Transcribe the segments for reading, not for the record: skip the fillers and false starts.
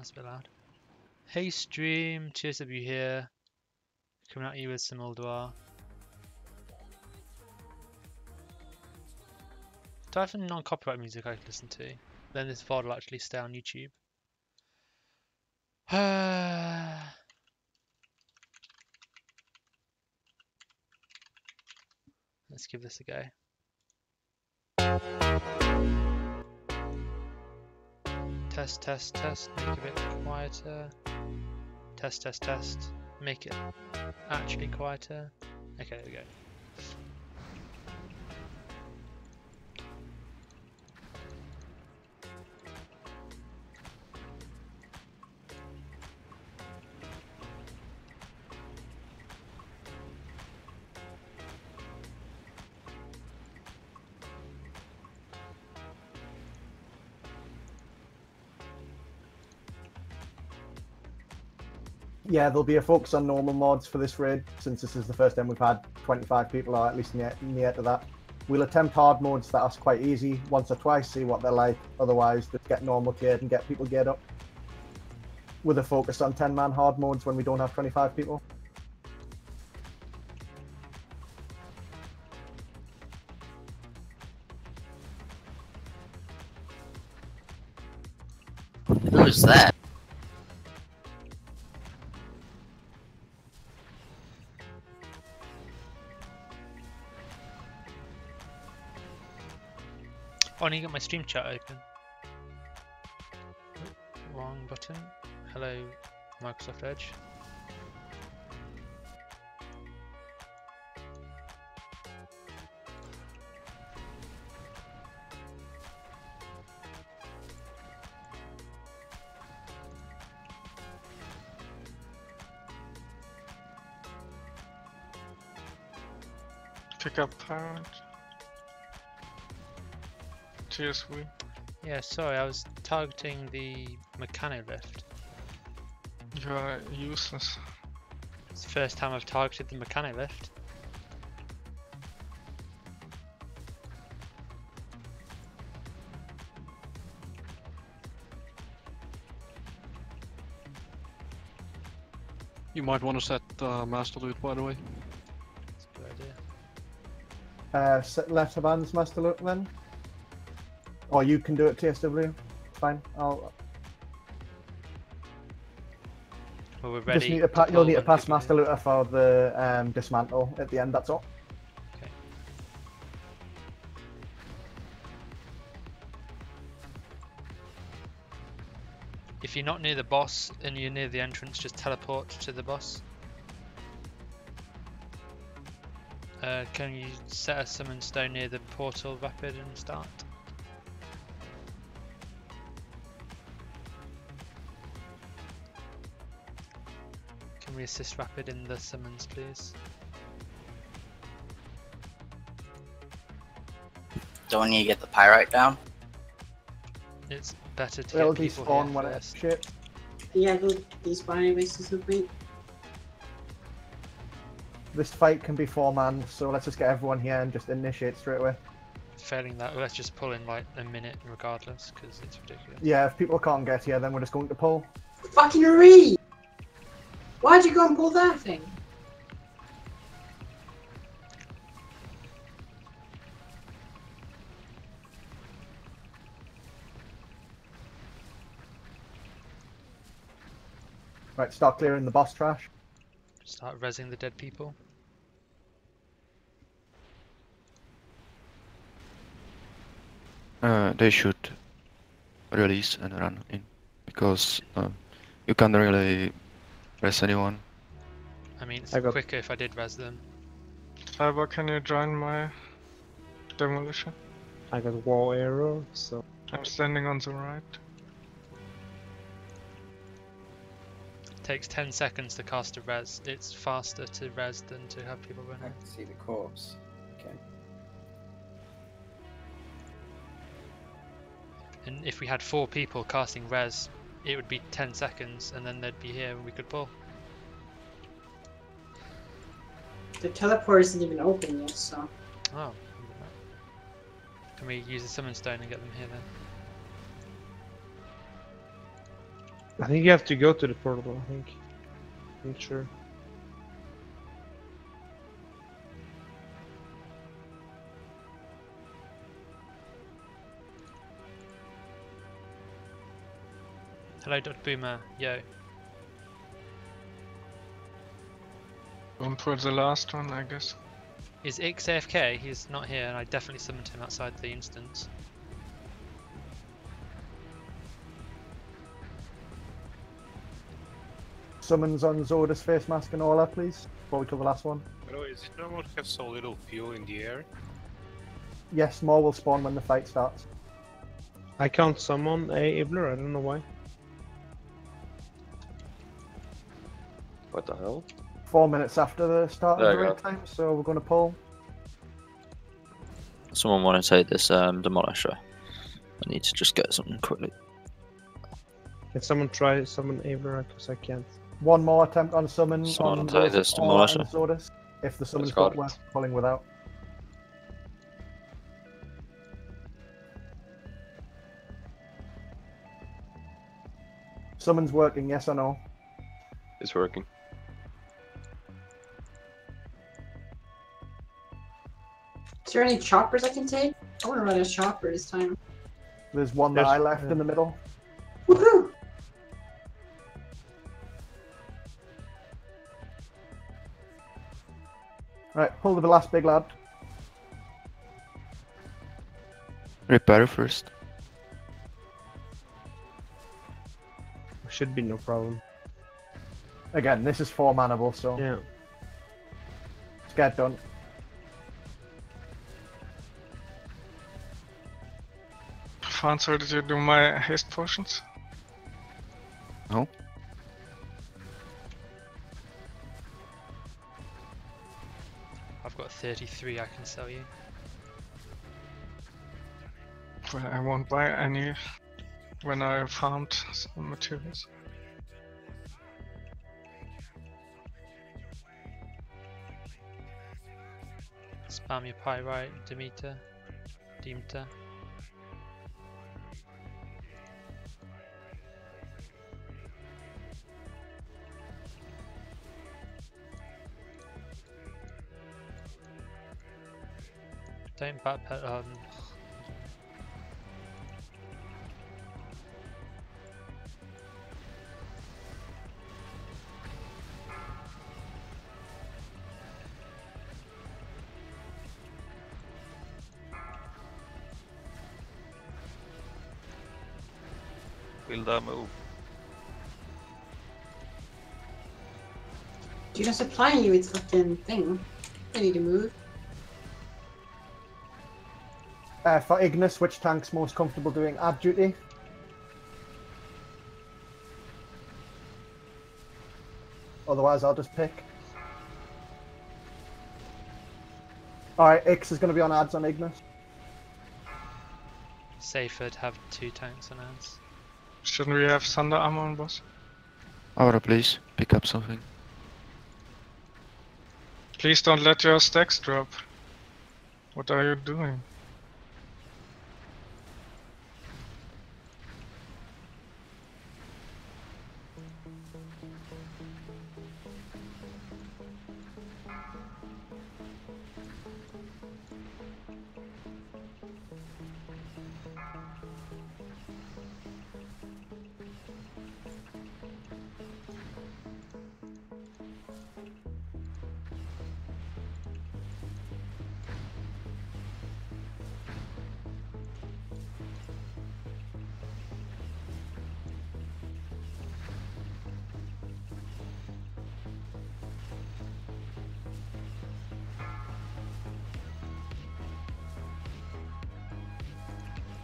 that's a bit loud. Hey stream, TSW here. Coming at you with some Ulduar. Do I have some non-copyright music I can listen to? Then this VOD will actually stay on YouTube. Let's give this a go. Test, test, test. Make it a bit quieter. Test, test, test. Make it actually quieter. Okay, there we go. Yeah, there'll be a focus on normal mods for this raid, since this is the first time we've had 25 people, or at least near to that. We'll attempt hard modes that are quite easy once or twice, see what they're like. Otherwise, just get normal cleared and get people geared up. With a focus on 10-man hard modes when we don't have 25 people. Who is that? Oh, I need to get my stream chat open. Wrong button. Hello, Microsoft Edge. Pick up parent. TSV. Yeah, sorry, I was targeting the mechano lift. You are useless. It's the first time I've targeted the mechano lift. You might want to set master loot, by the way. That's a good idea. Set left addons master look then. Or you can do it, TSW. Fine. Well, we're Just ready. need to you'll need to pass master looter for the dismantle at the end. That's all. Okay. If you're not near the boss and you're near the entrance, just teleport to the boss. Can you set a summon stone near the portal rapid and start? Can we assist rapid in the summons, please? Don't need to get the pyrite down. It's better to It'll get people despawn here when first. it's shit. Yeah, go despawn bases of me. This fight can be 4-man, so let's just get everyone here and just initiate straight away. Failing that, let's just pull in like a minute regardless, because it's ridiculous. Yeah, if people can't get here, then we're just going to pull. Fucking Reed! Why'd you go and pull that thing? Right, start clearing the boss trash. Start rezzing the dead people. They should release and run in, because you can't really press anyone. I mean, it's I got- quicker if I did res them. Cyber, can you join my demolition? I got wall arrow, so I'm standing on the right. It takes 10 seconds to cast a res. It's faster to res than to have people run I in. can see the corpse. Okay. And if we had 4 people casting res, it would be 10 seconds and then they'd be here and we could pull. The teleport isn't even open yet, so. Oh. Can we use the summon stone and get them here I think you have to go to the portal, I think. I'm not sure. Hello, Dr. Boomer. Yo. Going for the last one, I guess. Is Ix AFK? He's not here, and I definitely summoned him outside the instance. Summons on Zorda's face mask and all that, please, before we kill the last one. Bro, is it normal to have so little fuel in the air? Yes, more will spawn when the fight starts. I can't summon a Ibler, I don't know why. What the hell? 4 minutes after the start There of the you raid time, so we're going to pull. Someone want to take this demolisher? I need to just get something quickly. Can someone try summon Ibler? Because I can't. One more attempt on summon Someone on take this Ulduar demolisher. and Zordas, if the summons got don't it. work, pulling without. Summons working, yes or no? It's working. Is there any choppers I can take? I want to run a chopper this time. There's one that Yes, I left yeah. in the middle. Woohoo! Right, pull to the last big lad. Repair first. Should be no problem. Again, this is 4 manable, so Yeah. let's get done. Fancer, did you do my haste potions? No. I've got 33 I can sell you. Well, I won't buy any when I found some materials. Spam your pyrite, Demeter. Don't backpedal. Will that move? Dude, I'm supplying you with fucking thing. I need to move. For Ignis, which tank's most comfortable doing ad duty? Otherwise, I'll just pick. Alright, Ix is going to be on ads on Ignis. Safer to have 2 tanks on ads. Shouldn't we have thunder armor on boss? Aura, please, pick up something. Please don't let your stacks drop. What are you doing?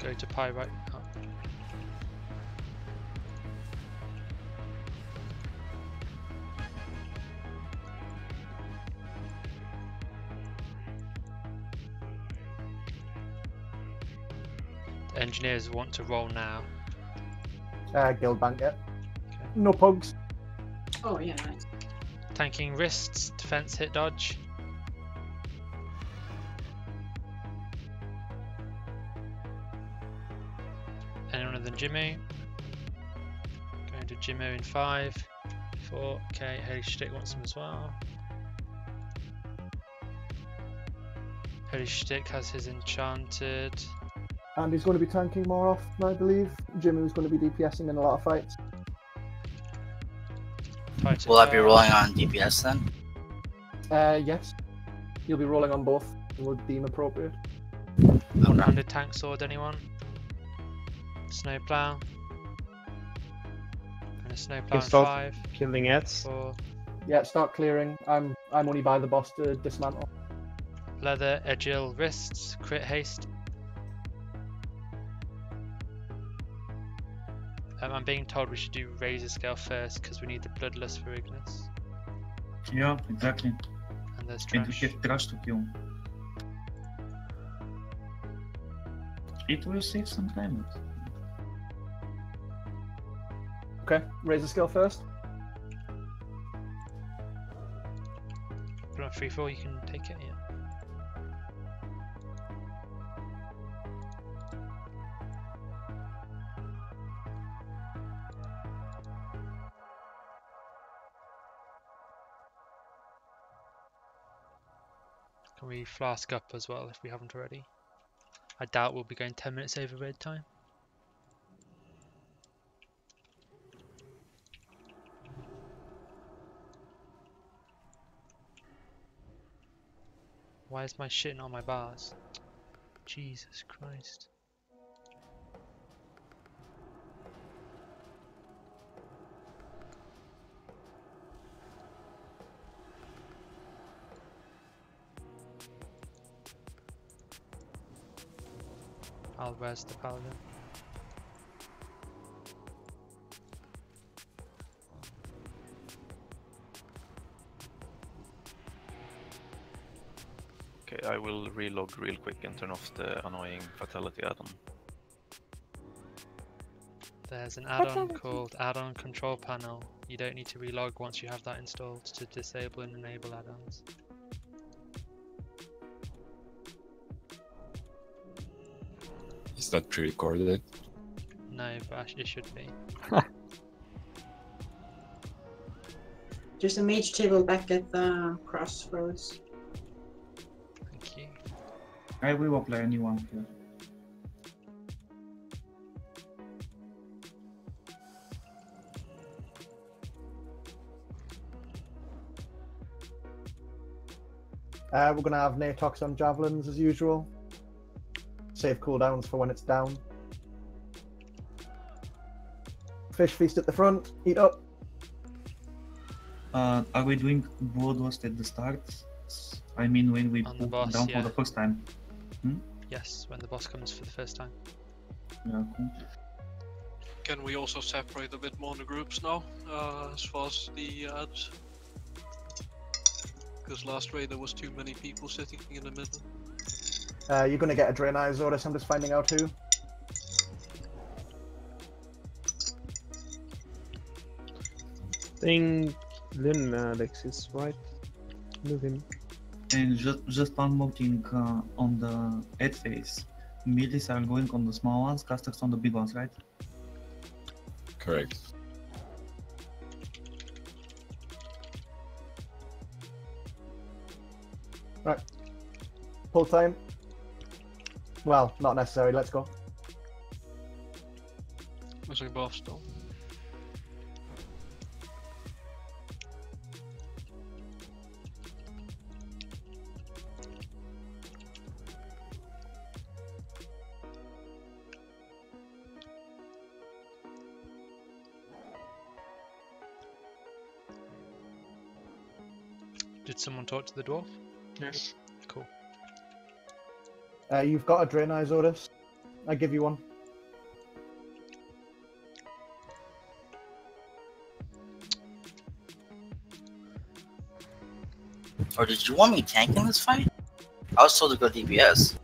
Go to pyrite. Oh. The engineers want to roll now. Guild bank, yeah. Okay. No pugs. Oh, yeah, nice. Tanking wrists, defense hit dodge. Anyone other than Jimmy? Going to Jimmo in 5, 4. Okay, Holy Shtick wants them as well. Holy Shtick has his enchanted. And he's going to be tanking more often, I believe. Jimmy's going to be DPSing in a lot of fights. Will I be rolling on DPS then? Yes. You'll be rolling on both, and we'll deem appropriate. One-handed tank sword, anyone? Snowplow. And a snowplow in start 5, killing ads. 4. Yeah, start clearing. I'm only by the boss to dismantle. Leather, agile, wrists, crit haste. I'm being told we should do razor scale first because we need the bloodlust for Ignis. Yeah, exactly. And there's And we trash. have trash to kill. It will save some time. Okay, razor skill first. Put on 3-4, you can take it, yeah. Can we flask up as well if we haven't already? I doubt we'll be going 10 minutes over red time. Why is my shit not on my bars? Jesus Christ. I'll res the paladin. Okay, I will relog real quick and turn off the annoying fatality addon. There's an add-on called Addon Control Panel. You don't need to relog once you have that installed to disable and enable add-ons. Is that pre-recorded? No, but it should be. There's a mage table back at the crossroads. Thank you. I will apply anyone here. We're going to have Natox on javelins as usual. Save cooldowns for when it's down. Fish feast at the front. Eat up. Are we doing bloodlust at the start? I mean, when we On the put boss, down yeah. for the first time. Yes, when the boss comes for the first time. Yeah, cool. Can we also separate a bit more in the groups now, as far as the ads? Because last raid there was too many people sitting in the middle. You're going to get a Drain Eyes Orders. I'm just finding out who. I think Lynn Alex is right. Move him. And just one more thing on the ad phase. Middies are going on the small ones, casters on the big ones, right? Correct. Right. Pull time. Well, not necessary. Let's go. Was a buff still. Did someone talk to the dwarf? Yes. Cool. You've got a Drain Eyes Orders. I give you one. Or did you want me tanking this fight? I was told to go DPS.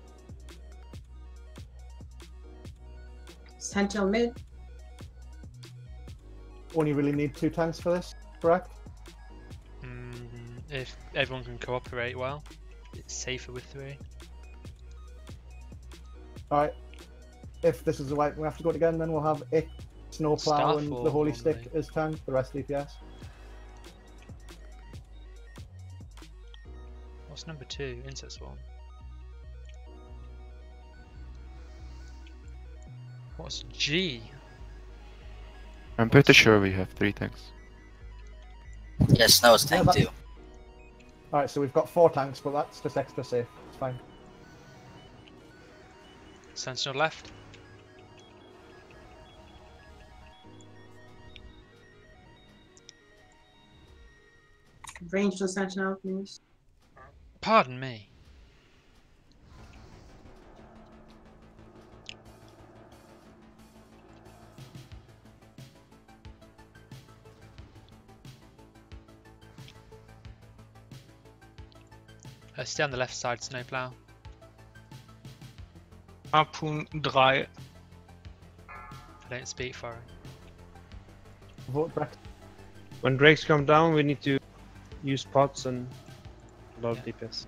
Sentinel mid. Only really need 2 tanks for this, correct? If everyone can cooperate well, it's safer with 3. Alright. If this is the way we have to go it again, then we'll have Ick Snowplow and Starfall the Holy normally. Stick is tank, the rest DPS. What's number 2? Insect Swarm. What's G? I'm pretty sure we have 3 tanks. Yeah, Snow's tank too. Alright, so we've got 4 tanks, but that's just extra safe. It's fine. Sentinel left. Range to Sentinel, please. Pardon me. Stay on the left side, Snowplow. Harpoon 3. I don't speak foreign. Vote Brex. When drakes come down, we need to use pots and a lot of DPS.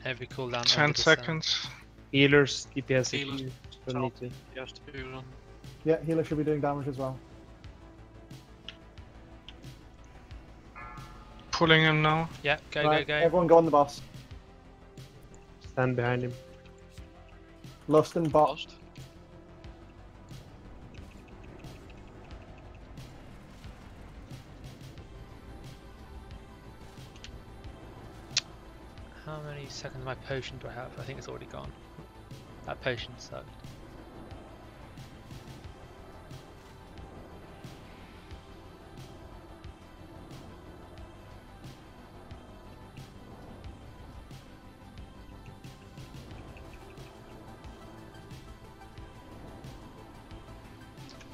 Every cooldown. 10 seconds. Healers, DPS Healers, if you still need to. Yes, to do run. Yeah, healer should be doing damage as well. Pulling him now. Yeah, go, Right, go, go. everyone go on the boss. Stand behind him. Lust and bot. Lost. How many seconds of my potion do I have? I think it's already gone. That potion sucked.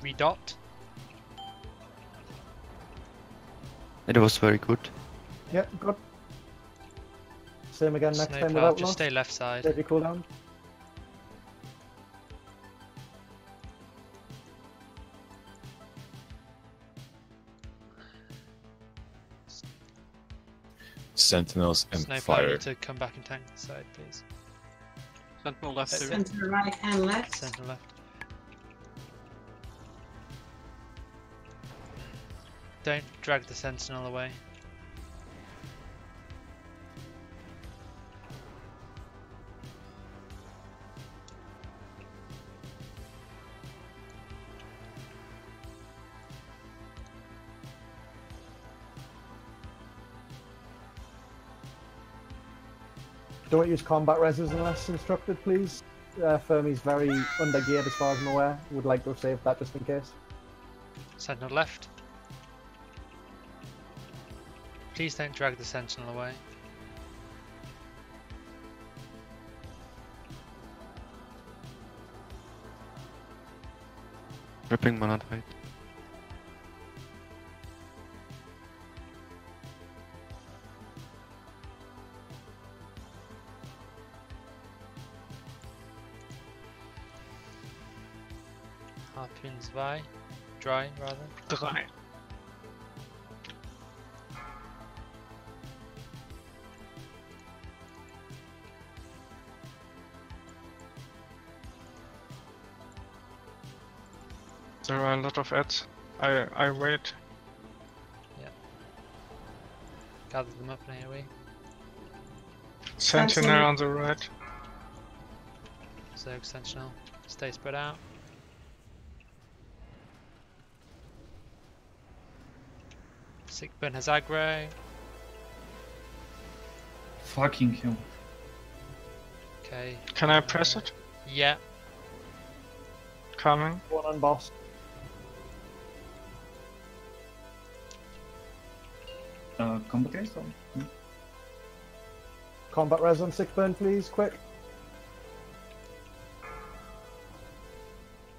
Redot. It was very good. Yeah, good. Same again next time Snowplow, without just loss. stay left side. Save your cooldown. Sentinels and Snowplow, fire. need to come back and tank the side, please. Sentinel left too. Sentinel right and left. Sentinel left. Don't drag the sentinel away. Don't use combat reses unless instructed, please. Fermi's very undergeared as far as I'm aware. Would like to have saved that just in case. Sentinel left. Please don't drag the sentinel away. Ripping monitized. Harpoons dry rather. 3. There are a lot of ads. I wait. Yeah. Gather them up in AoE. Sentinel on the right. Zerg sentinel. Stay spread out. Sickburn has aggro. Fucking hell. Okay. Can I press it? Yeah. Coming. One on boss. Combat case or? Combat res on Sickburn, please, quick.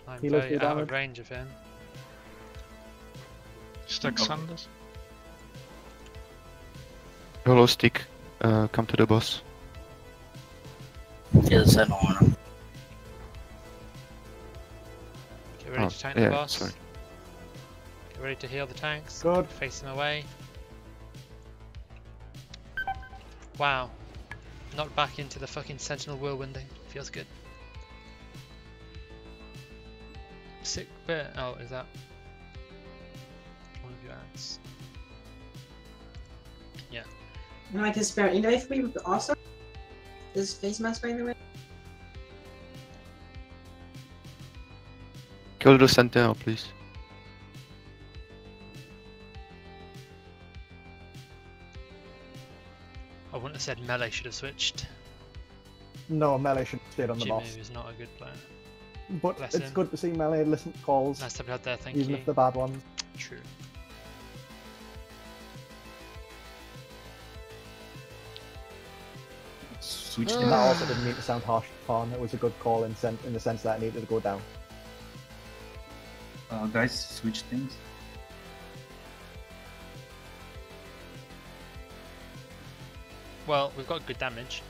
I'm Healers very do out damage. of range of him. Stack Sanders. Hollow stick, come to the boss. Yeah, the Sentinel on. Get ready Oh, to tank yeah, the boss. sorry. Get ready to heal the tanks. Good. Face them away. Wow. Not back into the fucking sentinel whirlwinding. Feels good. Sick bit. Oh, is that? your ads. Yeah. No, I can spare any knife for me also. Is face mask by the way? Kill the center, please. I wouldn't have said melee should have switched. No, melee should have stayed on the Jimmy boss. is not a good player. But Bless it's him. good to see melee listen to calls, Nice to have you out there, thank even you. if they're bad ones. True. Switch And them. that also didn't need to sound harsh to Fawn. It was a good call in the sense that it needed to go down. Guys, switch things. Well, we've got good damage.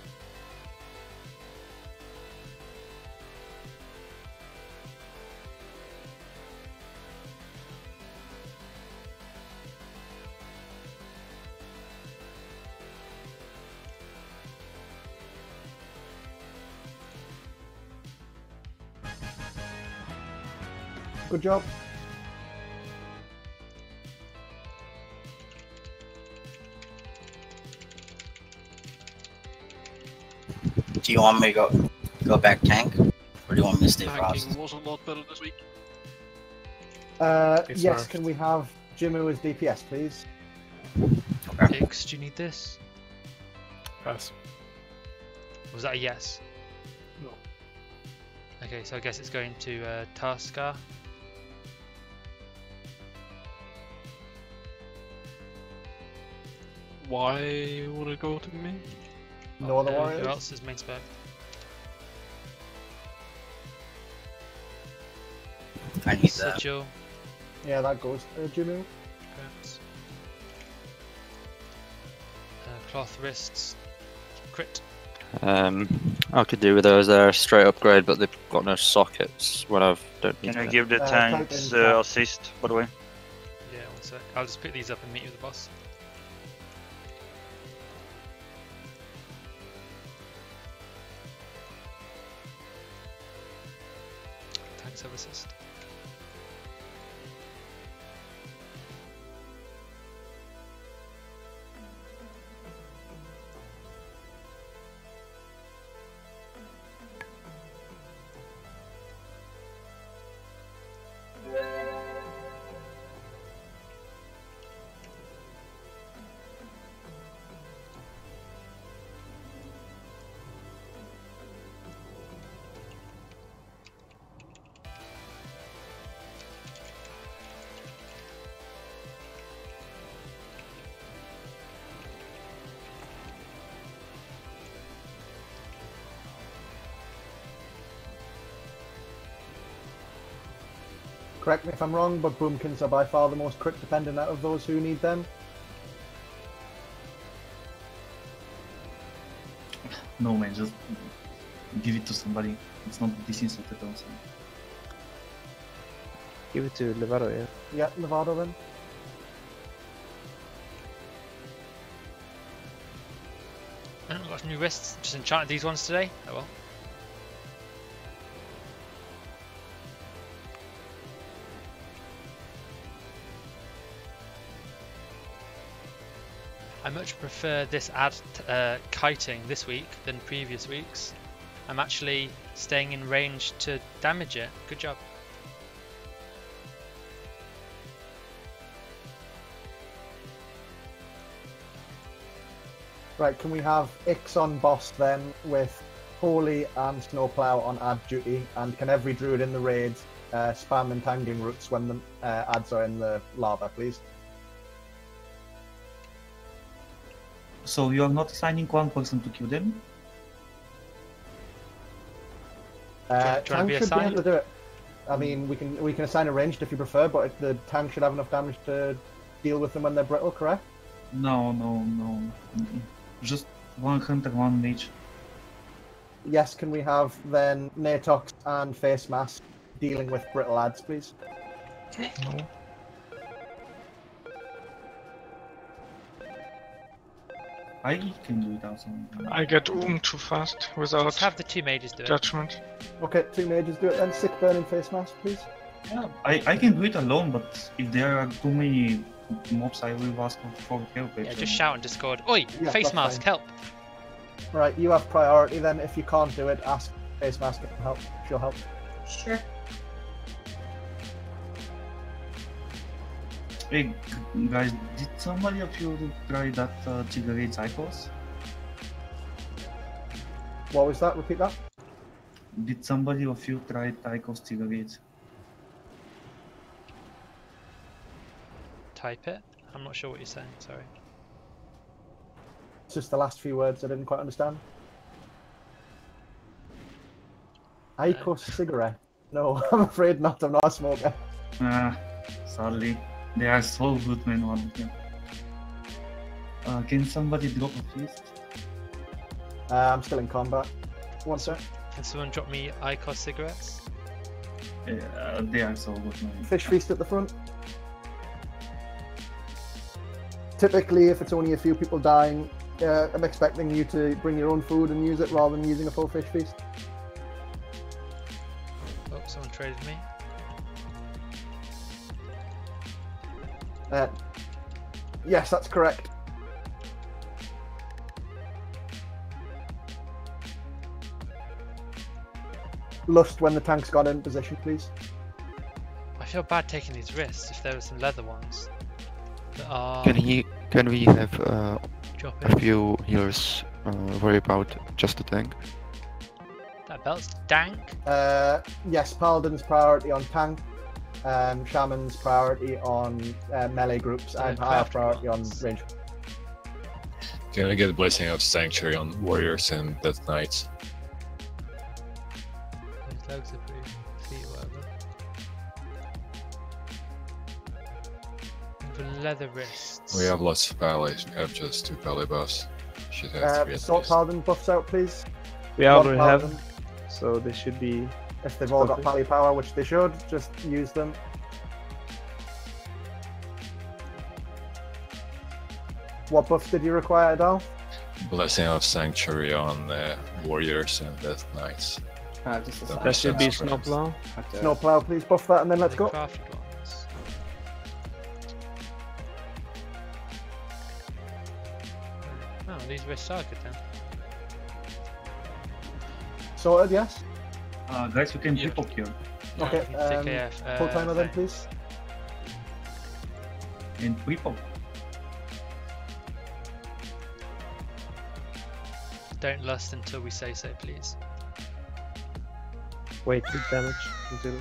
Good job. Do you want me to go back tank? Or do you want me to stay frost? Tanking was a lot better this week. Yes, can we have Jimmu as DPS, please? Higgs, do you need this? Pass. Was that a yes? No. Okay, so I guess it's going to Taskar. Why would it go to me? No other Who warriors? else is main spec? I need that. Sigil. Yeah, that goes to Jimmu. Perhaps. Cloth wrists. Crit. I could do with those there, straight upgrade, but they've got no sockets. When I don't need Can I them. give the tanks assist, by the way? Yeah, one sec. I'll just pick these up and meet you with the boss. Tanks have assist. Correct me if I'm wrong, but Boomkins are by far the most crit dependent out of those who need them. No man, just give it to somebody. It's not disinsulted also. Give it to Levado, yeah. Yeah, Nevada then. I've got some new wrists. Just enchanted these ones today. Oh well. I much prefer this kiting this week than previous weeks. I'm actually staying in range to damage it. Good job. Right, can we have Ix on boss then with Holy and Snowplow on ad duty, and can every druid in the raid spam entangling roots when the ads are in the lava, please? So you are not assigning one person to kill them? Tank should be able to do it. I mean, we can assign a ranged if you prefer, but the tank should have enough damage to deal with them when they're brittle, correct? No. Mm-mm. Just one hunter, one mage. Yes, can we have then Natox and Face Mask dealing with brittle ads, please? Okay. No. I can do it also. I get too fast without Let's have the two mages do it. judgment. Okay, two mages do it then. Sick burning Face Mask, please. Yeah, I can do it alone, but if there are too many mobs, I will ask for help. Yeah, just shout in Discord. Oi, Yeah, face that's mask, fine. help! Right, you have priority then. If you can't do it, ask Face Mask to help. She'll help. Sure. Hey guys, did somebody of you try that cigarette cycles? What was that? Repeat that. Did somebody of you try Tycho's cigarettes? Type it? I'm not sure what you're saying, sorry. It's just the last few words I didn't quite understand. Icos cigarette? No, I'm afraid not. I'm not a smoker. Sadly. They are so good, man. All of them. Can somebody drop a fist? I'm still in combat. One sec. Can someone drop me Icos cigarettes? They are so good, man. Fish feast at the front. Typically, if it's only a few people dying, I'm expecting you to bring your own food and use it rather than using a full fish feast. Oh, someone traded me. Yes, that's correct. Lust when the tanks got in position, please. I feel bad taking these risks if there were some leather ones. That are... Can we have Drop a it. few healers worry about just the tank? That belt's dank. Yes, Paladin's priority on tank. Shaman's priority on melee groups, and I have priority on range. Can I get a blessing of Sanctuary on Warriors and Death Knights? His legs are pretty feet, whatever. And for leather wrists. We have lots of allies. We have just 2 pally buffs. Should have 3 at Sort least. Paladin buffs out, please. We One already have, Paladin. so they should be. If they've all got pally power, which they should, just use them. What buffs did you require, Adal? Blessing of Sanctuary on Warriors and Death Knights. Just a That sec. That should be Snowplow. Snowplow. Snowplow, please buff that and then let's The go. crafted ones. Oh, these wrists are good then. Sorted, yes? Guys, you can pre-pop here. Okay, TKF, full timer then, fine. please. And pre-pop. Don't lust until we say so, please. Wait, big damage until.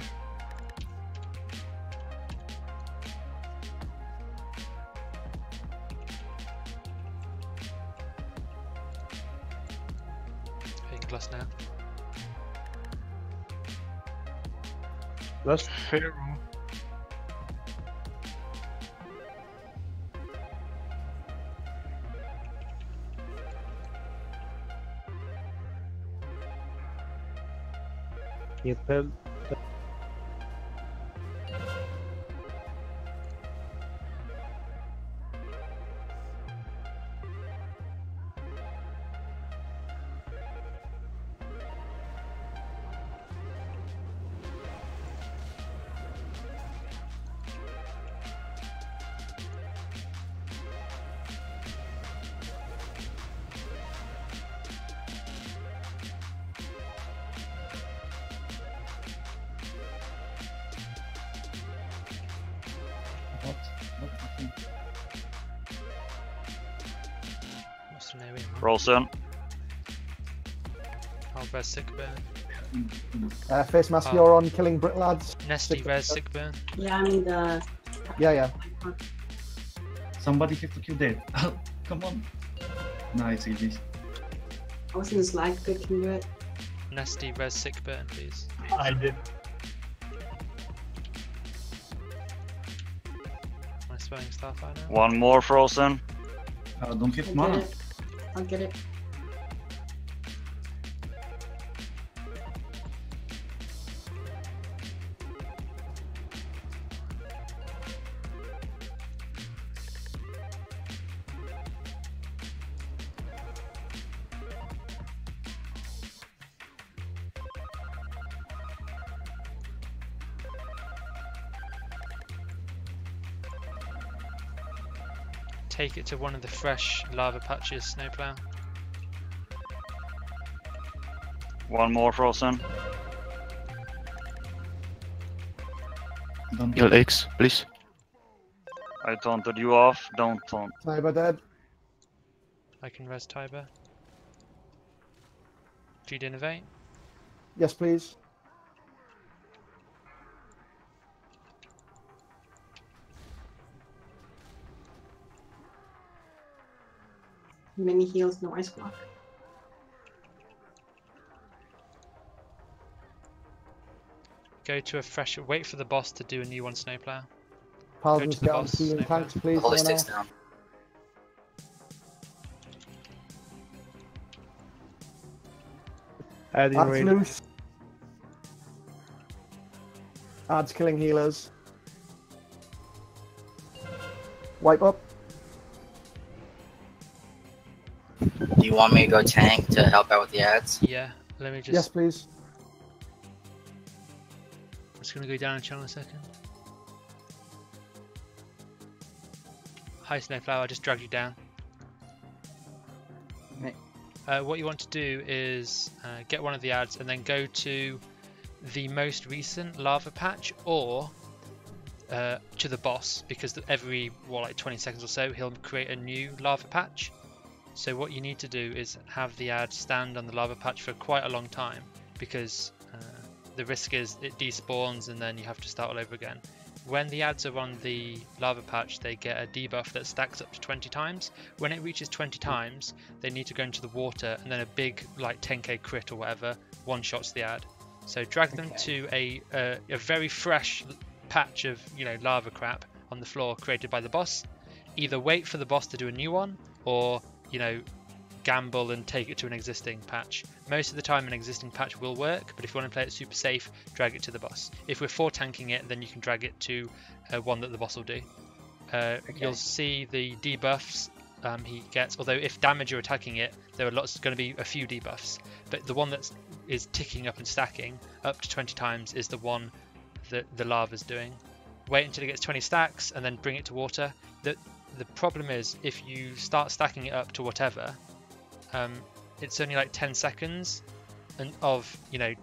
Hitting lust now. Lust. Pharaoh. Heal pell. What's the name? Rolson. I'll res sick burn. Face Mask, Oh. you're on killing Brit lads. Nesty res sick burn. Yeah, I mean the. Yeah. Somebody have to kill that. Come on. Nice, easy. I wasn't just like picking it. Nesty res sick burn, please. I did. Am I spelling Starfire now? One more Frozen. Don't hit I'll mana. get it. I'll get it. take it to one of the fresh lava patches, Snowplow. One more frozen. Kill X, please. I taunted you off. Don't taunt. Tiber dead. I can res Tiber. Feed innovate. Yes, please. Mini heals, no ice block. Go to a fresh. Wait for the boss to do a new one, Snowplow. Paladins, to the get on boss, healing Snowplow. tanks, please. Holy someone sticks else. down. Adding Adds raid. loose. Adds killing healers. Wipe up. Do you want me to go tank to help out with the ads? Yeah, let me just. Yes, please. I'm just gonna go down and channel a second. Hi, Snowflower. I just dragged you down. Okay. What you want to do is get one of the ads and then go to the most recent lava patch or to the boss, because every like 20 seconds or so he'll create a new lava patch. So what you need to do is have the ad stand on the lava patch for quite a long time, because the risk is it despawns and then you have to start all over again. When the ads are on the lava patch, they get a debuff that stacks up to 20 times. When it reaches 20 times, they need to go into the water, and then a big like 10k crit or whatever one-shots the ad. So drag them to a very fresh patch of lava crap on the floor created by the boss. Either wait for the boss to do a new one, or gamble and take it to an existing patch. Most of the time an existing patch will work, but if you want to play it super safe, drag it to the boss. If we're 4-tanking it, then you can drag it to one that the boss will do. You'll see the debuffs he gets, although if damage you're attacking it, there are going to be a few debuffs, but the one that is ticking up and stacking up to 20 times is the one that the lava's doing. Wait until it gets 20 stacks and then bring it to water. The problem is, if you start stacking it up to whatever, it's only like 10 seconds and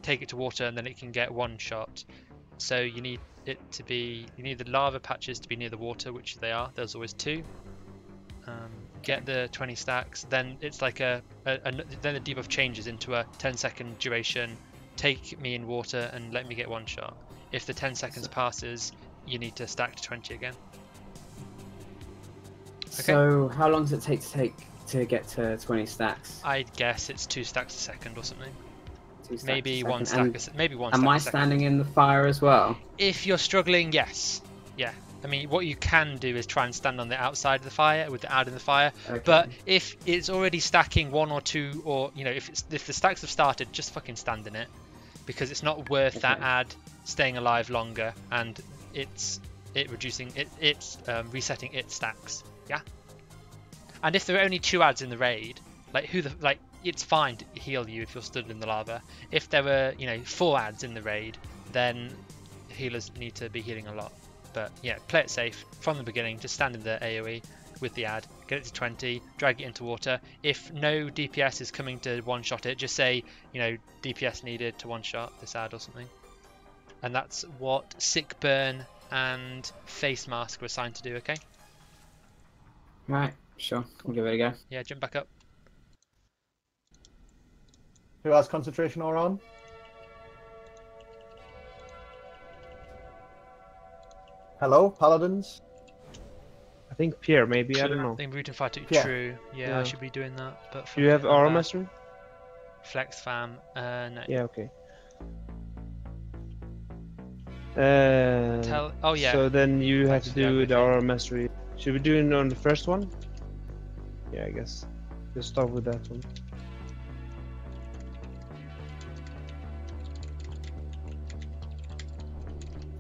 take it to water and then it can get one shot. So you need the lava patches to be near the water, which they are. There's always 2. Get the 20 stacks, then it's like then the debuff changes into a 10-second duration. Take me in water and let me get one shot. If the 10 seconds passes, you need to stack to 20 again. Okay. So how long does it take to get to 20 stacks? I'd guess it's 2 stacks a second or something. 2 stacks Maybe a one second. stack. Maybe one. Am stack I a second. standing in the fire as well? If you're struggling, yes. Yeah. I mean, what you can do is try and stand on the outside of the fire with the ad in the fire. Okay. But if it's already stacking 1 or 2, or if the stacks have started, just fucking stand in it, because it's not worth that ad staying alive longer, and it's resetting its stacks. Yeah. And if there are only 2 ads in the raid, it's fine to heal you if you're stood in the lava. If there were 4 ads in the raid, then healers need to be healing a lot. But yeah, play it safe from the beginning. Just stand in the AoE with the ad, get it to 20, drag it into water. If no DPS is coming to one-shot it, just say DPS needed to one-shot this ad or something. And that's what Sick Burn and Face Mask were assigned to do. Okay. Right. Sure. We'll give it a go. Yeah, jump back up. Who has concentration aura on? Hello, Paladins? I think Pierre, maybe, I don't know. I think root and fire took Yeah. true. Yeah, I should be doing that. But Do you have forget aura about mastery? Flex fam. No. Yeah, okay. Oh yeah. So then you have Thanks to for do the everything. aura mastery. Should we do it on the first one? Yeah, I guess. Let's start with that one.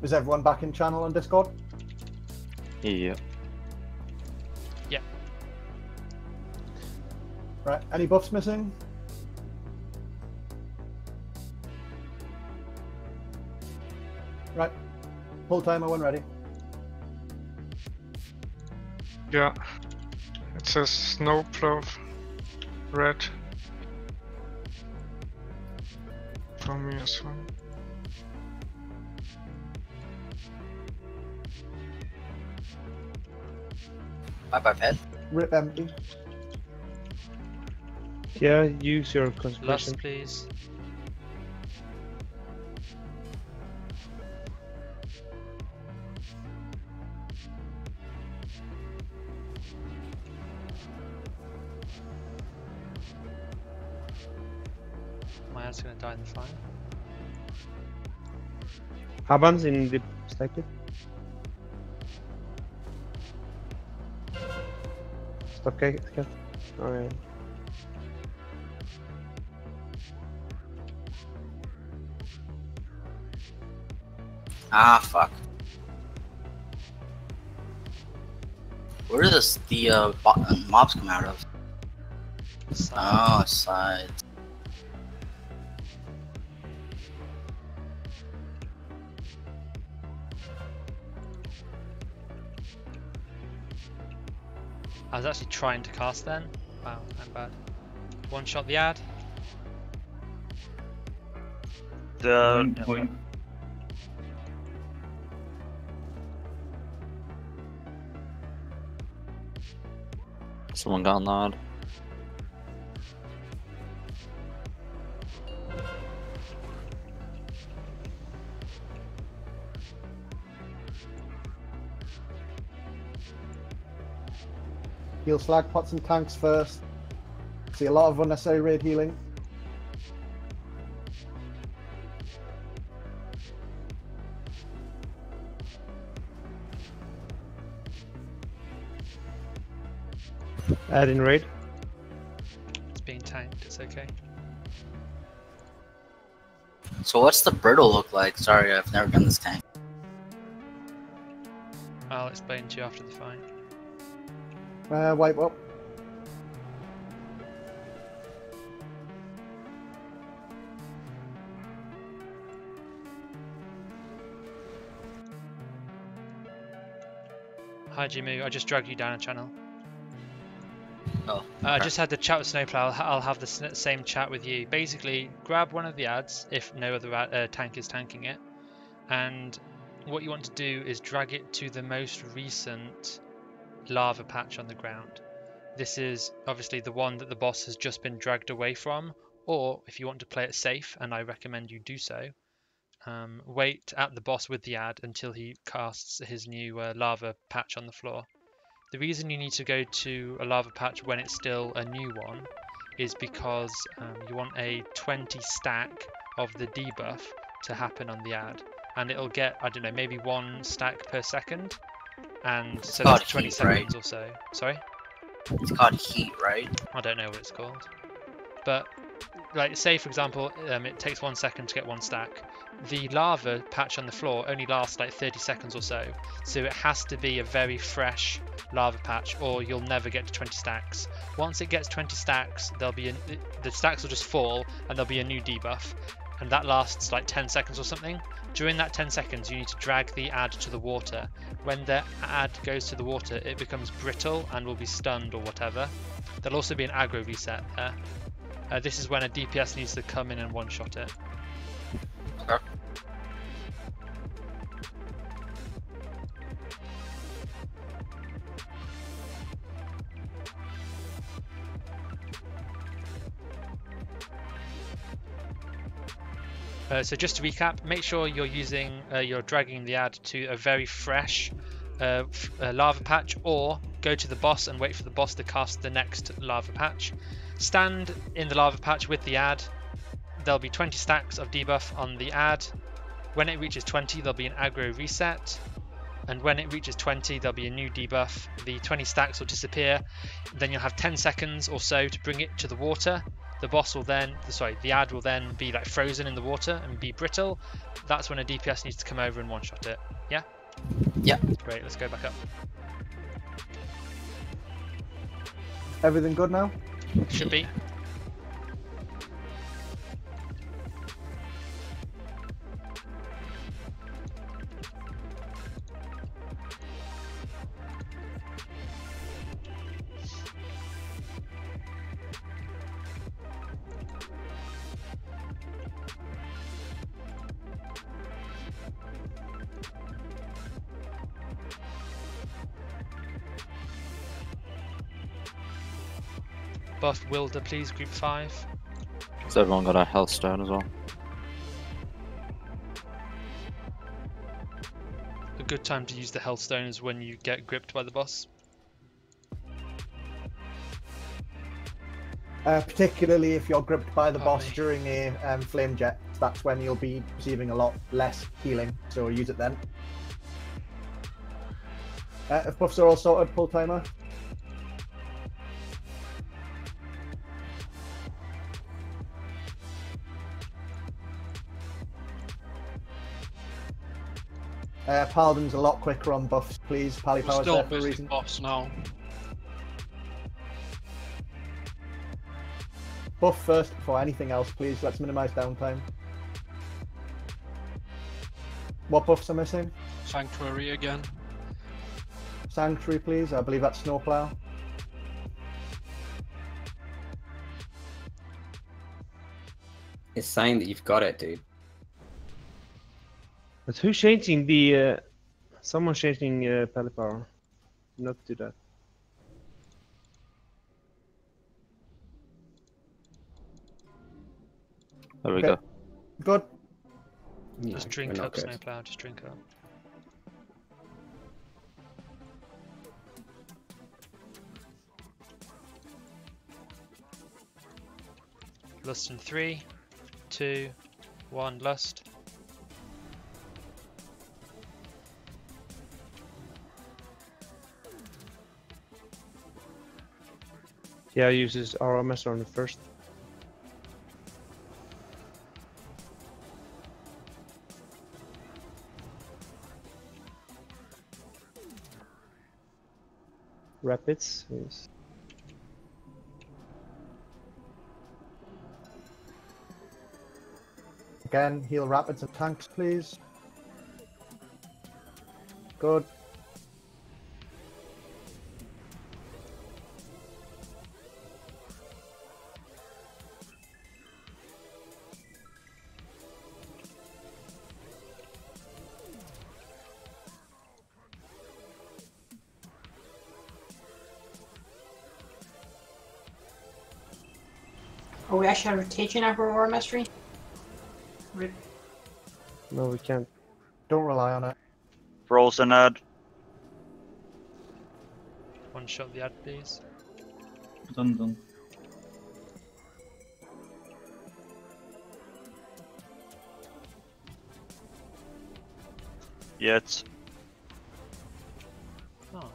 Is everyone back in channel on Discord? Yeah. Yeah. Right, any buffs missing? Right, pull timer when ready. Yeah. It says snow plow red for me as well. Bye, pet. Rip empty. Yeah, use your concentration. Lust, please. My ad's gonna die in the fire. Addons in the stack it. Stop cat. Alright. Ah, fuck. Where does the mobs come out of? Oh, sides. I was actually trying to cast then. Wow, I'm bad. One shot the ad. The Someone got an ad. Heal slag pots and tanks first. See a lot of unnecessary raid healing. Add in raid. It's being tanked, it's okay. So what's the brittle look like? Sorry, I've never done this tank. I'll explain to you after the fight. Wipe up. Hi Jimu, I just dragged you down a channel. Oh. I just had the chat with Snowplow. I'll have the same chat with you. Basically, grab one of the ads if no other tank is tanking it, and what you want to do is drag it to the most recent lava patch on the ground. This is obviously the one that the boss has just been dragged away from, or if you want to play it safe, and I recommend you do so, wait at the boss with the ad until he casts his new lava patch on the floor. The reason you need to go to a lava patch when it's still a new one is because you want a 20 stack of the debuff to happen on the ad, and it'll get, I don't know, maybe 1 stack per second, and so that's 20 seconds or so. Sorry? It's called heat, right? I don't know what it's called, but like say for example it takes 1 second to get 1 stack. The lava patch on the floor only lasts like 30 seconds or so it has to be a very fresh lava patch or you'll never get to 20 stacks. Once it gets 20 stacks, the stacks will just fall and there'll be a new debuff, and that lasts like 10 seconds or something. During that 10 seconds you need to drag the ad to the water. When the ad goes to the water it becomes brittle and will be stunned or whatever. There'll also be an aggro reset there. This is when a DPS needs to come in and one-shot it. Okay. So just to recap, make sure you're dragging the ad to a very fresh lava patch, or go to the boss and wait for the boss to cast the next lava patch. Stand in the lava patch with the ad. There'll be 20 stacks of debuff on the ad. When it reaches 20, there'll be an aggro reset, and when it reaches 20, there'll be a new debuff. The 20 stacks will disappear. Then you'll have 10 seconds or so to bring it to the water. The ad will then be like frozen in the water and be brittle. That's when a DPS needs to come over and one-shot it. Yeah? Yeah. Great, let's go back up. Everything good now? Should be. buff Wilder, please, group 5. Has everyone got a health stone as well? A good time to use the health stone is when you get gripped by the boss. Particularly if you're gripped by the Pardon boss me. during a flame jet, that's when you'll be receiving a lot less healing, so use it then. If buffs are all sorted, pull timer. Paladin's a lot quicker on buffs, please. Pally We're power's still there for a busy reason. boss now. Buff first before anything else, please. Let's minimize downtime. What buffs are missing? Sanctuary again. Sanctuary, please. I believe that's Snowplow. It's saying that you've got it, dude. But who's changing the? Someone's changing Pally power. Not do that. There we Okay. go. Good. Just drink up, Snowplow, just drink up. Lust in 3, 2, 1, lust. Yeah, uses RMS on the first. Rapids, yes. Again, heal rapids and tanks, please. Good. Oh, we actually have rotation after Aurora Mastery? Rip. No, we can't. Don't rely on it. Frozen add. One shot the ad, please. Done. Yet. Oh.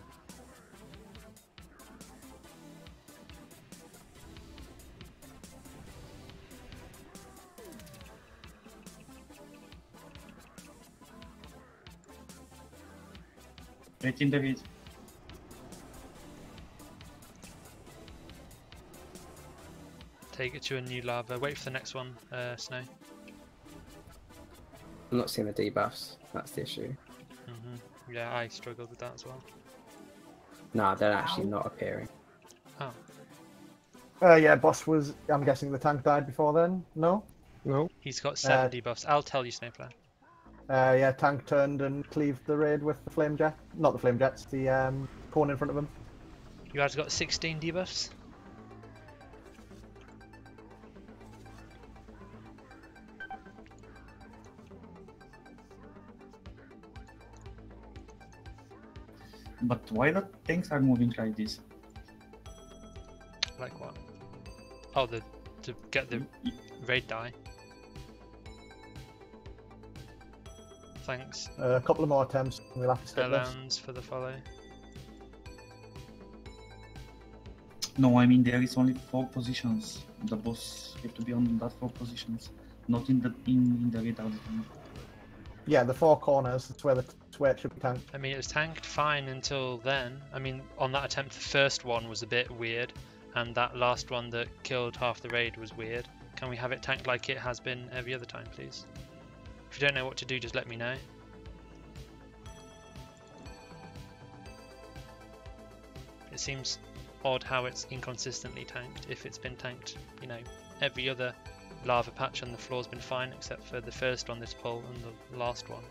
Right in the heat. Take it to a new lava. Wait for the next one, Snow. I'm not seeing the debuffs. That's the issue. Yeah, I struggled with that as well. No, they're actually not appearing. Oh. Yeah, boss was. I'm guessing the tank died before then. No. No. He's got 7 debuffs. I'll tell you, Snowplow. Yeah, tank turned and cleaved the raid with the flame jet. Not the flame jets, the cone in front of him. You guys got 16 debuffs? But why the tanks are moving like this? Like what? Oh, to get the raid die. Thanks. A couple of more attempts, and we'll have to skip this. Addons for the follow. No, I mean there is only 4 positions. The boss have to be on that 4 positions, not in the radar. Yeah, the 4 corners. That's where it should be tanked. I mean, it was tanked fine until then. I mean, on that attempt, the first one was a bit weird, and that last one that killed half the raid was weird. Can we have it tanked like it has been every other time, please? If you don't know what to do, just let me know. It seems odd how it's inconsistently tanked. If it's been tanked, you know, every other lava patch on the floor's been fine, except for the first on this pull and the last one.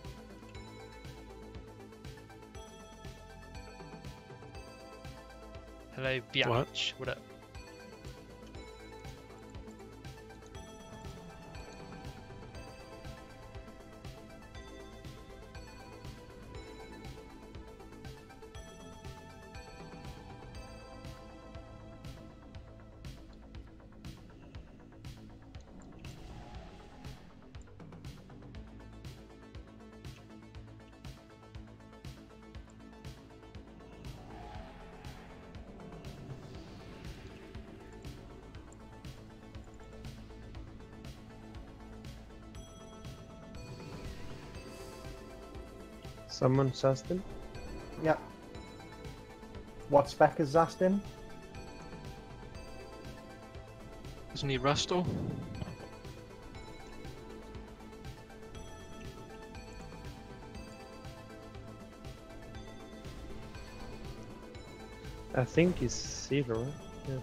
Hello, Biatch. What up? Someone Zastin? Yep. What spec is Zastin? Isn't he Resto? I think he's Sealer, right? Yeah.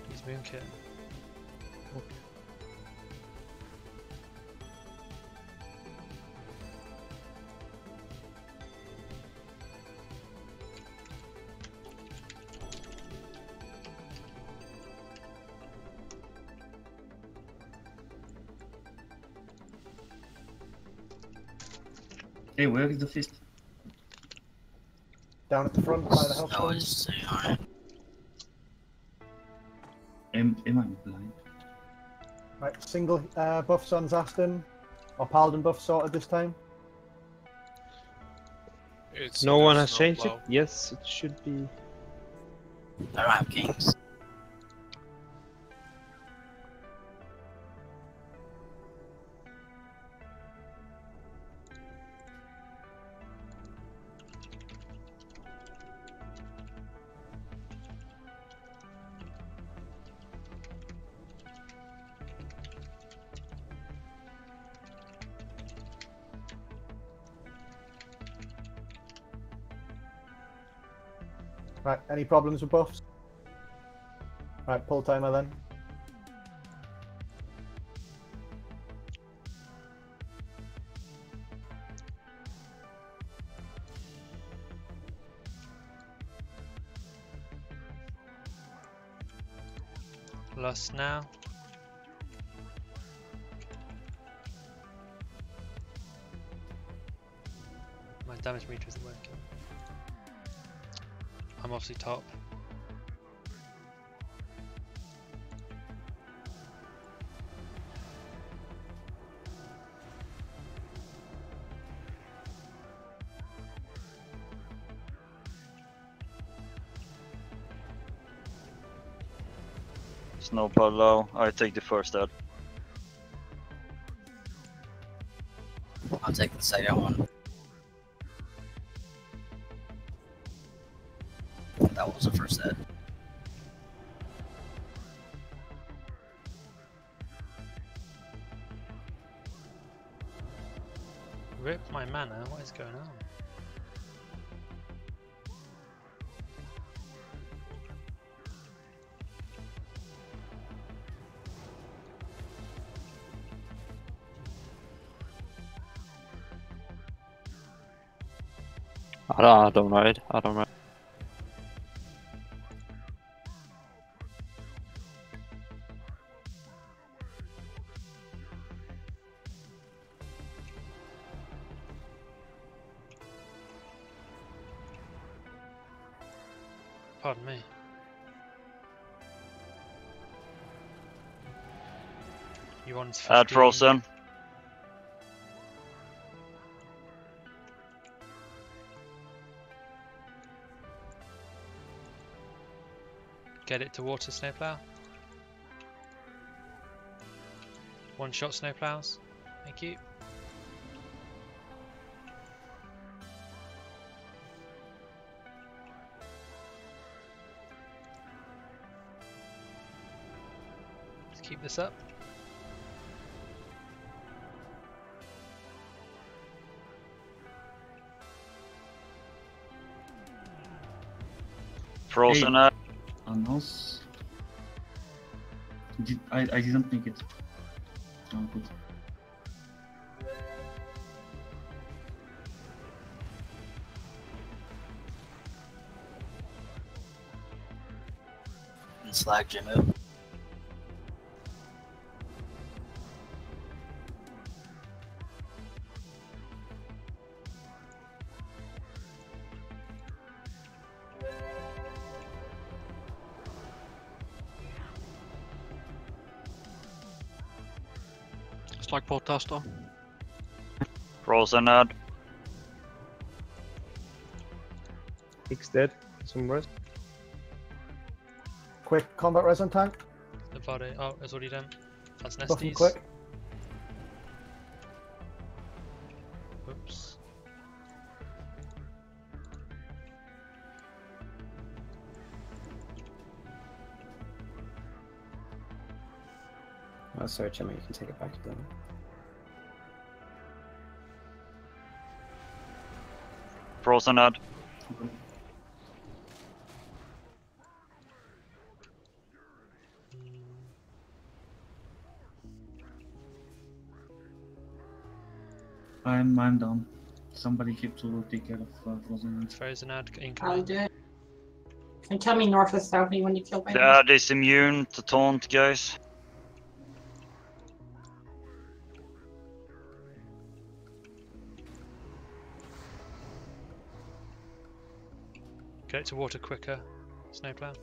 He's Moonkin. Okay. Hey, where is the fist? Down at the front by the health Oh, zone. it's alright. Am I blind? Right, single buffs on Zastin. Or Paladin buff sorted this time. No one has changed it? Yes, it should be. I don't have kings. Right, any problems with buffs? Right, pull timer then. Lost now. My damage meter isn't working. I'm obviously top. Snowball low. I take the first ad. I'll take the second one. That was the first ad. Rip my mana, what is going on? I don't ride. I don't ride. Pardon me. You want 15? Ad frozen. Get it to water snowplow. One shot snowplows. Thank you. Let's keep this up. Frozen ad. Annos. I didn't make it. Oh, good. And slag Jimmo. Like protester. Frozen ad. X dead. Somewhere. quick combat res on tank. The body. Oh, it's already done. That's Buff him Nesties. quick. Whoops. Oh, sorry, Chummy, you can take it back again. Frozen add. I'm done. Somebody keep to take care of frozen. Frozen ad I'll incoming. do it. And tell me north or south when you kill by The add is immune to taunt, guys. Get it to water quicker, Snowplow.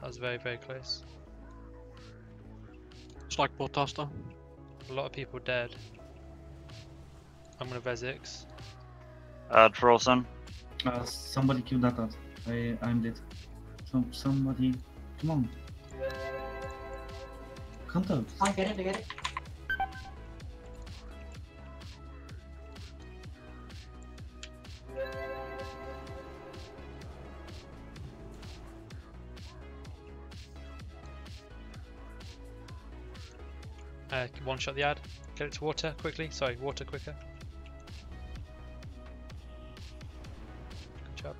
That was very, very close. It's like Portasta. A lot of people dead. I'm gonna Vezix. Add frozen. Somebody kill that ad. I'm dead. Somebody, come on. Can't out. I get it, I get it. One shot the ad. Get it to water quickly. Sorry, water quicker. Good job.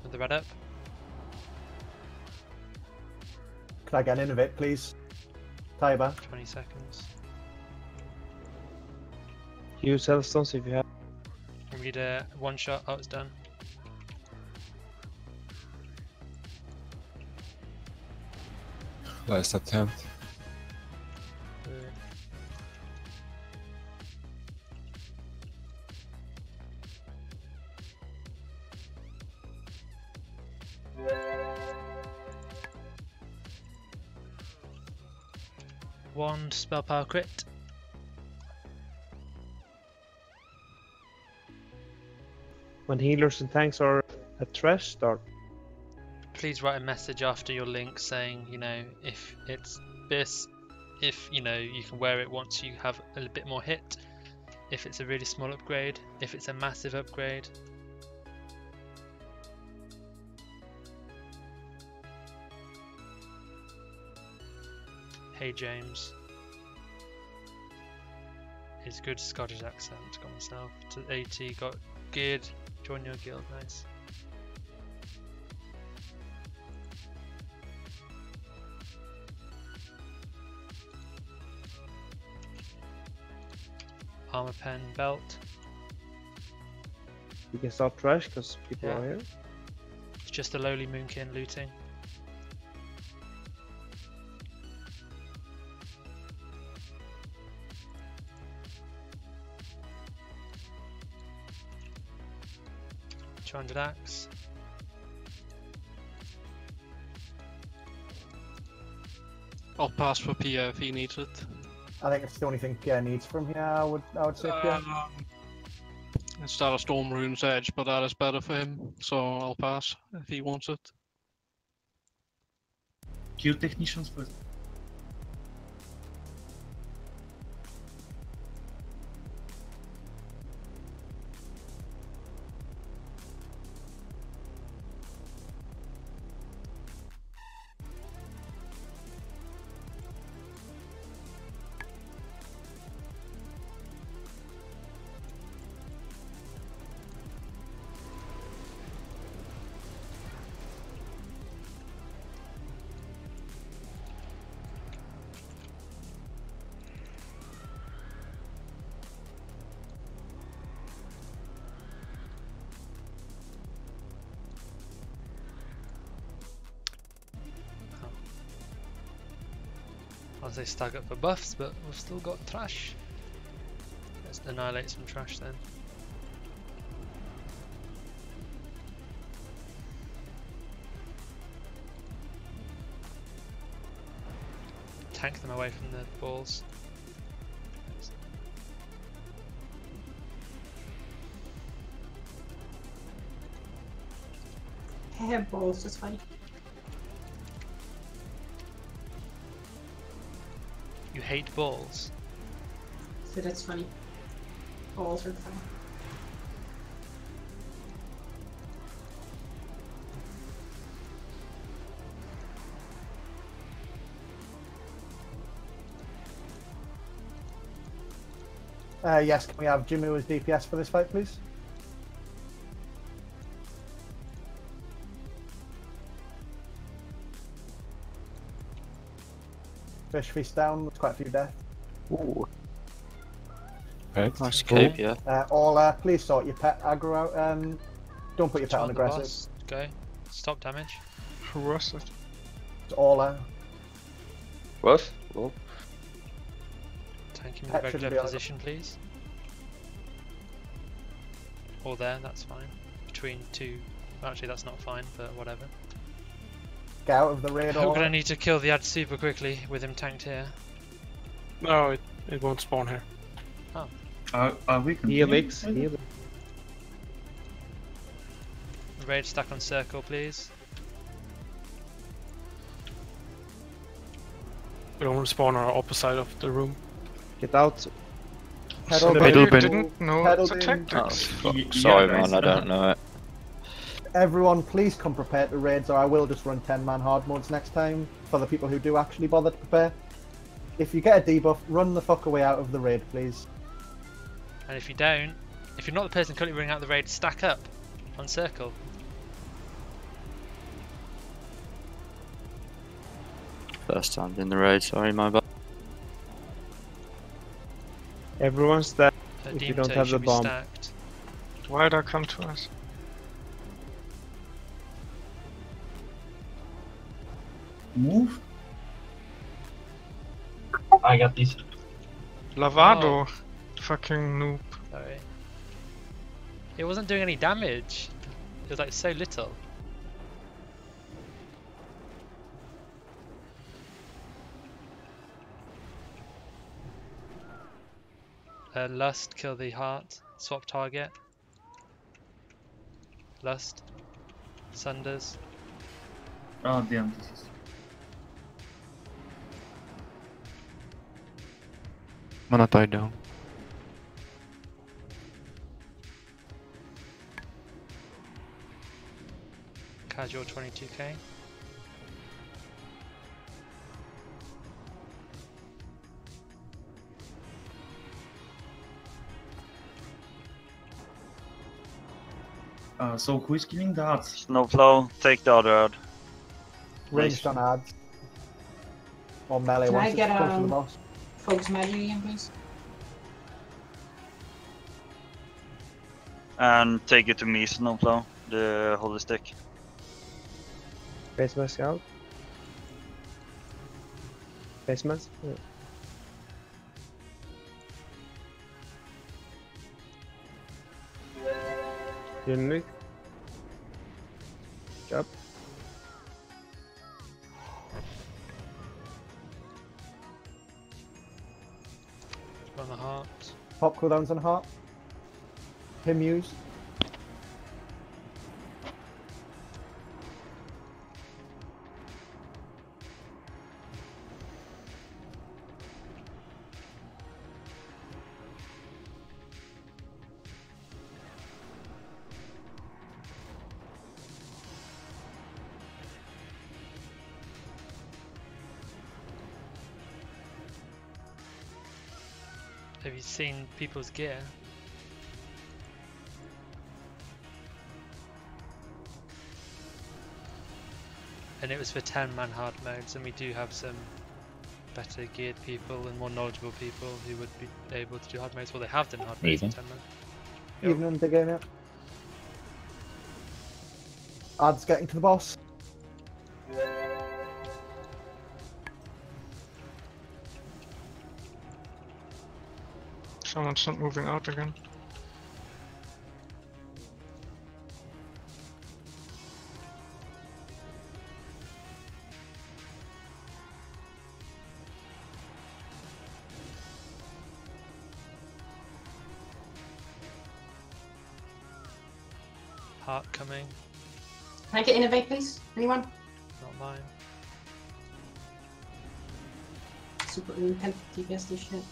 With the red up. Can I get an innovate, please? Tiber. 20 seconds. Use Hellstones if you have. We need a one shot. Oh, it's done. Last attempt. One spell power crit. When healers and tanks are at trash start. Please write a message after your link saying, you know, if it's this, if you know you can wear it once you have a bit more hit, if it's a really small upgrade, if it's a massive upgrade. Hey James. His good Scottish accent. Got myself to 80. Got good. Join your guild. Nice. Armor pen belt. We can start trash because people Yeah. are here. It's just a lowly Moonkin looting. Axe. I'll pass for Pierre if he needs it. I think it's the only thing Pierre needs from here. I would say Pierre. It's that a Storm Rune's Edge, but that is better for him, so I'll pass if he wants it. Kill technicians first. I'll say stag up for buffs, but we've still got trash. Let's annihilate some trash then. Tank them away from the balls. I have balls, that's fine. You hate balls? So that's funny. Balls are fun. Yes, can we have Jimmy as DPS for this fight, please? Fish feast down, there's quite a few deaths. Ooh. Right. Nice coop, yeah. All, please sort your pet aggro out. Don't put your pet on the aggressive. boss. Go. Stop damage. Who was it? It's all. What? Well. Tank him in Pet the shouldn't regular be on- position, please. Or there, that's fine. Between two. Actually, that's not fine, but whatever. Get out of the raid. We're gonna need to kill the ad super quickly with him tanked here. No, it won't spawn here. Oh. Are we Helix, Helix. Raid stack on circle, please. We don't spawn on our opposite of the room. Get out. Pedal But bin. you didn't know Pedal the bin. tactics. Sorry, guys. man, I don't know it. Everyone, please come prepared to raids, or I will just run 10-man hard modes next time for the people who do actually bother to prepare. If you get a debuff, run the fuck away out of the raid, please. And if you don't, if you're not the person currently running out the raid, stack up on circle. First time in the raid, sorry, my bad. Everyone's dead if you Demonto don't have the should be bomb. stacked. Why did I come to us? Move? I got this. Lavado. Fucking noob. Sorry. It wasn't doing any damage. It was like so little. Lust, kill the heart. Swap target. Lust. Sunders. Oh, damn, this is... Mana tied down. Casual 22k. So who is killing the ads? Snowflow, take the other ad. Ranged on ads. Or melee Can I once get, it's close to the boss. Folks magic again, please? And take it to me, Snowflow, the holy stick. Face mask out. Face mask? Yeah. Unique. Job. On the heart. Pop cooldowns on heart. Him use. Have you seen people's gear? And it was for 10-man hard modes, and we do have some better geared people and more knowledgeable people who would be able to do hard modes. Well, they have done hard modes for 10 man. Even in the game yet. Ads getting to the boss. Someone's not moving out again. Heart coming. Can I get innovate, please? Anyone? Not mine. Super intense TPS this shit.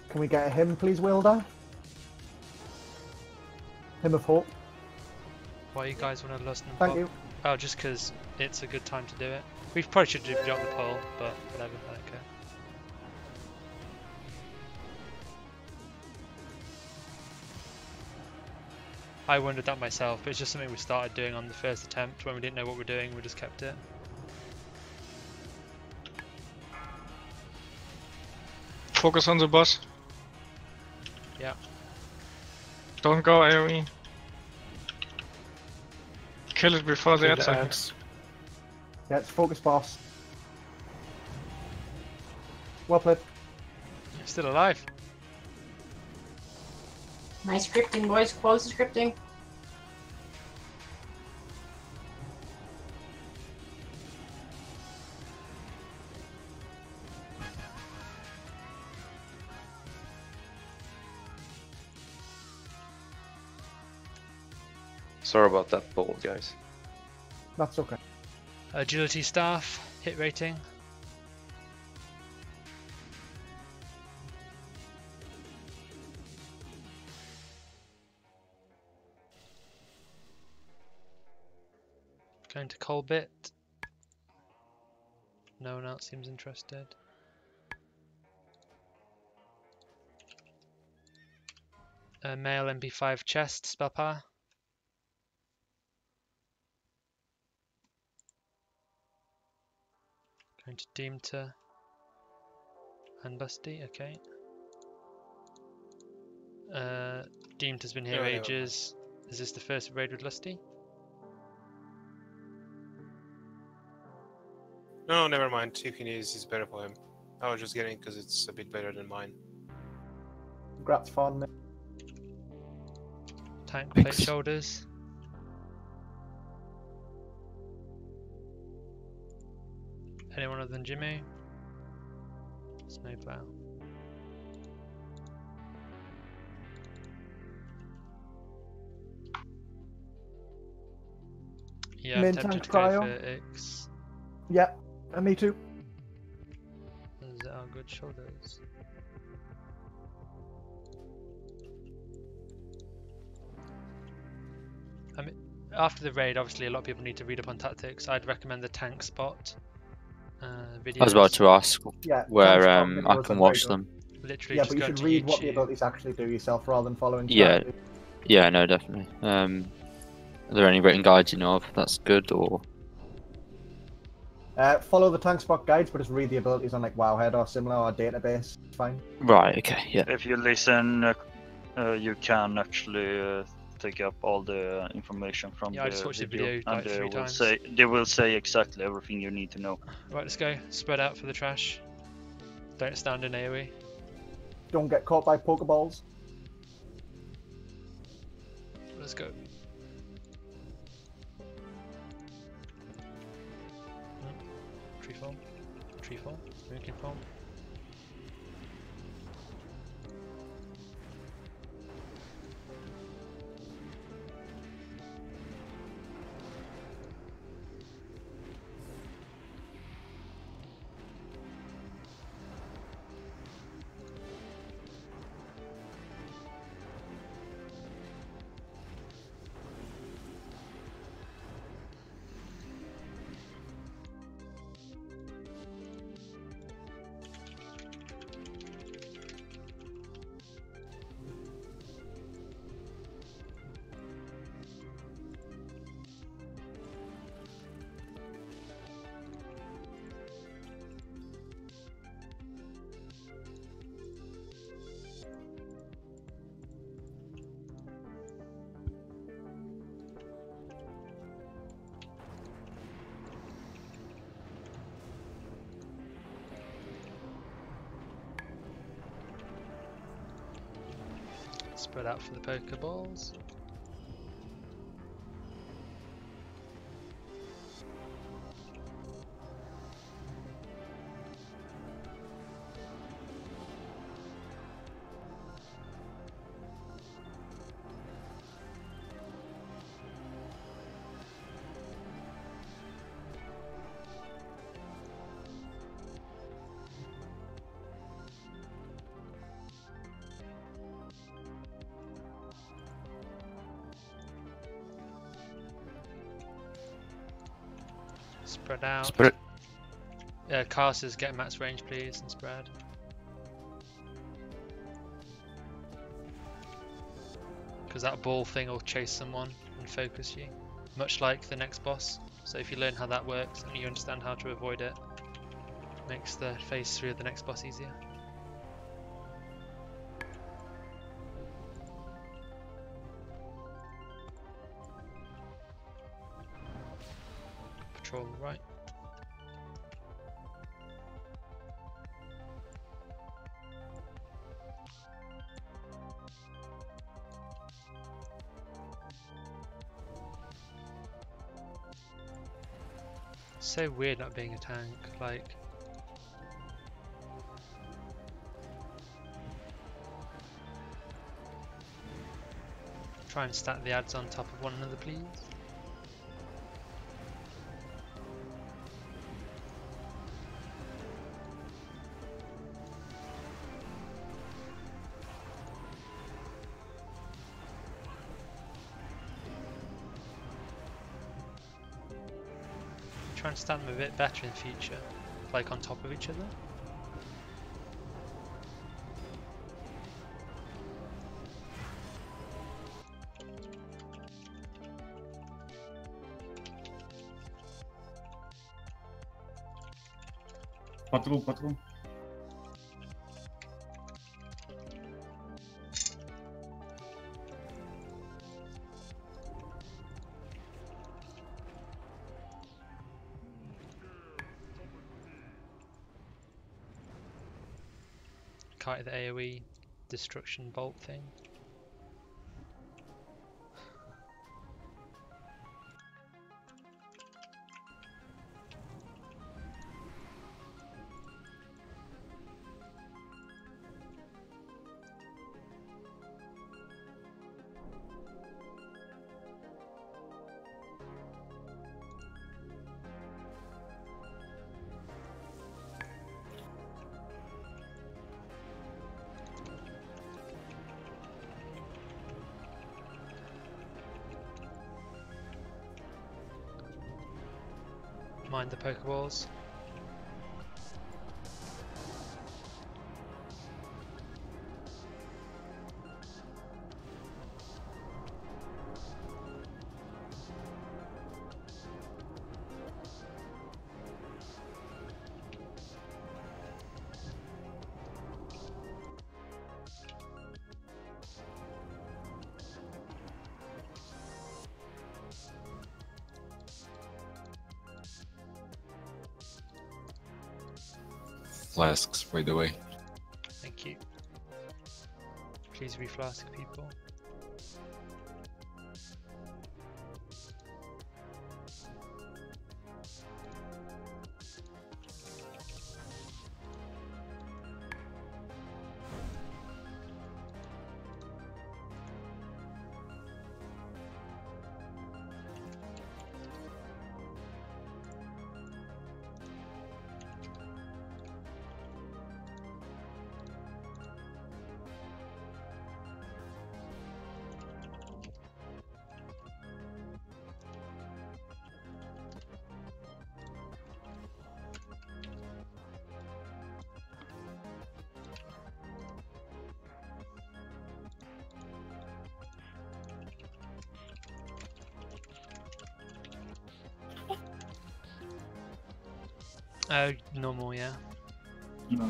Can we get a hymn, please, Wilder? Hymn of Hope. Why you guys want to lust and Thank pop? you. Oh, just because it's a good time to do it. We probably should have dropped the poll, but whatever, I don't care. I wondered that myself, but it's just something we started doing on the first attempt when we didn't know what we were doing, we just kept it. Focus on the boss. Yeah. Don't go AoE. Kill it before the Kill the attack. ads. Yeah, it's focus boss. Well played. You're still alive. Nice scripting, boys. Quality scripting. Sorry about that ball, guys. That's okay. Agility staff, hit rating. Going to Colbit. No one else seems interested. Male MP5 chest, spell power. Going to Deemter and Lusty, okay. Deemter's been here Yeah, ages. Is this the first raid with Lusty? No, never mind. You can use is better for him. I was just getting because it's a bit better than mine. Congrats, Fawn. Tank plate shoulders. Anyone other than Jimmy? Snowplow. Yeah, I'm tempted Mid-tank to go cryo. for X. Yep, and me too. Those are good shoulders. I mean, after the raid, obviously a lot of people need to read up on tactics. I'd recommend the tank spot videos. I was about to ask Yeah, where tank spot I videos can are watch very them. Literally, Yeah, just but you go should to read what the YouTube. abilities actually do yourself rather than following Yeah, strategy. yeah, no, definitely. Are there any written guides you know of that's good, or? Follow the tank spot guides, but just read the abilities on like Wowhead or similar or database. It's fine. Right. Okay. Yeah. If you listen, you can actually take up all the information from Yeah, I just watched the video and like 3 times. they will say exactly everything you need to know. Right, let's go. Spread out for the trash. Don't stand in AoE. Don't get caught by Pokeballs. Let's go. Tree form. Tree form. Moonkin form. Spread out for the Pokeballs. Spread out. Spread. Casters get max range, please, and spread. Because that ball thing will chase someone and focus you, much like the next boss. So if you learn how that works and you understand how to avoid it, makes the phase 3 of the next boss easier. Patrol right. So weird not being a tank, like. Try and stack the adds on top of one another, please. Try and stand them a bit better in future, like on top of each other. Patrol. Kite the AoE destruction bolt thing. Mind the Pokeballs. Flasks, by the way. Thank you. Please reflask, people. Normal, yeah.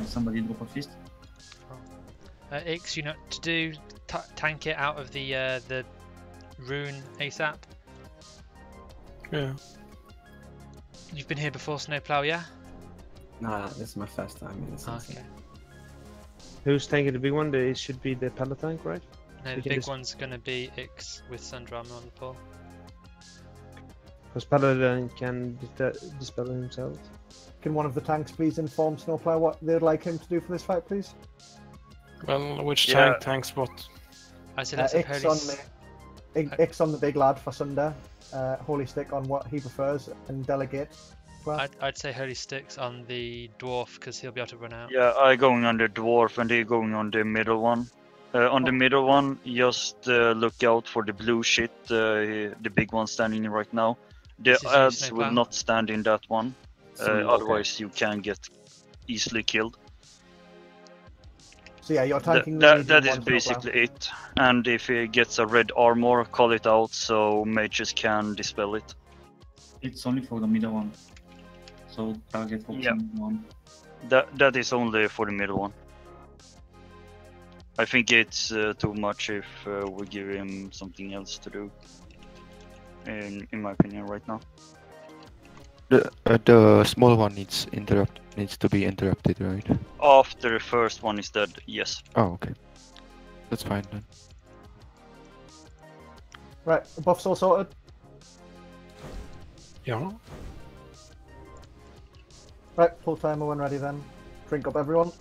Somebody drop a fist. Ix, you know what to do? Tank it out of the rune ASAP. Yeah. You've been here before, Snowplow, yeah? Nah, this is my first time in this. Okay. Who's tanking the big one? It should be the Paladin tank, right? No, We the can big just- one's gonna be Ix with Thunder Armor on the pole. Because Paladin can dispel himself. Can one of the tanks please inform Snowplow what they'd like him to do for this fight, please? Well, which Yeah. tanks what? I said let's have Ix Holy Ix on the big lad for Sunder, Holy Stick on what he prefers, and Delegate. I'd say Holy Sticks on the Dwarf because he'll be able to run out. Yeah, I going on the dwarf and they going on the middle one. On the middle one, just look out for the blue shit, the big one standing right now. The This is you, ads will Snowplow. not stand in that one, Okay. otherwise you can get easily killed. So yeah, you're tanking the That medium is one, Snowplow. basically it. And if he gets a red armor, call it out so mages can dispel it. It's only for the middle one. So target for Yeah. one. That is only for the middle one. I think it's too much if we give him something else to do. In my opinion, right now. The small one needs to be interrupted, right? After the first one is dead, yes. Oh, okay. That's fine then. Right, the buff's all sorted. Yeah. Right, full timer when ready then. Drink up everyone.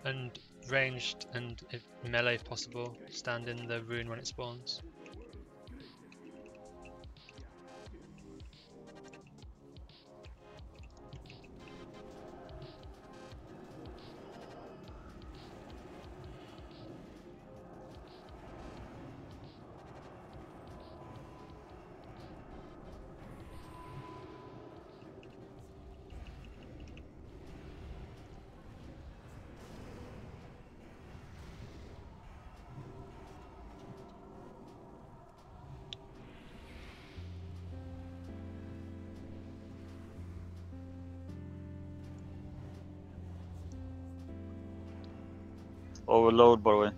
And ranged and if melee if possible, stand in the rune when it spawns. Overload, by the way.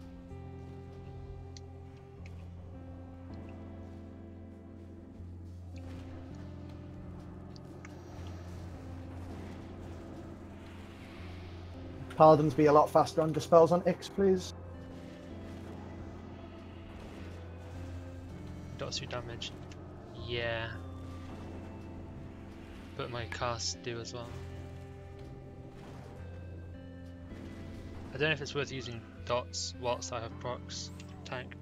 Paladins be a lot faster on dispels on Ix, please. Dots through damage. Yeah. But my casts do as well. I don't know if it's worth using dots whilst I have procs tank.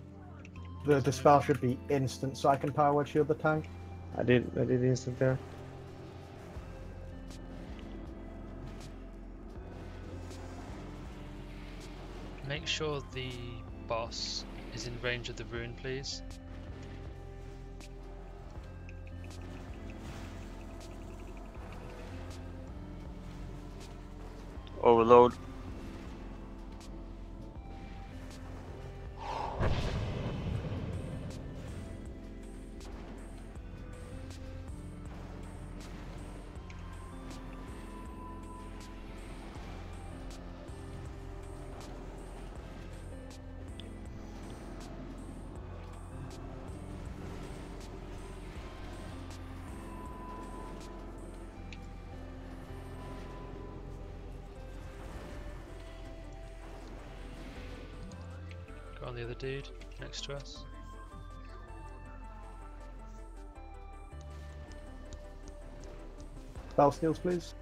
The dispel should be instant, so I can power word shield the tank. I did instant there. Make sure the boss is in range of the rune, please. Overload. Got on the other dude next to us. Spell skills, please.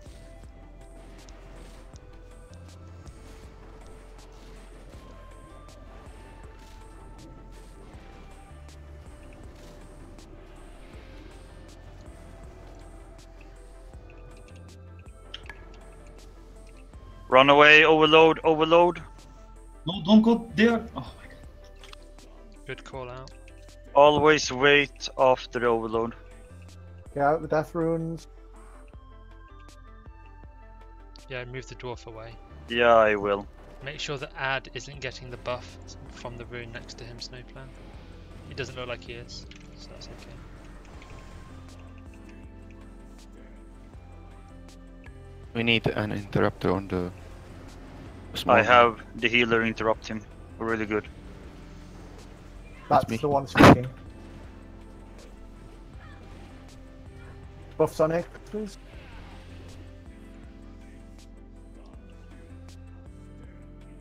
Run away, overload, overload. No, don't go there. Oh my god. Good call out. Always wait after the overload. Get out the death runes. Yeah, move the dwarf away. Yeah, I will. Make sure that Add isn't getting the buff from the rune next to him, Snowplow. He doesn't look like he is, so that's okay. We need an interrupter on the small I one. have the healer interrupt him. Really good. That's me. the one speaking. Buffs on it, please.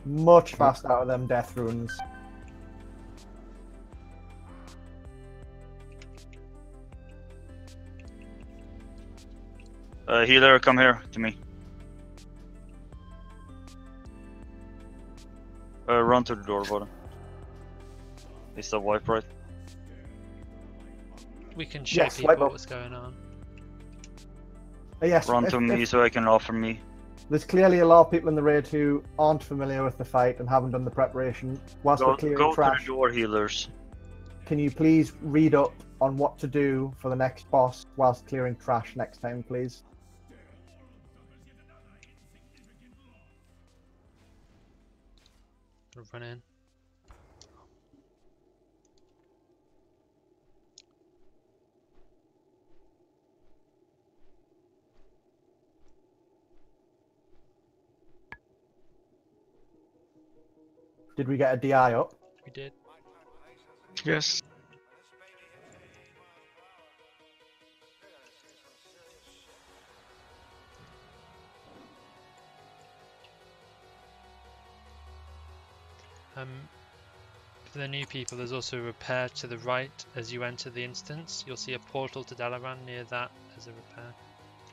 Much faster out of them death runes. Healer, come here to me. Run to the door, bottom. Is that wipe right? We can show Yes, people wipe up. what's going on. Yes, Run to me so I can offer me. There's clearly a lot of people in the raid who aren't familiar with the fight and haven't done the preparation. Whilst we're clearing Go to trash, the door, healers. can you please read up on what to do for the next boss whilst clearing trash next time, please? Run in. Did we get a DI up? We did. Yes. For the new people, there's also a repair to the right as you enter the instance. You'll see a portal to Dalaran near that as a repair,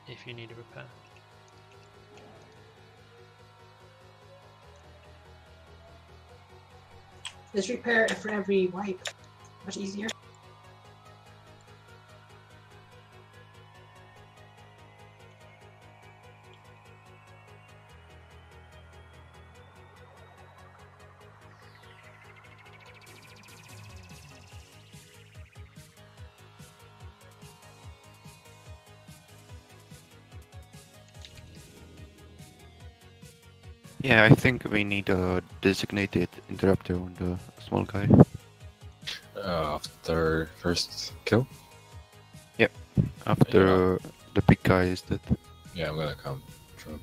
if you need a repair. Just repair it for every wipe. Much easier. Yeah, I think we need a designated interrupter on the small guy. After first kill? Yep. After the big guy is dead. Yeah, I'm gonna come. Drop.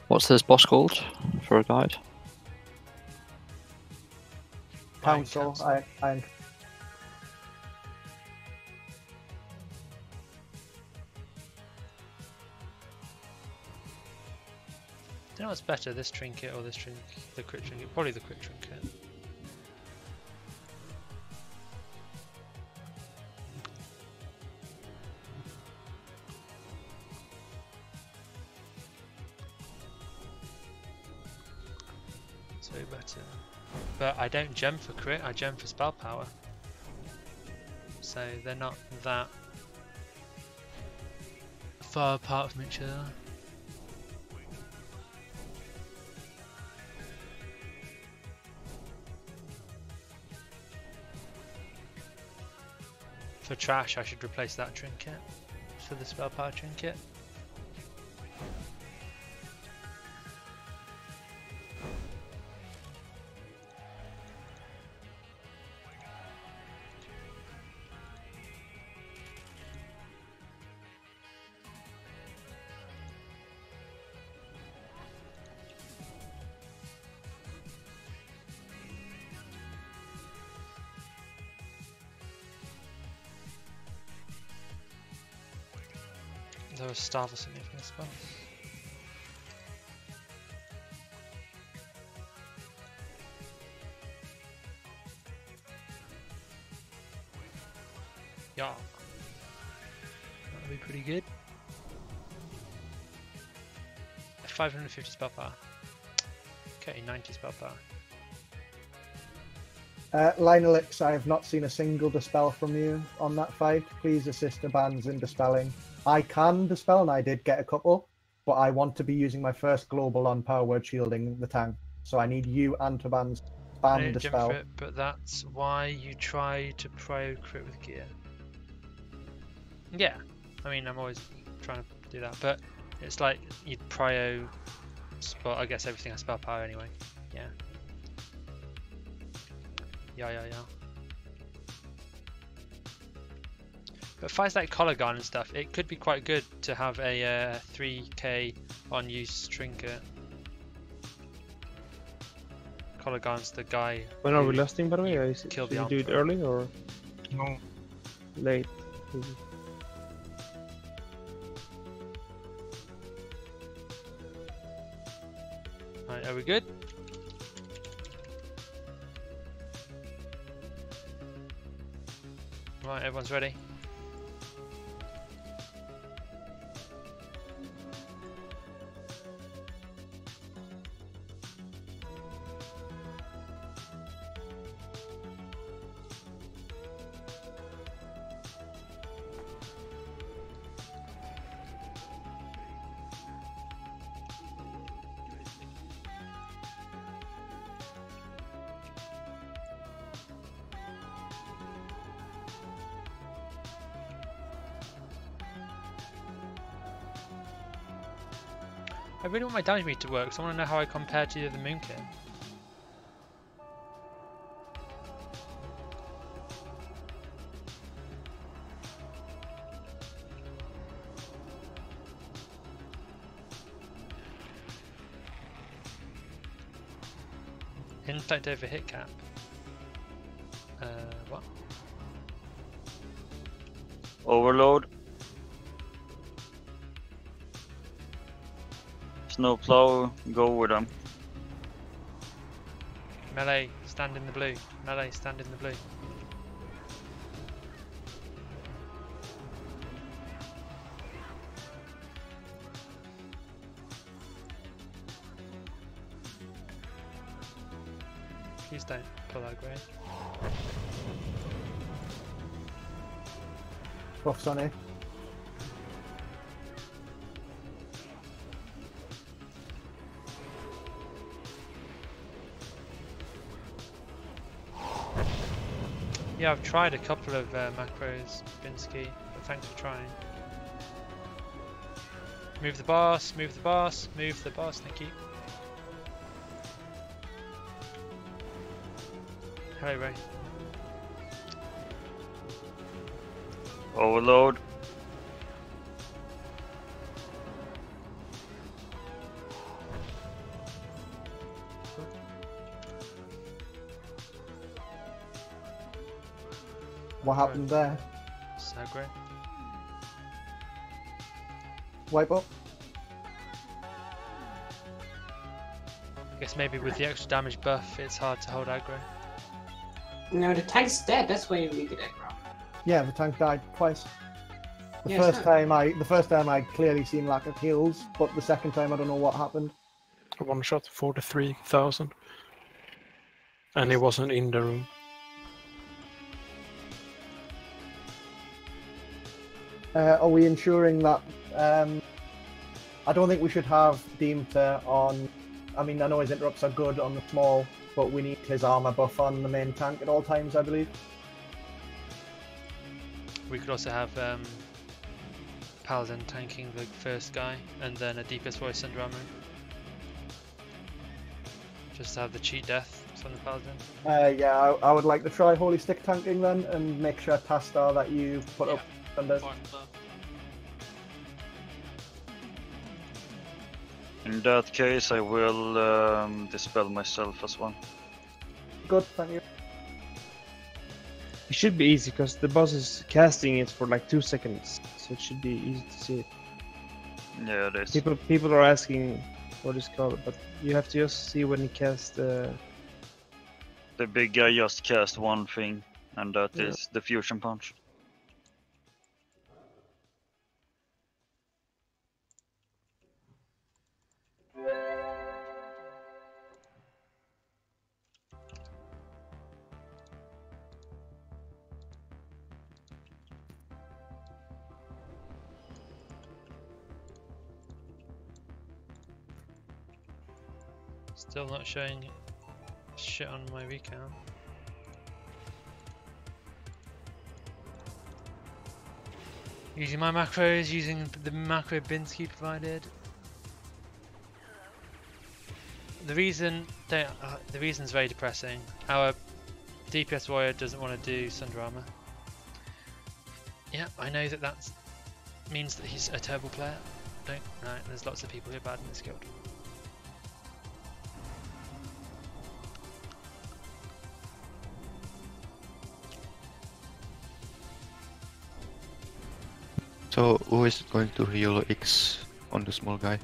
What's this boss called for a guide? Council, I Don't know what's better, this trinket or this trinket? The crit trinket? Probably the crit trinket. So better. But I don't gem for crit, I gem for spell power. So they're not that far apart from each other. For trash, I should replace that trinket for the spell power trinket. There was starve or something for this spell. Yeah. That'll be pretty good. 550 spell power. Okay, 90 spell power. Linelix, I have not seen a single dispel from you on that fight. Please assist the bands in dispelling. I can dispel, and I did get a couple, but I want to be using my first global on power word shielding the tank. So I need you and Taban's I ban didn't jump dispel. for it, but that's why you try to pro crit with gear. Yeah, I mean, I'm always trying to do that, but it's like you'd prio spot. I guess everything has spell power anyway. Yeah. Yeah. But fights like Colligan and stuff, it could be quite good to have a 3k on use trinket. Colligan's the guy. When are we lasting, by the way? Killed Should the we do it Emperor. early or No. late? Right, are we good? Right, everyone's ready. I really want my damage meter to work, so I want to know how I compare to the other Moonkin. Inflict over hit cap. What? Overload. Snowplow, go with them. Melee, stand in the blue. Melee, stand in the blue. Please don't pull aggro. Buffs on it. Yeah, I've tried a couple of macros, Binsky, but thanks for trying. Move the boss, move the boss, move the boss, thank you. Hello, Ray. Overload. What happened there? Sagre. Wipe up. I guess maybe with the extra damage buff, it's hard to hold aggro. No, the tank's dead. That's why you get aggro. Yeah, the tank died twice. The Yeah, first sure. time I clearly seen lack of heals, but the second time I don't know what happened. One shot 43,000. And he wasn't in the room. Are we ensuring that? I don't think we should have Deemter on. I mean, I know his interrupts are good on the small, but we need his armor buff on the main tank at all times, I believe. We could also have Paladin tanking the first guy, and then a DPS voice under armor. Just to have the cheat death on the Paladin. Yeah, I would like to try Holy Stick tanking then, and make sure Tastar that you put up under. In that case, I will dispel myself as well. Good, thank you. It should be easy because the boss is casting it for like 2 seconds, so it should be easy to see it. Yeah, it is. People are asking what is called, but you have to just see when he casts The big guy just cast one thing, and that Yeah. is the fusion punch. Still not showing shit on my recount. Using my macros, using the macro Binsky provided. The reason's very depressing. Our DPS warrior doesn't want to do Sunder Armor. Yeah, I know that means that he's a terrible player. Don't. No, there's lots of people who are bad in this guild. So who is going to heal X on the small guy?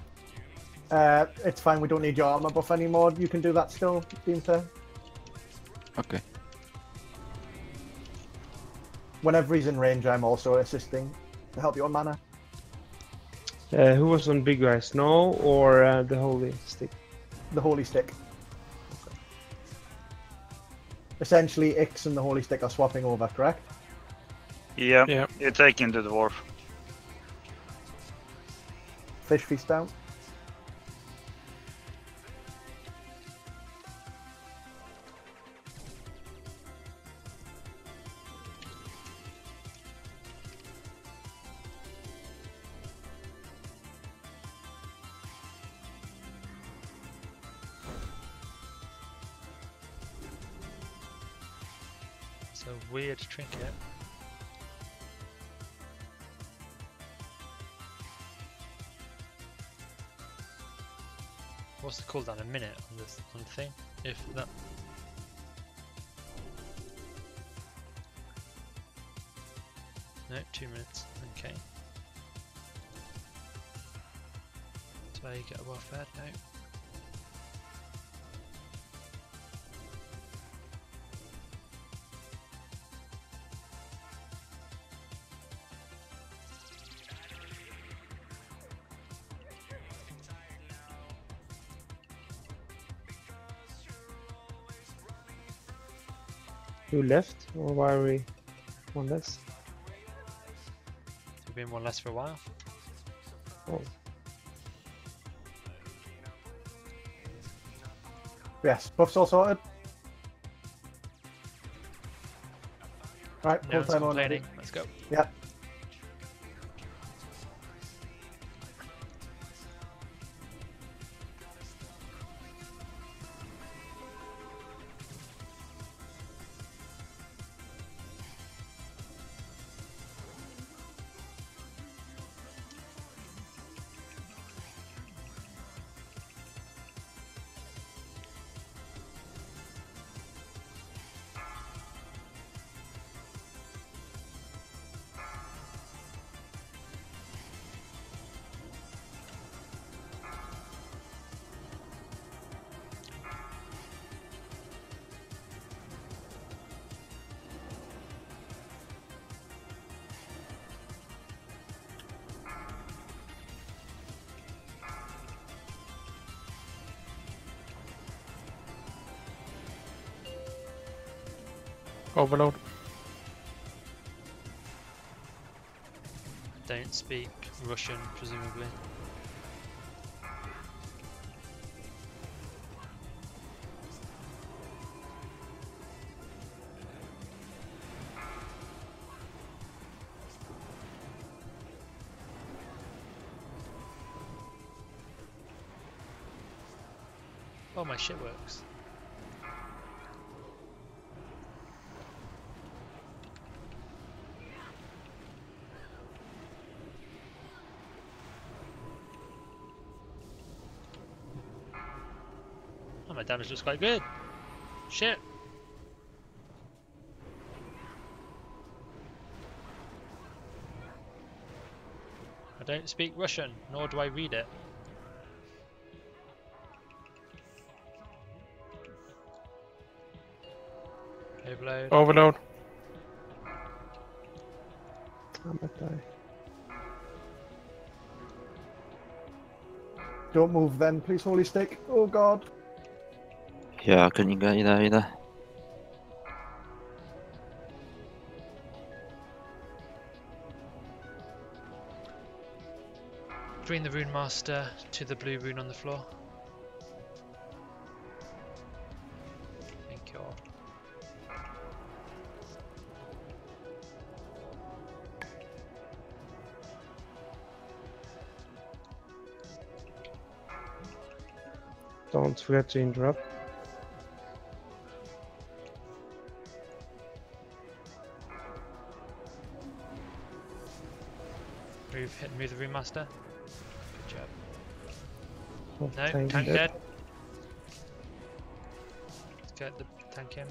It's fine, we don't need your armor buff anymore. You can do that still, Deemter. Okay. Whenever he's in range, I'm also assisting to help you on mana. Who was on big guy? Snow or the holy stick? The holy stick. Essentially, Ix and the holy stick are swapping over, correct? Yeah, Yeah. you're taking the dwarf. Fish feast down. It's a weird trinket. What's the cooldown? A minute on this on the thing? If that. No, 2 minutes. Okay. So you get well fed? No. Who left? Or why are we one less? We've been one less for a while. Oh. Yes, buff's all sorted. Right, No full one's time on. complaining. Let's go. Yep. Overload. Don't speak Russian, presumably. Oh, my shit works. Oh, my damage looks quite good. Shit. I don't speak Russian, nor do I read it. Overload. Overload. I might die. Don't move then, please, holy stick. Oh god. Yeah, I couldn't get you there either. Bring the Rune Master to the blue rune on the floor. Thank you all. Don't forget to interrupt. Move the Ringmaster. Good job. Oh, No, tank tank dead. dead. Let's get the tank in.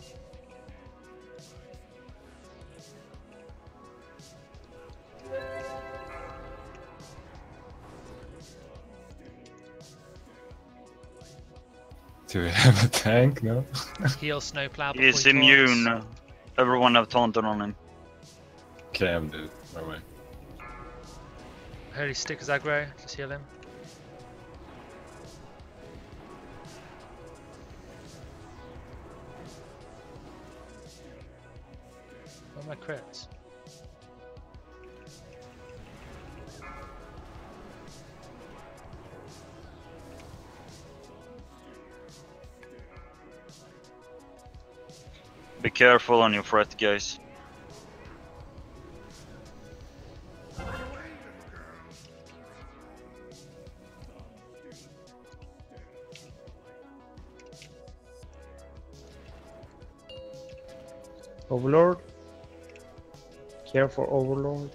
Do we have a tank? No. Heal Snowplow before He's he immune. taunts. Everyone have taunted on him. Okay, I'm dead. No way. Holy Stickers aggro, just heal him. What are my crits? Be careful on your threat, guys. Overlord. Care for Overlord.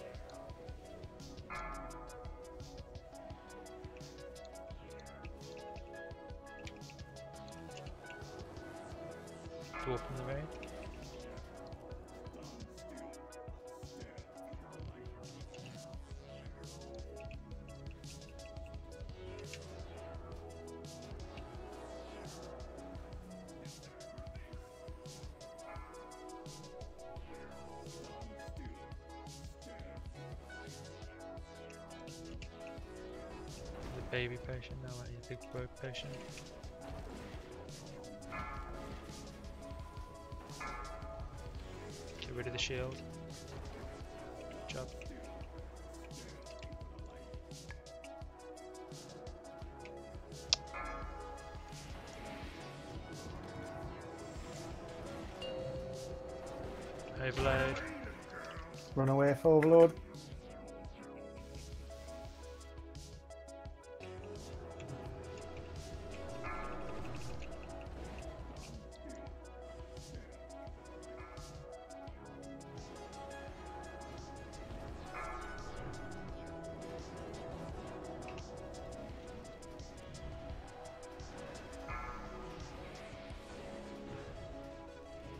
Dwarf in the raid. The baby potion, no, I need a big rogue potion. Get rid of the shield. Good job. Overload. Run away for Overlord.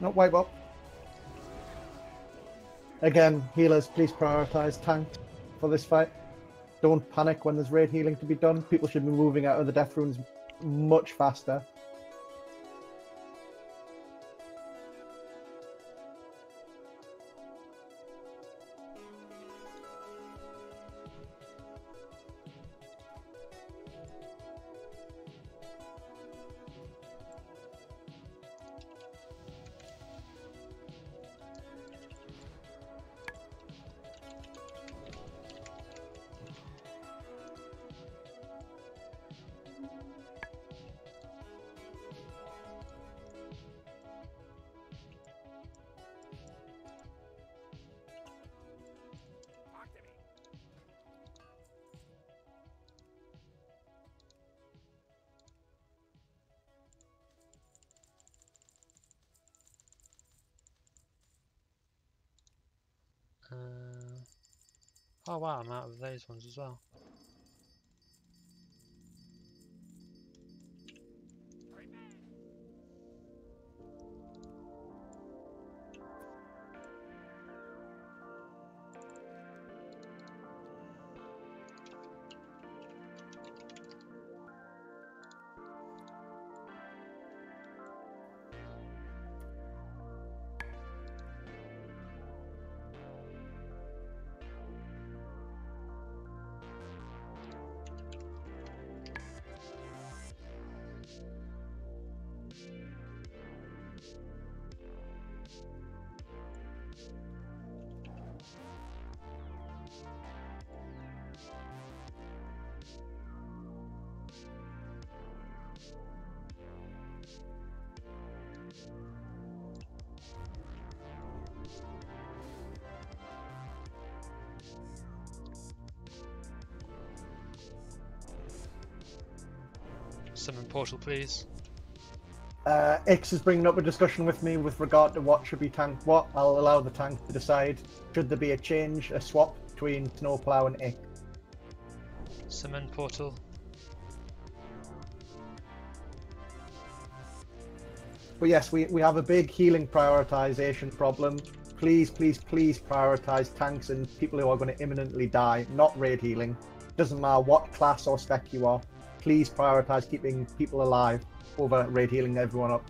Not wipe up. Again, healers, please prioritize tanks for this fight. Don't panic when there's raid healing to be done. People should be moving out of the death runes much faster. Oh wow, I'm out of those ones as well. Summon portal, please. X is bringing up a discussion with me with regard to what should be tanked what. I'll allow the tank to decide. Should there be a change, a swap between Snowplow and X? Summon portal. But yes, we have a big healing prioritization problem. Please, please, please prioritize tanks and people who are going to imminently die, not raid healing. Doesn't matter what class or spec you are. Please prioritize keeping people alive over raid healing everyone up.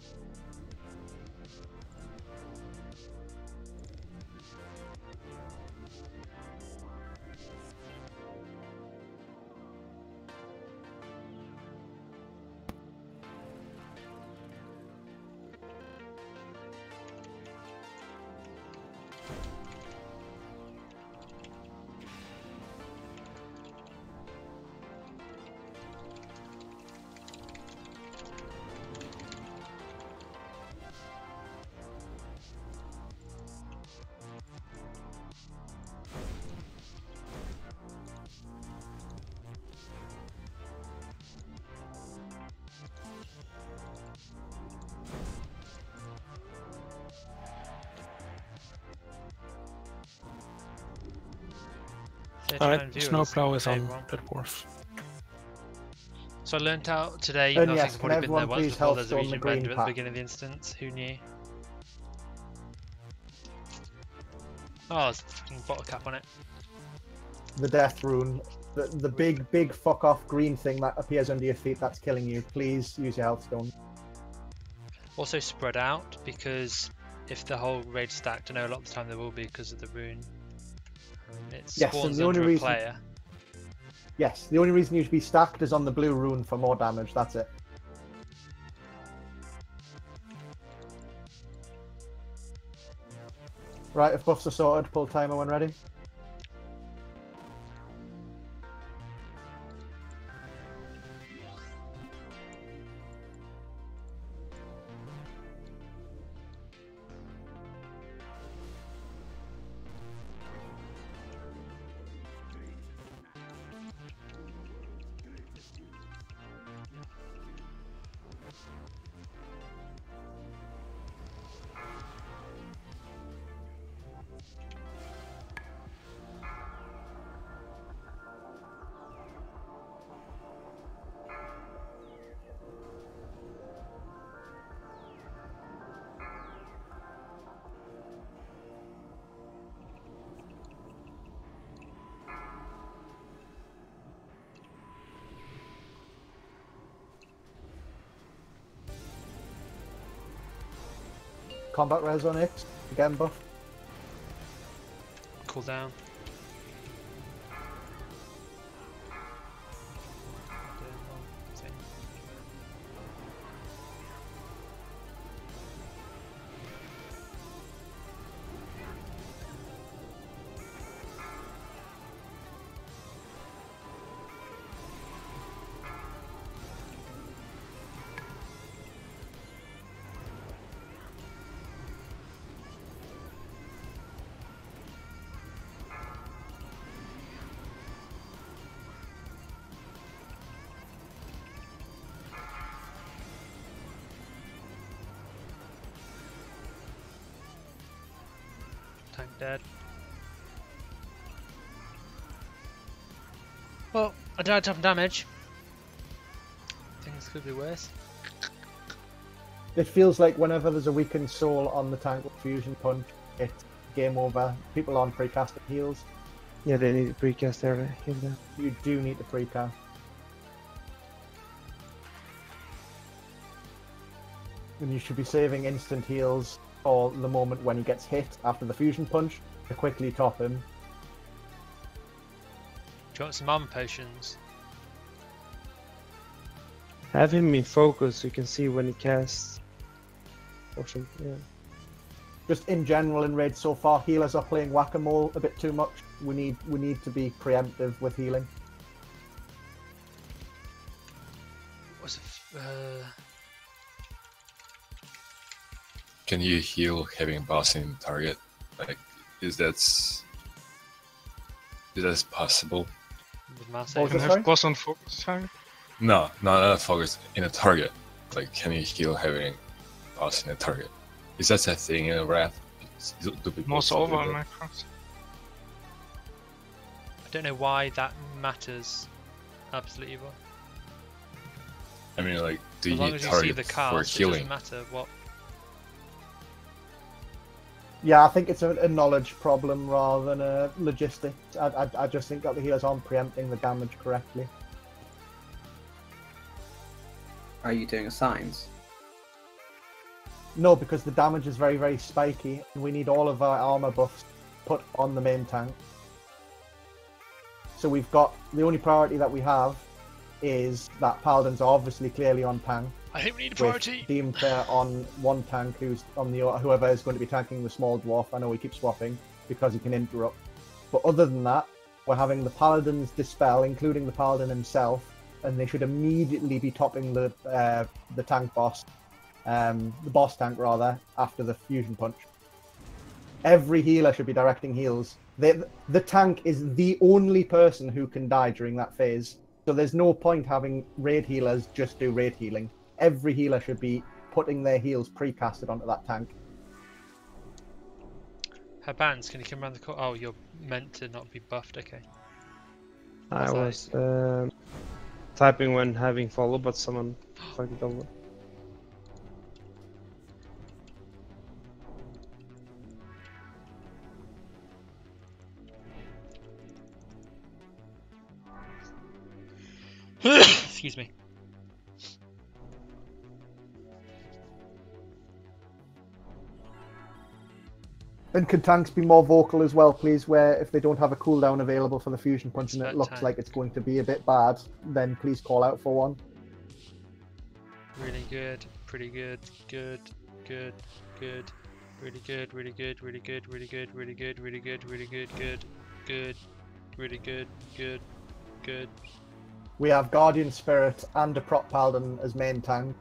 Alright, Snowplow is on the dwarf. So I learnt out today, even And though yes, I think I've probably can been there everyone once please before, help there's a storm the region green blender at the pack? beginning of the instance. Who knew? Oh, there's a fucking bottle cap on it. The death rune. The big fuck off green thing that appears under your feet that's killing you. Please use your health stone. Also spread out, because if the whole raid stacked, I know a lot of the time there will be because of the rune. It Yes, spawns and the only under a reason. player. Yes, the only reason you should be stacked is on the blue rune for more damage. That's it. Right, if buffs are sorted, pull timer when ready. Combat res on X, again buff. Cool down. Tank dead. Well, I died to some damage. Things could be worse. It feels like whenever there's a weakened soul on the tank with fusion punch, it's game over. People on precasted heals. Yeah, they need to precast early. You do need to precast. And you should be saving instant heals for the moment when he gets hit after the fusion punch to quickly top him. Do you want some armor potions? Have him in focus so you can see when he casts. Or something, yeah. Just in general in raid so far, healers are playing whack-a-mole a bit too much. We need to be preemptive with healing. What's it? Can you heal having boss in target? Like, is that possible? With mass What was save? it, sorry? Boss on focus target? No, not focus in a target. Like, can you heal having boss in a target? Is that a thing in a wrath? Do people Most still do over that? macros. I don't know why that matters. absolute evil. I mean, like, do As you long need as you see target the for cast, it healing? doesn't matter what. Yeah, I think it's a knowledge problem rather than a logistics. I just think that the healers aren't preempting the damage correctly. Are you doing assigns? No, because the damage is very, very spiky, and we need all of our armor buffs put on the main tank. So we've got the only priority that we have is that Paladins are obviously clearly on tank. I think we need a With priority. Demon Player on one tank, who's on the whoever is going to be tanking the small dwarf. I know we keep swapping because he can interrupt. But other than that, we're having the Paladins dispel, including the Paladin himself, and they should immediately be topping the tank boss, the boss tank rather, after the fusion punch. Every healer should be directing heals. The tank is the only person who can die during that phase, so there's no point having raid healers just do raid healing. Every healer should be putting their heals pre-casted onto that tank. Habans, can you come around the corner? Oh, you're meant to not be buffed. Okay. I was typing when having follow, but someone fucked it over. Excuse me. And can tanks be more vocal as well, please, where if they don't have a cooldown available for the fusion punch and it looks tank. like it's going to be a bit bad, then please call out for one. Really good, pretty good, good, good, good, really good, really good, really good, really good, really good, really good, really good, good, good, really good, good, good. We have Guardian Spirit and a Prop Paladin as main tank.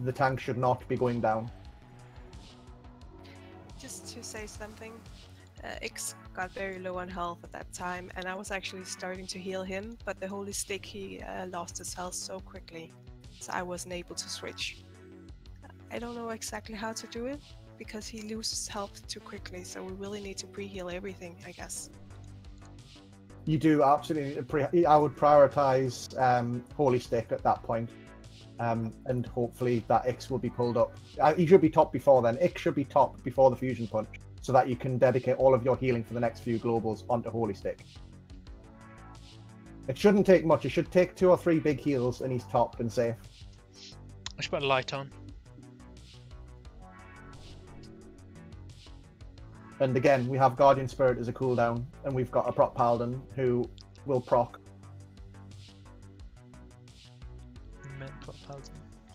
The tank should not be going down. Just to say something, X got very low on health at that time, and I was actually starting to heal him, but the Holy Stick, he lost his health so quickly, so I wasn't able to switch. I don't know exactly how to do it, because he loses health too quickly, so we really need to pre-heal everything, I guess. You do absolutely. I would prioritize Holy Stick at that point, and hopefully that X will be pulled up. He should be top before then. X should be top before the fusion punch, so that you can dedicate all of your healing for the next few globals onto Holy Stick. It shouldn't take much. It should take 2 or 3 big heals, and he's topped and safe. I should put a light on. And again, we have Guardian Spirit as a cooldown, and we've got a Prop Paladin who will proc.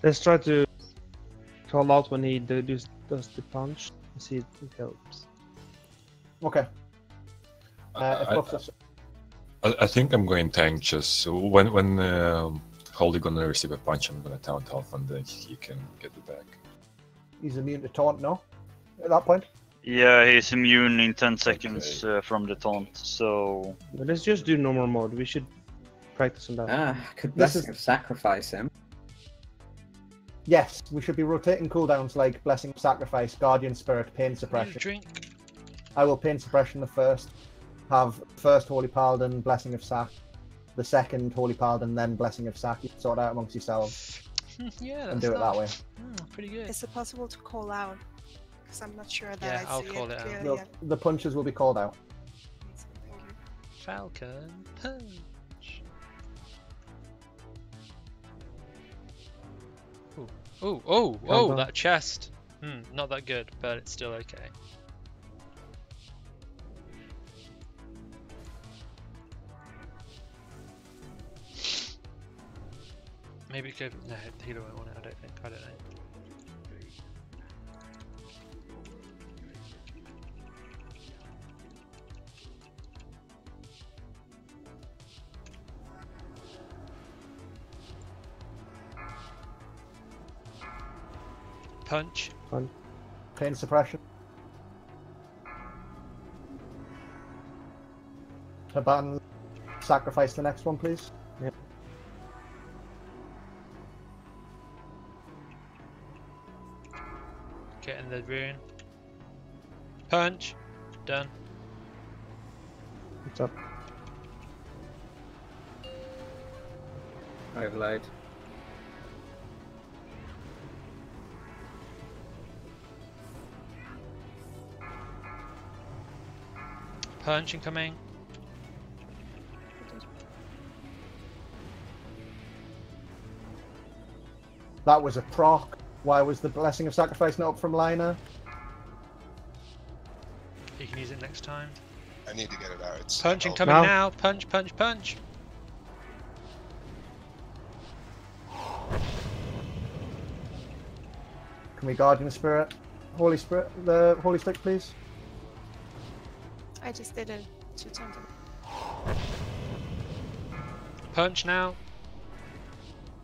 Let's try to call out when he does the punch and see if it helps. Okay. I think I'm going tank just so when Holy gonna receive a punch, I'm gonna taunt off and then he can get it back. He's immune to taunt, no? At that point? Yeah, he's immune in 10 seconds from the taunt, so... But let's just do normal mode. We should practice on that. Could Blessing of Sacrifice him? Yes, we should be rotating cooldowns like Blessing of Sacrifice, Guardian Spirit, Pain Suppression. Drink. I will Pain Suppression the first, have first Holy Paladin, Blessing of Sac, the second Holy Paladin, then Blessing of Sac. You sort out amongst yourselves. Yeah, that's and do it that way. Pretty good. Is it possible to call out? Because I'm not sure that Yeah, I I'll see call it it out. clearly yet. The punches will be called out. Falcon punch. Oh, that chest. Not that good, but it's still okay. Maybe go. No, the healer won't want it. I don't think. I don't know. Punch. Pain Suppression. Aban, sacrifice the next one, please. Yep. Get in the rune. Punch. Done. What's up? Overload. Punch incoming. That was a proc. Why was the Blessing of Sacrifice not up from Liner? You can use it next time. I need to get it out. It's Punch incoming now. Punch, punch, punch. Can we Guardian Spirit? Holy Spirit, the Holy Stick, please. I just did it 2 times. Punch now.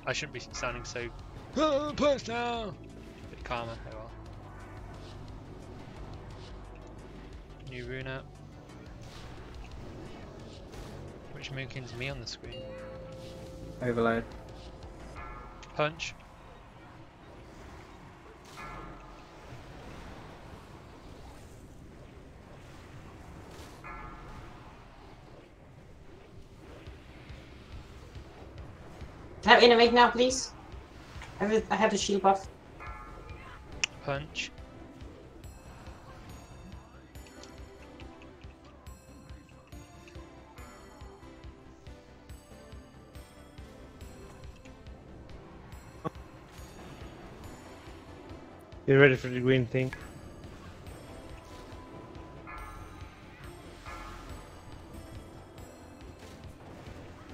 I shouldn't be sounding so. Punch now. Bit calmer. Oh well. New rune up. Which Moonkin's me on the screen? Overload. Punch. Can I have innovate now, please? I have the shield buff. Punch. Get ready for the green thing.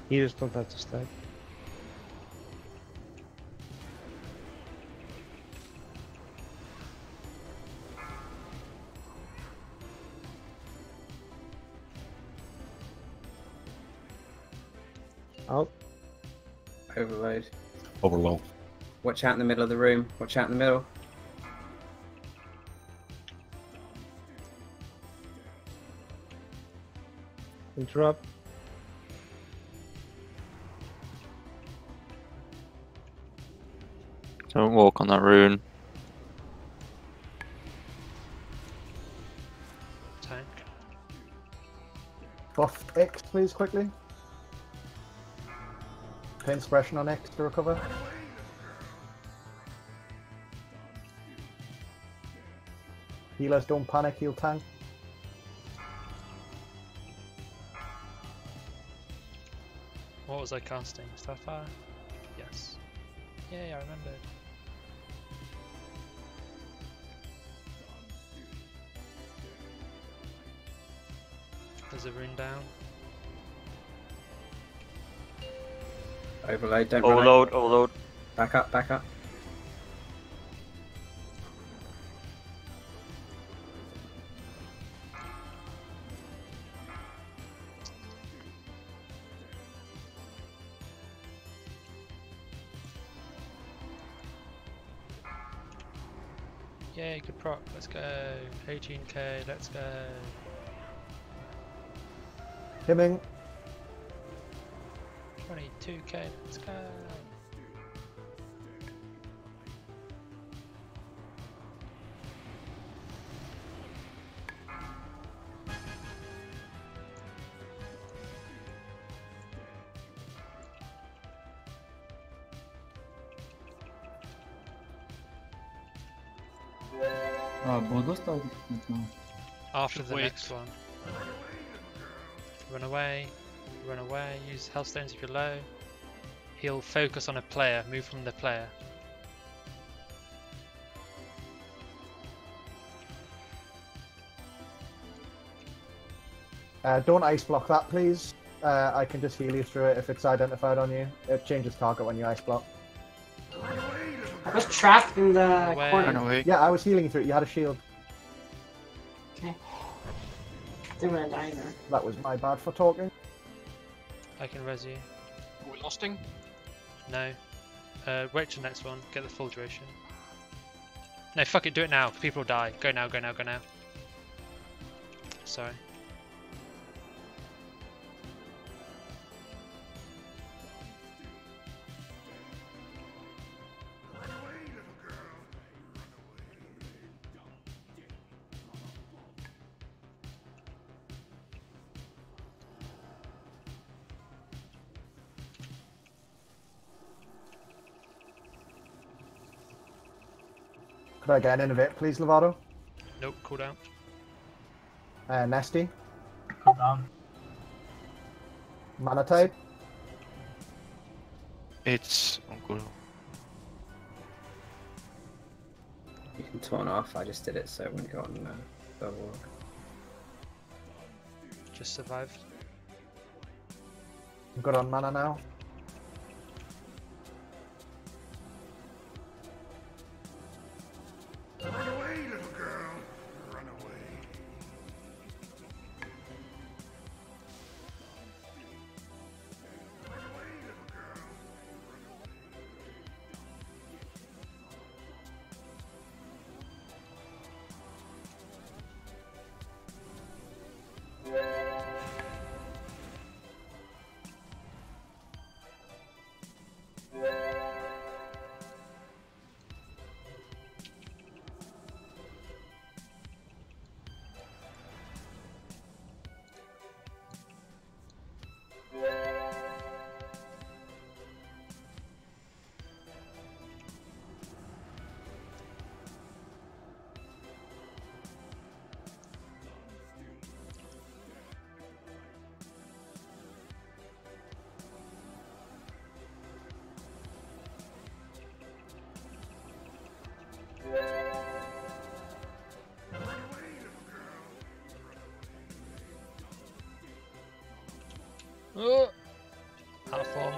Healers don't have to stack. Out. Overload. Overload. Watch out in the middle of the room. Watch out in the middle. Interrupt. Don't walk on that rune. Tank. Buff X, please, quickly. Pain suppression on X to recover. Healers don't panic, heal tank. What was I casting? Starfire? Yes. Yay, I remembered. There's a rune down. Overload, don't run out. Overload, overload. Back up, back up. Yay, good proc. Let's go. 18k, let's go. Himming. 22k, let's go. Bodo started now. After the wait. next one. Run away, use health stones if you're low. He'll focus on a player, move from the player. Don't ice block that, please. I can just heal you through it if it's identified on you. It changes target when you ice block. I was trapped in the Away. corner. Run away. Yeah, I was healing you through it. You had a shield. Okay. Didn't want to die there. That was my bad for talking. I can res you. Are we losting? No. Wait till the next one, get the full duration. No, fuck it, do it now. People will die. Go now, go now, go now. Sorry. Could I get an innovate, please, Lovato? Nope, cooldown. Nasty. Cooldown. Mana type. It's on cooldown. You can turn off. I just did it so it wouldn't go on the walk. Just survived. I'm good on mana now. Run away, little girl. Run away. Oh! Out of form.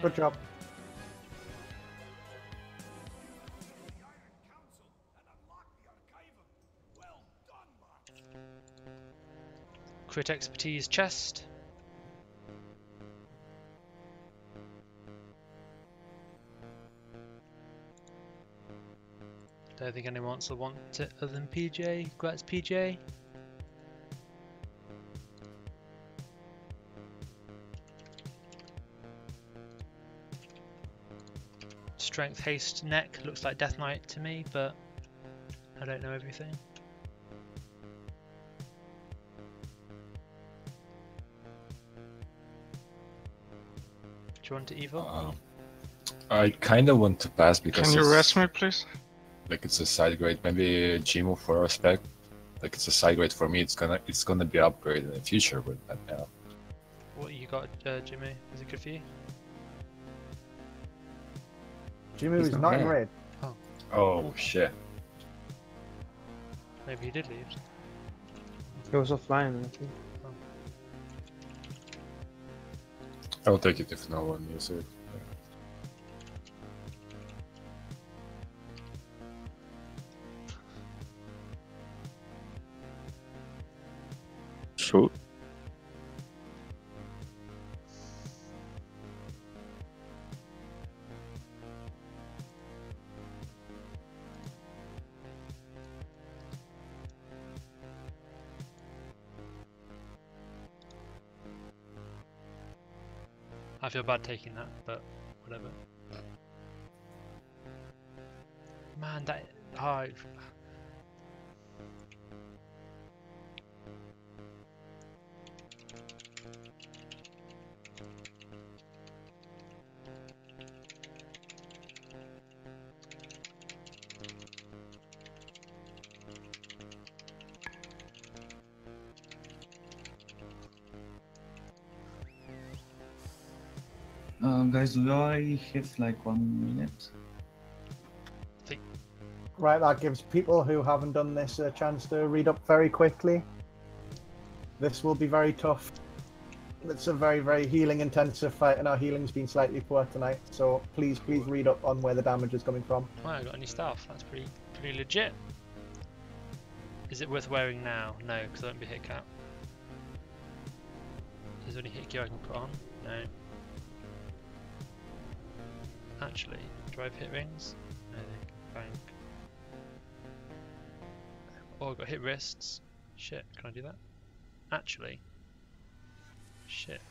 Good job. Crit expertise chest. Don't think anyone else will want it other than PJ. Congrats, PJ. Strength, haste, neck. Looks like Death Knight to me, but I don't know everything. Do you want to evil? I kind of want to pass because. Can you rest me, please? Like it's a side grade, maybe Jimo for respect. Like it's a side grade for me. It's gonna be upgraded in the future, but not now. What you got, Jimmy? Is it good for you? Jimmy was not in red. Oh. Oh shit. Maybe he did leave. He was offline, I think. I'll take it if no one uses it. Shoot. I feel bad taking that, but whatever. Man, that hard. Guys, do I have like 1 minute? Right, that gives people who haven't done this a chance to read up very quickly. This will be very tough. It's a very, very healing intensive fight, and our healing's been slightly poor tonight. So please read up on where the damage is coming from. Oh, I got any stuff. That's pretty legit. Is it worth wearing now? No, because I won't be hit cap. Is there any hit gear I can put on? No. Actually, do I have hit rings? No, bank. Oh, I've got hit wrists. Shit, can I do that? Actually. Shit,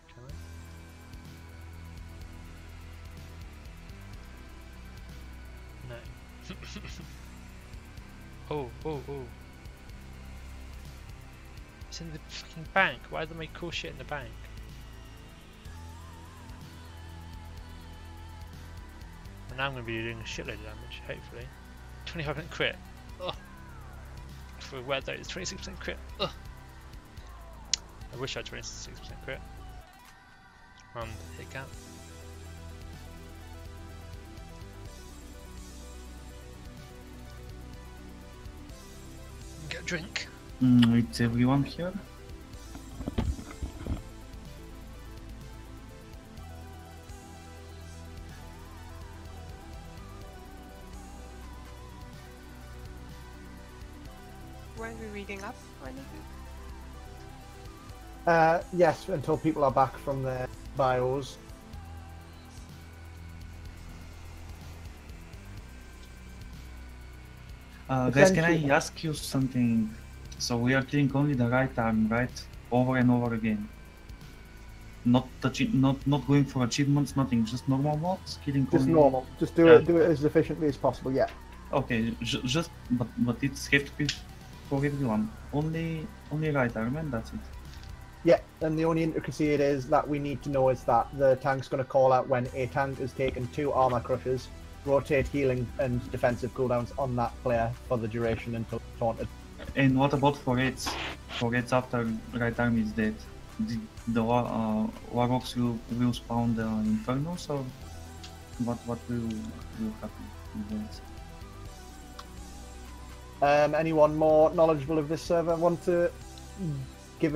can I? Oh. It's in the fucking bank. Why do they make cool shit in the bank? And now I'm going to be doing a shitload of damage, hopefully. 25% crit. Ugh. For a wet though, it's 26% crit. Ugh. I wish I had 26% crit. On the hit count. Get a drink. It's everyone here. Weren't we reading up or anything? Yes, until people are back from their bios. Guys, can I ask you something? So we are killing only the right arm, right? Over and over again. Not going for achievements, nothing. Just normal mods, killing. Just only... normal. Just do it as efficiently as possible. Yeah. Okay, just but it's have to be for everyone. Only right arm, and that's it. Yeah, and the only intricacy it is that we need to know is that the tank's going to call out when a tank has taken 2 armor crushes, rotate healing and defensive cooldowns on that player for the duration until taunted. And what about for raids? For raids after right arm is dead, the warlocks will spawn the infernos, or what will happen with raids? Anyone more knowledgeable of this server want to give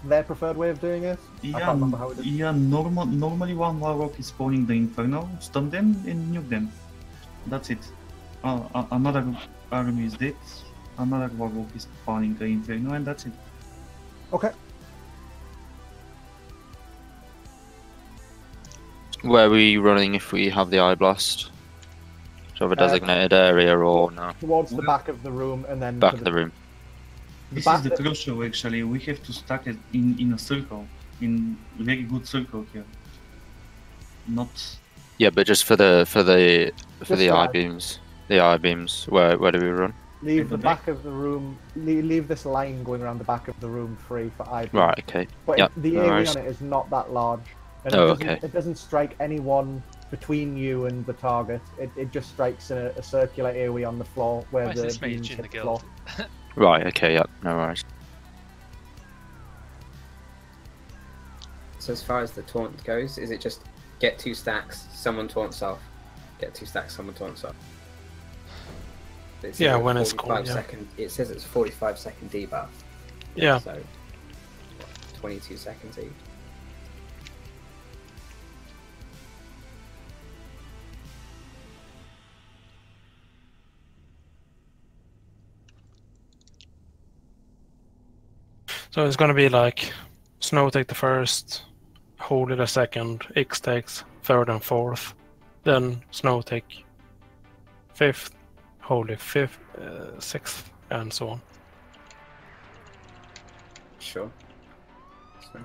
their preferred way of doing it? I can't remember how it is. Yeah, normally one warlock is spawning the inferno, stun them and nuke them. That's it. Another army is dead, another warlock is spawning the inferno, and that's it. Okay. Where are we running if we have the eye blast? So have a designated area or no? Towards the back of the room and then back of the room. This is the crucial actually. We have to stack it in a circle, in a very good circle here. Not. Yeah, but just for the I-beams. The I-beams. Where do we run? Leave the back of the room. Leave this line going around the back of the room free for I-beams. Right. Okay. But Yep, the no area worries. on it is not that large. And it doesn't strike anyone between you and the target. It just strikes a circular area on the floor where Why is the this mage beams in hit the the floor. guild? Right. Okay. Yep. No worries. So as far as the taunt goes, is it just get 2 stacks, someone taunts off, get 2 stacks, someone taunts off? Yeah, when it's called, yeah. It says it's 45-second debuff. Yeah. So 22 seconds each. So it's gonna be like Snow take the first, Holy the second, X takes third and fourth, then Snow take 5th, Holy 5th, 6th, and so on. Sure. So.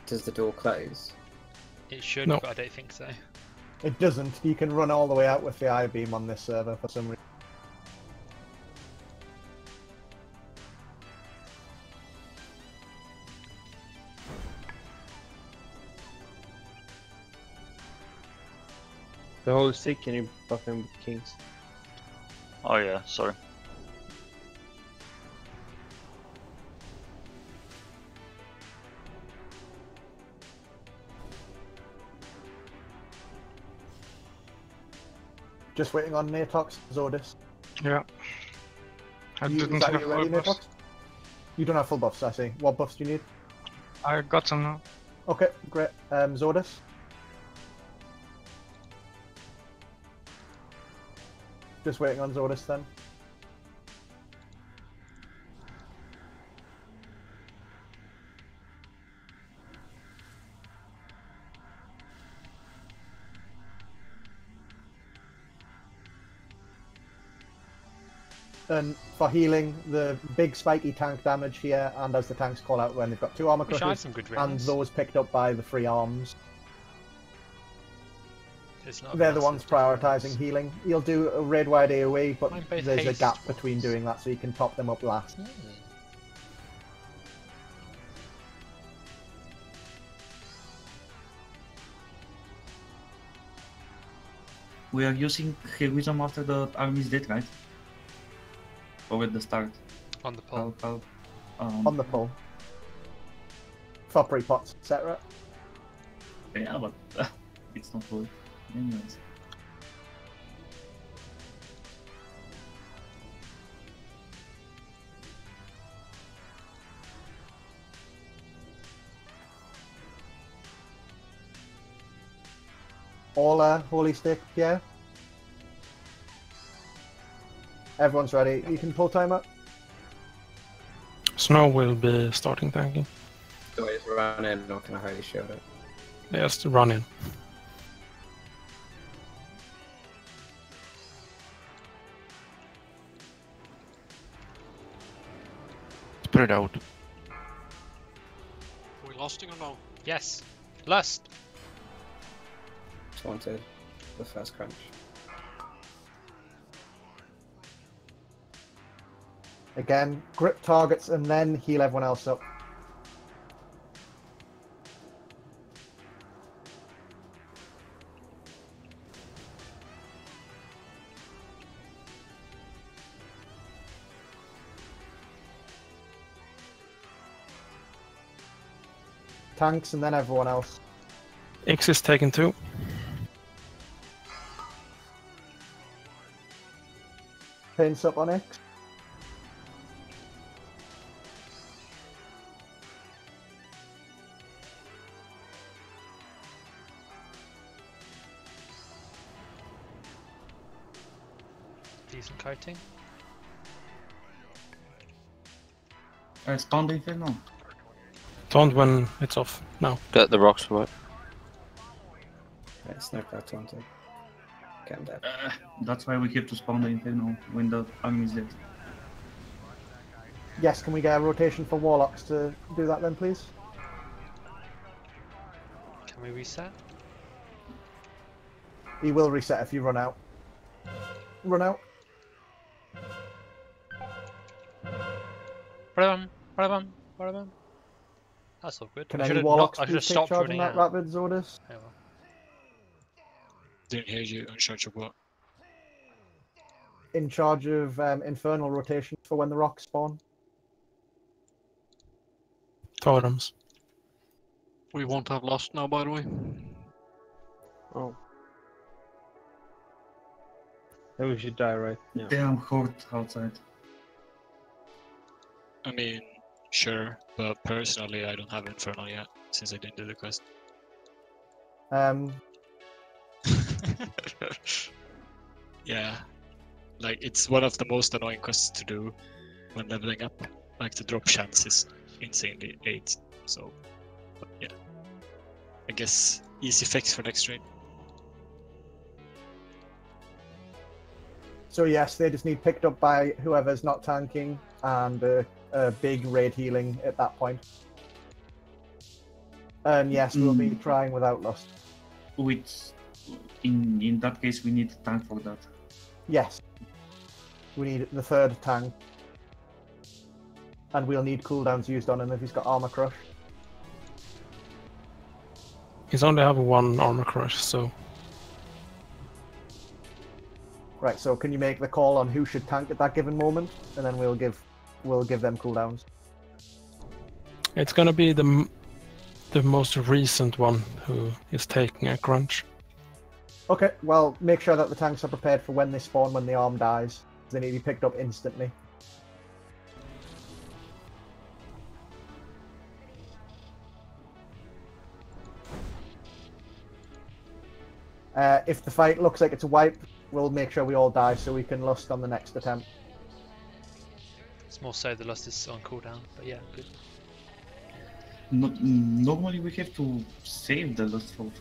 Does the door close? It should, No. but I don't think so. It doesn't. You can run all the way out with the I-beam on this server for some reason. The whole stick, can you buff him with kings? Oh yeah, sorry. Just waiting on Natox, Zordis. Yeah. I Is didn't that have you ready, full buffs. Natox? You don't have full buffs, I see. What buffs do you need? I got some now. Okay, great. Zordis? Just waiting on Zordis then. And for healing, the big spiky tank damage here, and as the tanks call out when they've got 2 armor We should have crushers, some good and rings. those picked up by the 3 arms. It's not a They're the massive ones difference. prioritising healing. You'll do a raid wide AoE, but Mine both there's a haste gap between doing that, so you can top them up last. We are using heroism after the army is dead, right? Or at the start? On the pull. On the pull. For pre-pots, etc. Yeah, but it's not worth. Anyways. All holy stick, yeah. Everyone's ready. You can pull timer. Snow will be starting tanking. Do I just run in or can I highly shield it? Just run in. Spread out. Are we lusting or no? Yes. Lust. Just wanted the first crunch. Again, grip targets and then heal everyone else up. Tanks and then everyone else. X is taken 2. Paints up on X. Decent coating. Spawn the Inferno. Don't when it's off now. Get the rocks for it. Yeah, snipe that taunted. Okay, I'm dead. That's why we have to spawn the Inferno when the army is dead. Yes, can we get a rotation for Warlocks to do that then, please? Can we reset? He will reset if you run out. Run out. Bam, bam, bam. That's all good. Can I any should have Warlocks I should have please take stopped charge on running that out. rapid Zordis? Oh, well. Didn't hear you. In charge of what? In charge of infernal rotation for when the rocks spawn. Totems. We won't have lost now, by the way. Oh. Then we should die, right? Yeah. Damn horde outside. I mean, sure, but personally, I don't have Infernal yet since I didn't do the quest. Yeah, like it's one of the most annoying quests to do when leveling up. Like the drop chance is insanely 8. So, but yeah, I guess easy fix for next raid. So yes, they just need picked up by whoever's not tanking and a big raid healing at that point. And yes, we'll be trying without Lust. In that case, we need a tank for that. Yes. We need the third tank. And we'll need cooldowns used on him if he's got armor crush. He's only have 1 armor crush, so Right, so can you make the call on who should tank at that given moment? And then we'll give them cooldowns. it's gonna be the most recent one who is taking a crunch. Okay, well, make sure that the tanks are prepared for when they spawn when the arm dies. They need to be picked up instantly. If the fight looks like it's a wipe, we'll make sure we all die so we can lust on the next attempt. It's more so the lust is on cooldown, but yeah, good. Normally we have to save the lust for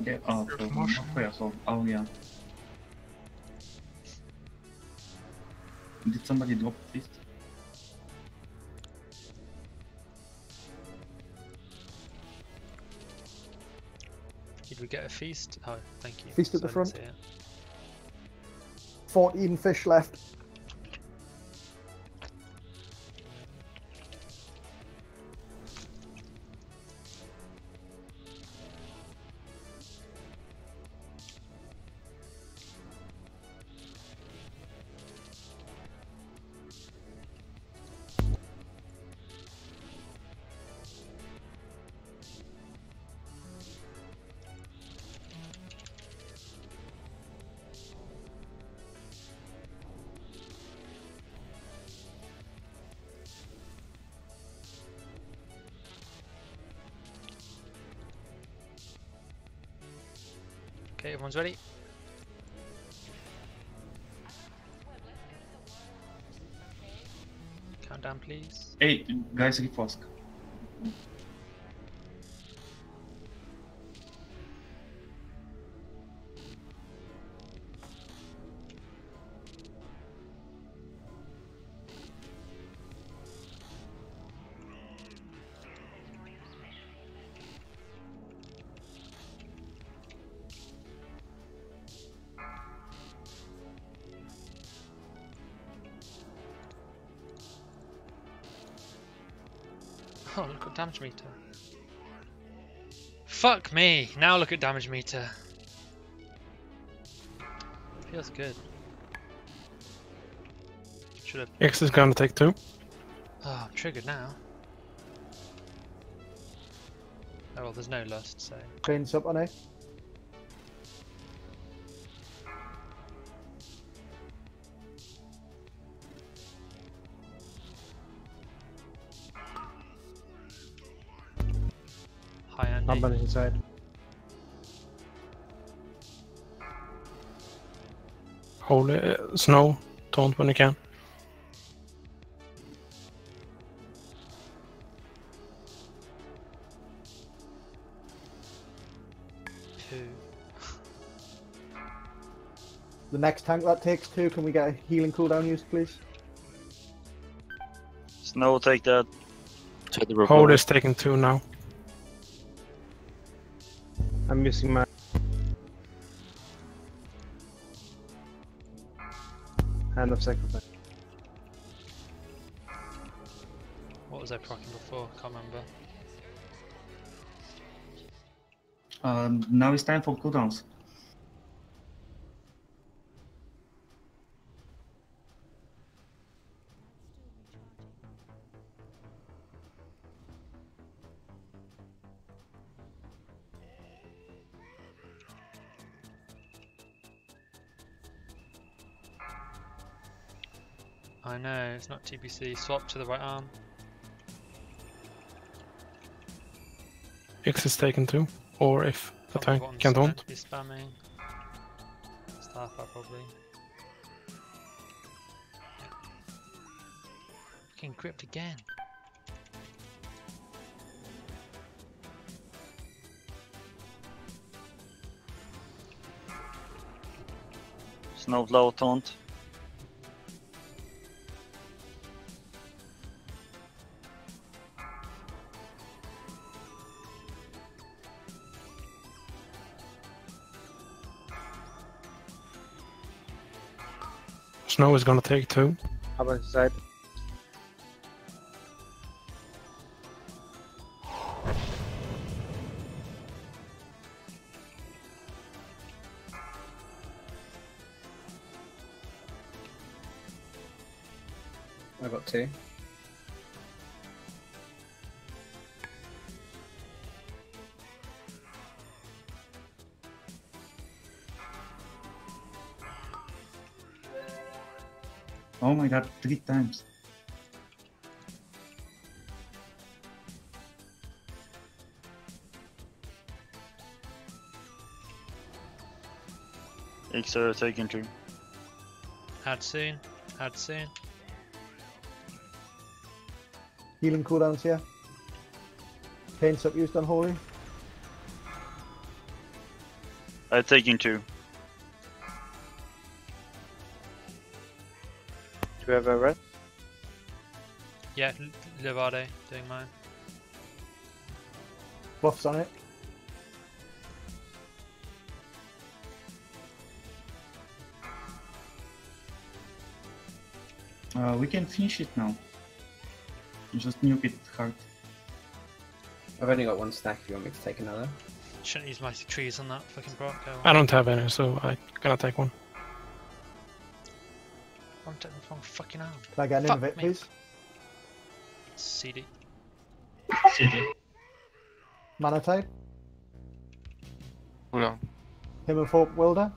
Aurea. Did somebody drop a feast? Did we get a feast? Oh, thank you. Feast at the So I didn't front. see it. 14 fish left. Okay, everyone's ready? Countdown, please. Hey, guys, repost. Oh, look at damage meter. Fuck me! Now look at damage meter. Feels good. Should have. X is gonna take 2. Oh, I'm triggered now. Oh well, there's no lust, so. Cleans up on it. Hi, Andy. I'm on inside. Holy snow, taunt when you can. The next tank that takes 2, can we get a healing cooldown used, please? Snow, take that. Take the Holy is taking 2 now. I'm using my Hand of Sacrifice. What was I proccing before? Can't remember. Now it's time for cooldowns. I know, it's not TBC. Swap to the right arm. X is taken 2. Or if the tank Bottom can cement taunt. be spamming. Staff up probably. Fucking gripped again. Snowflower taunt. Snow is gonna take 2. I'm on inside. I got 2. Oh my god, 3 times. X taking 2. Add soon. Add soon. Healing cooldowns here. Pain sup used on Holy. I'm taking 2. Do we have a red? Yeah, Levade doing mine. Buffs on it. We can finish it now. Just nuke it hard. I've only got 1 stack if you want me to take another. Shouldn't use my trees on that fucking Brock. Go on. I don't have any, so I cannot take one. I'm taking the wrong fucking arm. Can I get an Fuck invite, me. please? CD. CD. Mana type. Hold on. Him and Folk Wilder.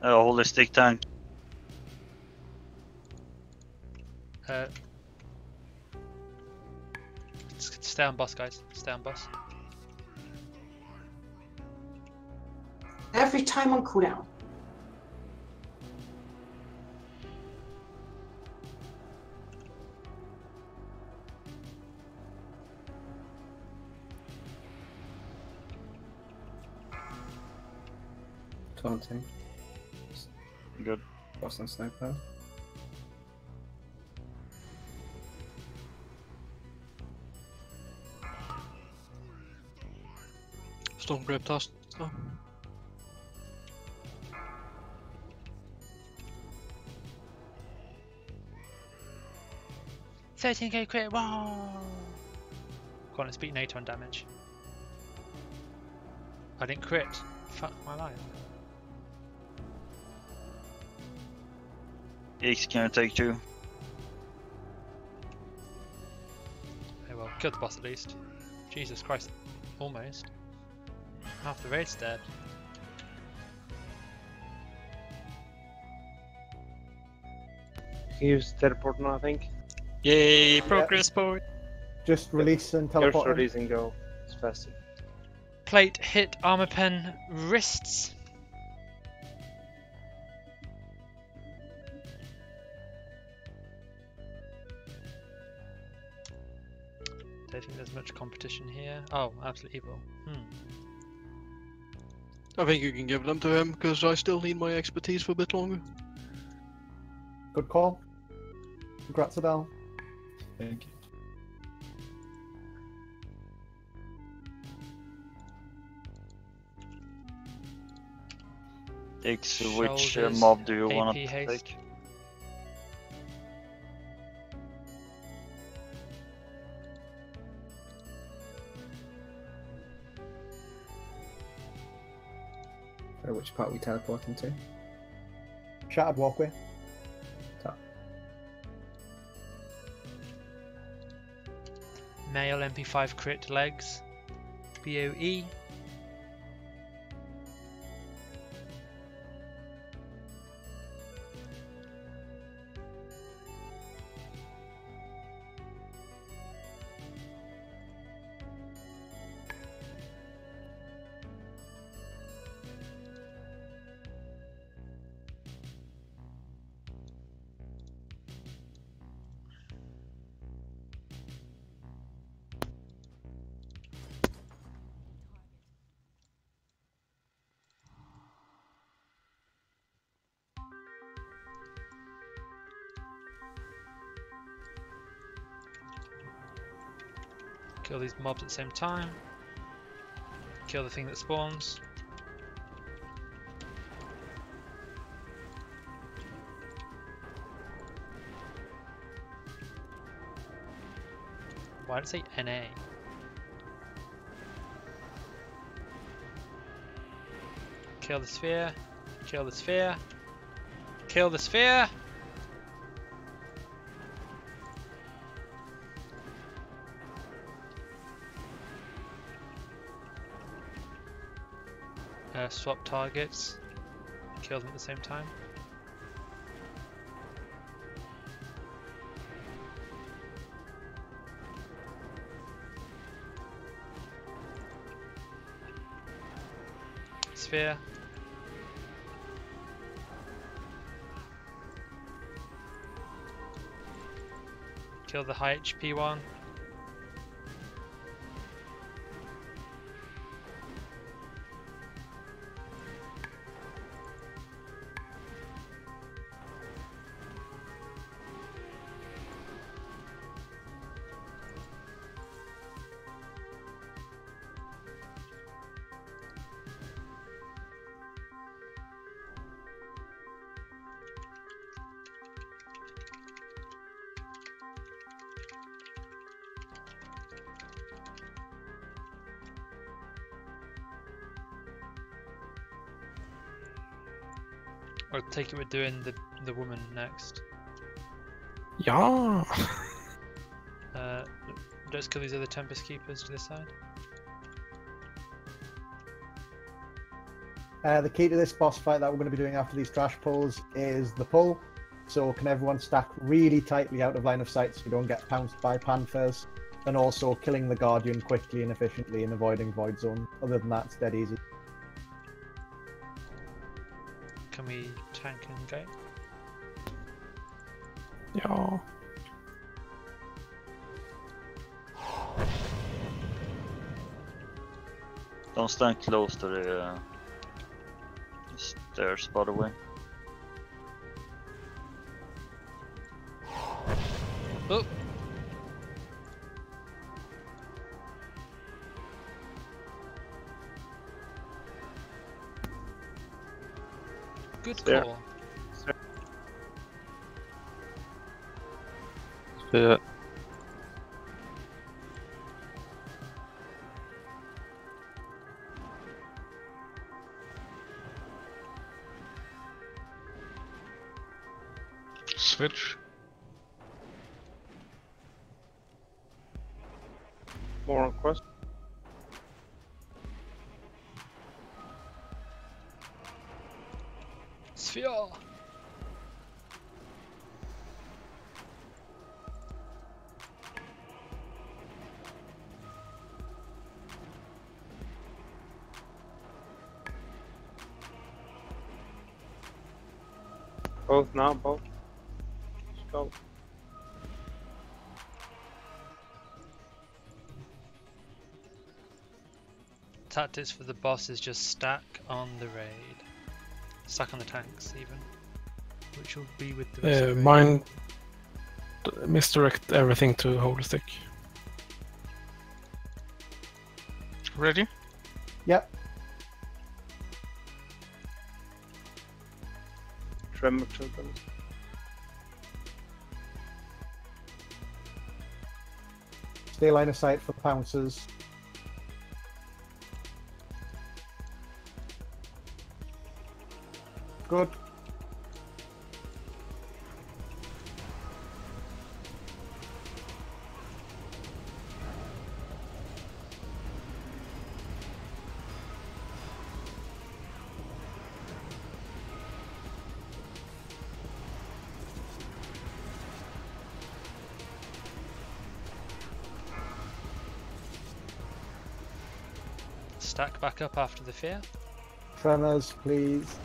Holistic tank. Stay on boss, guys. Stay on boss. Every time on cooldown. Taunting. Good. Boss on sniper. Storm grab toss. Oh. $13k crit. Wow. Go on, let's beat NATO on damage. I didn't crit. Fuck my life. X can take 2. Oh well, killed the boss at least. Jesus Christ. Almost. Half the raid's dead. Can use teleport now, I think. Yay, progress point. Just release and Just teleport. him. release and go. It's faster. Plate hit armor pen wrists. Don't think there's much competition here. Oh, absolute evil. I think you can give them to him because I still need my expertise for a bit longer. Good call. Congrats, Adele. Thank you. X, which Shoulders, mob do you AP want to haste. take? Which part are we teleporting to? Shattered walkway. Top. Male MP5 crit legs. BOE. Kill these mobs at the same time. Kill the thing that spawns. Why did it say NA? Kill the sphere. Kill the sphere. Kill the sphere! Swap targets. Kill them at the same time. Sphere. Kill the high HP one. Or take it we're doing the woman next. Yeah. Let's kill these other Tempest Keepers to this side. The key to this boss fight that we're going to be doing after these trash pulls is the pull. So can everyone stack really tightly out of line of sight so you don't get pounced by Panthers, and also killing the Guardian quickly and efficiently and avoiding Void Zone. Other than that, it's dead easy. Can we tank and go? Yeah. Don't stand close to the stairs, by the way. Oh! Good call. Yeah. Switch. More on quest. Sphere! Both now, both. Let's go. Tactics for the boss is just stack on the raid. Stack on the tanks, even. Which will be with the rest of the raid. Mine misdirect everything to Holy Stick. Ready? Yep. Tremor tokens. Stay line of sight for the pouncers. Good. Stack back up after the fear. Tremors, please.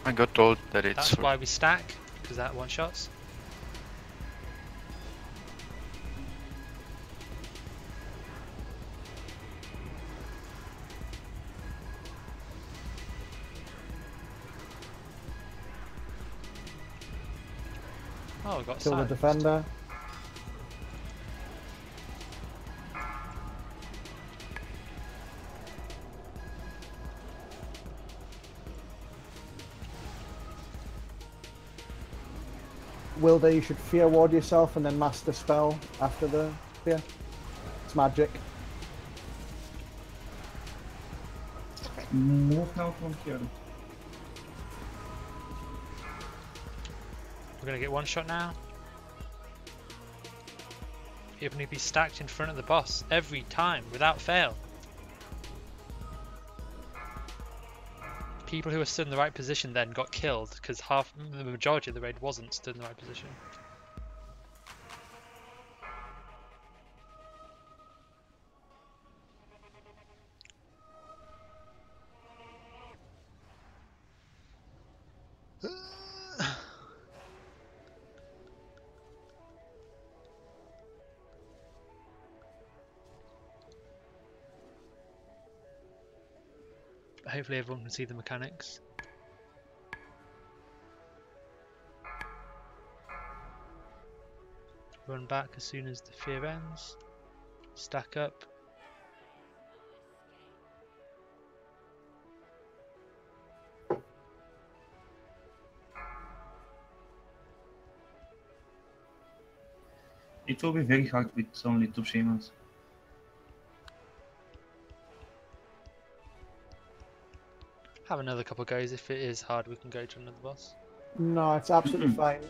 I got told that it's... That's why we stack, because that one shots. Oh, we got Kill the silenced. defender. Wilder, you should fear ward yourself and then master spell after the fear. It's magic. Move now from here. We're gonna get one shot now. Even if he's stacked in front of the boss every time without fail. People who were stood in the right position then got killed because the majority of the raid wasn't stood in the right position. Hopefully everyone can see the mechanics. Run back as soon as the fear ends. Stack up. It will be very hard with only 2 shamans. Have another couple goes. If it is hard, we can go to another boss. No, it's absolutely fine.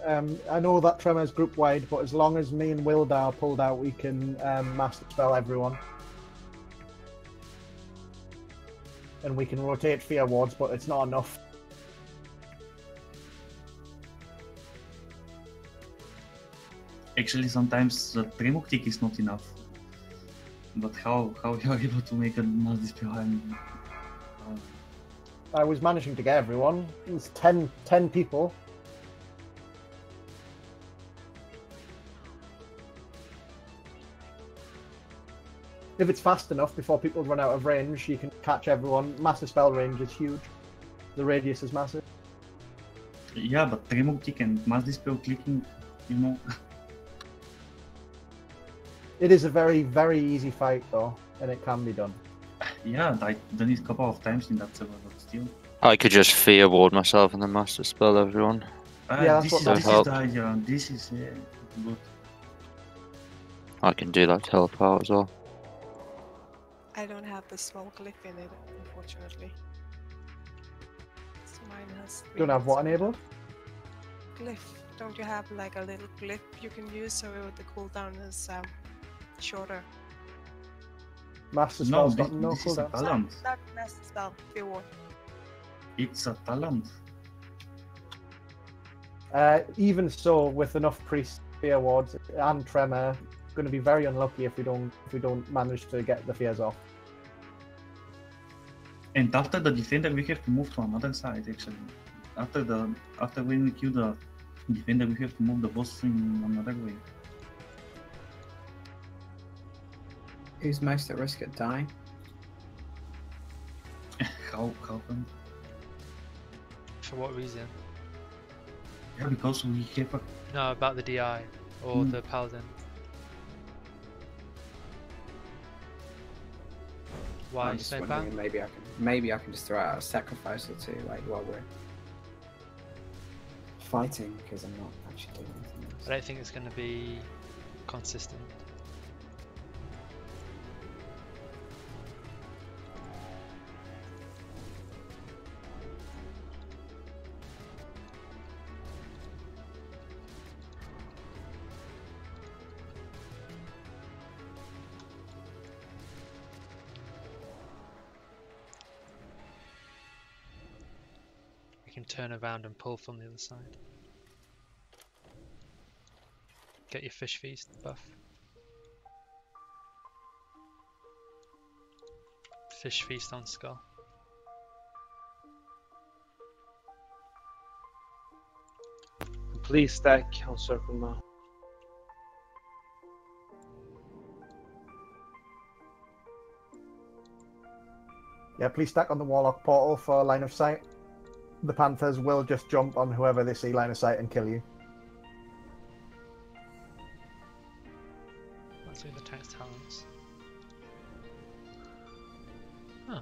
I know that Tremor's group wide, but as long as me and Ulduar are pulled out, we can master spell everyone. And we can rotate fear wards, but it's not enough. Actually, sometimes the tremor tick is not enough. But how you are able to make a mass dispel? I was managing to get everyone. It was 10 people. If it's fast enough before people run out of range, you can catch everyone. Massive spell range is huge. The radius is massive. Yeah, but tremor tick and mass dispel clicking, you know. It is a very, very easy fight though, and it can be done. Yeah, I done it a couple of times in that server, but still. I could just fear ward myself and then master spell everyone. Yeah, this is the idea. This is good. I can do that to help out as well. I don't have the small glyph in it, unfortunately. So mine has. Don't have what enabled? Glyph. Don't you have like a little glyph you can use so the cooldown is shorter? Master No, spell's got no this is a cooldown. talent. Not master spell, fear ward. It's a talent. Even so, with enough priest fear wards and tremor, going to be very unlucky if we don't manage to get the fears off. And after the defender, we have to move to another side. Actually, after when we kill the defender, we have to move the boss in another way. Who's most at risk at dying? How come? For what reason? Yeah, because we have a... No, about the DI or the paladin. Why? I'm just wondering, maybe I can just throw out a sacrifice or two, like while we're fighting, because I'm not actually doing anything else. I don't think it's going to be consistent. Can turn around and pull from the other side. Get your fish feast buff. Fish feast on skull. Please stack on circle now. Yeah, please stack on the warlock portal for line of sight. The Panthers will just jump on whoever they see line of sight and kill you. Let's do the text talents. Huh.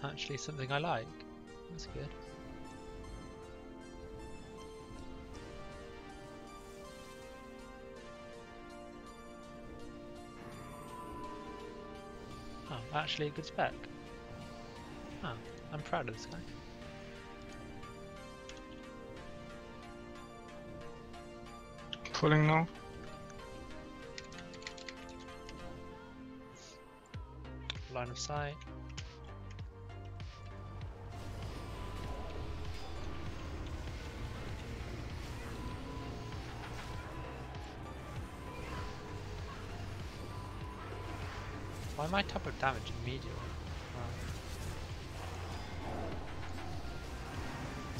Actually something I like. That's good. Oh, actually a good spec. Oh. I'm proud of this guy. Pulling now. Line of sight. Why am I top of damage immediately?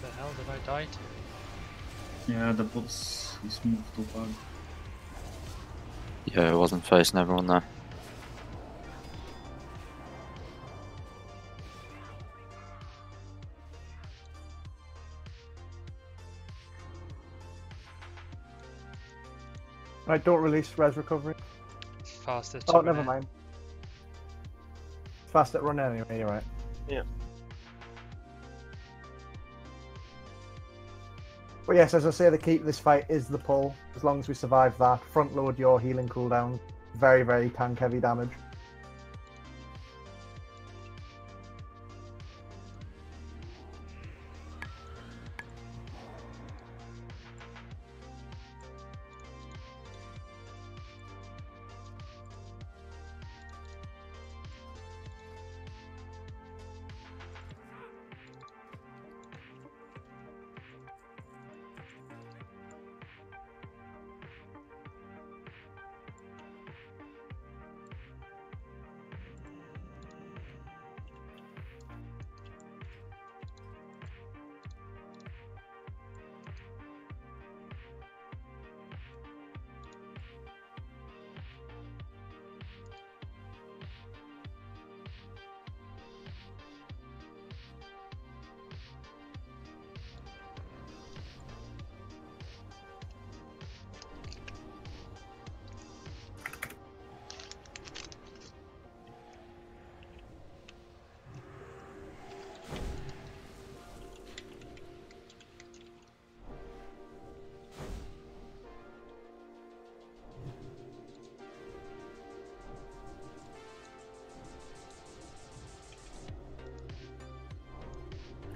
What the hell did I die to? Yeah, the boss is moved too far. Yeah, it wasn't facing everyone there. Right, don't release res recovery. Faster to Oh, run never in. mind. Fast at run anyway, you're right. Yeah. But yes, as I say, the key to this fight is the pull. As long as we survive that, front load your healing cooldown. Very, very tank heavy damage.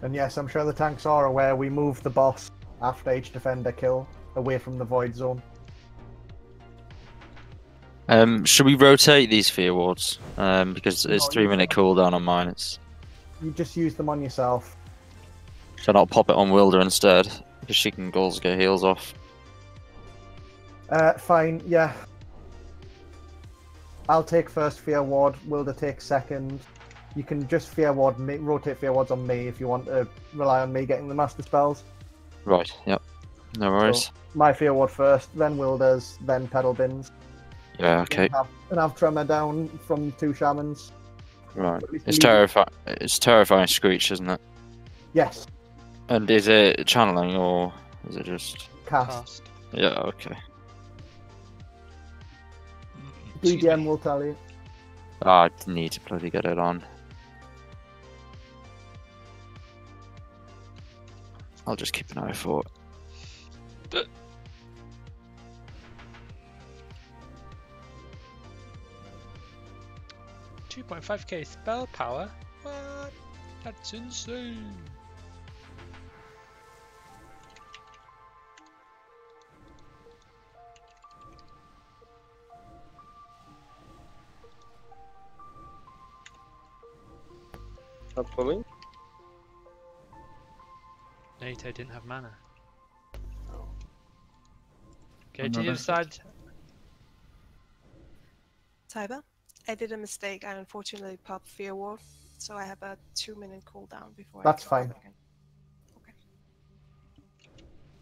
And yes, I'm sure the tanks are aware we move the boss after each defender kill away from the void zone. Should we rotate these fear wards? Because it's No, 3-minute cooldown on mine. You just use them on yourself. Should I not pop it on Wilder instead? Because she can goals get heals off. Fine, yeah. I'll take first fear ward, Wilder takes second. You can just fear ward me, rotate fear wards on me if you want to rely on me getting the master spells. Right, yep. No worries. So, my fear ward first, then Wilder's, then pedal bins. Yeah, okay. And have tremor down from 2 shamans. Right. At least It's leave it- It's terrifying screech, isn't it? Yes, And is it channeling or is it just cast. Yeah, okay. DDM will tell you. I need to bloody get it on. I'll just keep an eye for it. 2.5k spell power? What? That's insane. Not pulling? NATO didn't have mana. Okay, to the other side. Tiber, I did a mistake. I unfortunately popped Fear Ward, so I have a 2-minute cooldown before That's I fine. again.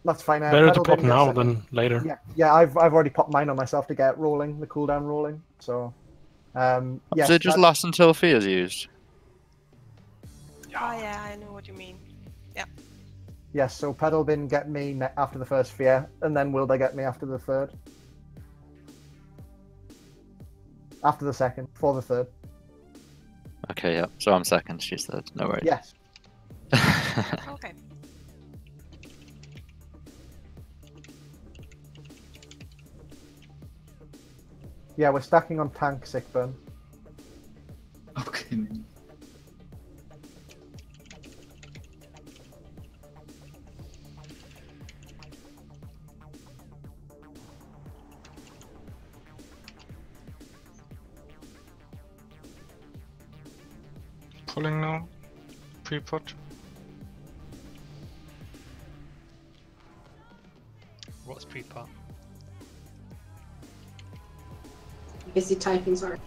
That's fine. Better to pedal pop bin now gets second. than later. Yeah, I've already popped mine on myself to get rolling, the cooldown rolling. So, yes. Does it just last until fear's used? Oh yeah, I know what you mean. Yeah. Yes, so pedal bin get me after the first fear, and then will they get me after the third? After the second, for the third. Okay, yeah. So I'm second, she's third. No worries. Yes. Okay. Yeah, we're stacking on tank sick burn. Okay. Pulling now. Pre-pot. What's pre-pot? Busy typing, sorry.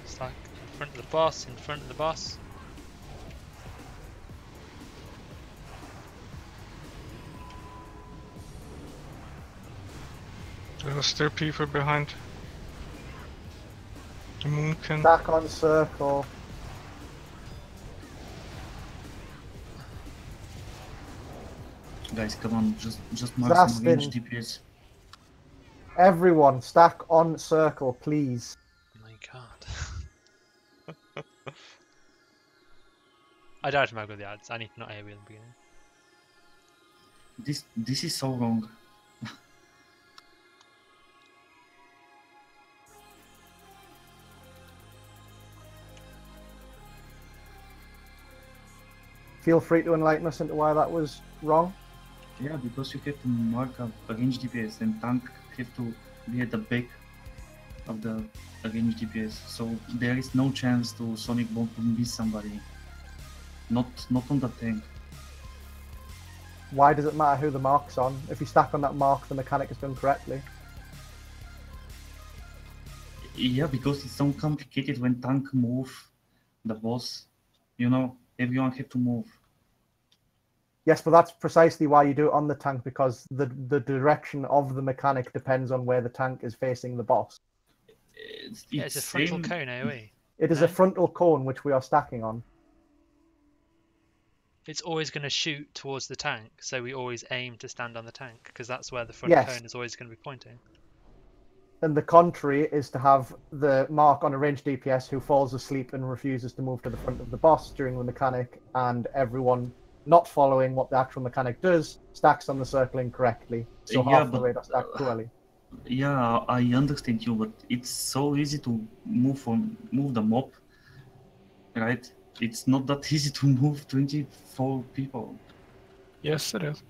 Stack in front of the boss, in front of the boss. There's still people behind. The Moonkin. Stack on circle. Guys, come on, just mark some range DPS. Everyone, stack on circle, please. Oh my god. I died to with the ads. I need to not AoE in the beginning. This is so wrong. Feel free to enlighten us into why that was wrong. Yeah, because you have to mark a range DPS and tank have to be at the back of the range DPS. So there is no chance to Sonic Bomb to miss somebody. Not on the tank. Why does it matter who the mark's on? If you stack on that mark, the mechanic is done correctly. Yeah, because it's so complicated when tank move the boss. You know, everyone have to move. Yes, but that's precisely why you do it on the tank, because the direction of the mechanic depends on where the tank is facing the boss. It's a frontal cone AoE. It is a frontal cone which we are stacking on. It's always going to shoot towards the tank, so we always aim to stand on the tank, because that's where the front cone is always going to be pointing. And the contrary is to have the mark on a ranged DPS who falls asleep and refuses to move to the front of the boss during the mechanic, and everyone not following what the actual mechanic does stacks on the circle incorrectly. So half the rate are stacked poorly. Yeah, I understand you, but it's so easy to move the mob, right? It's not that easy to move 24 people. Yes, it is.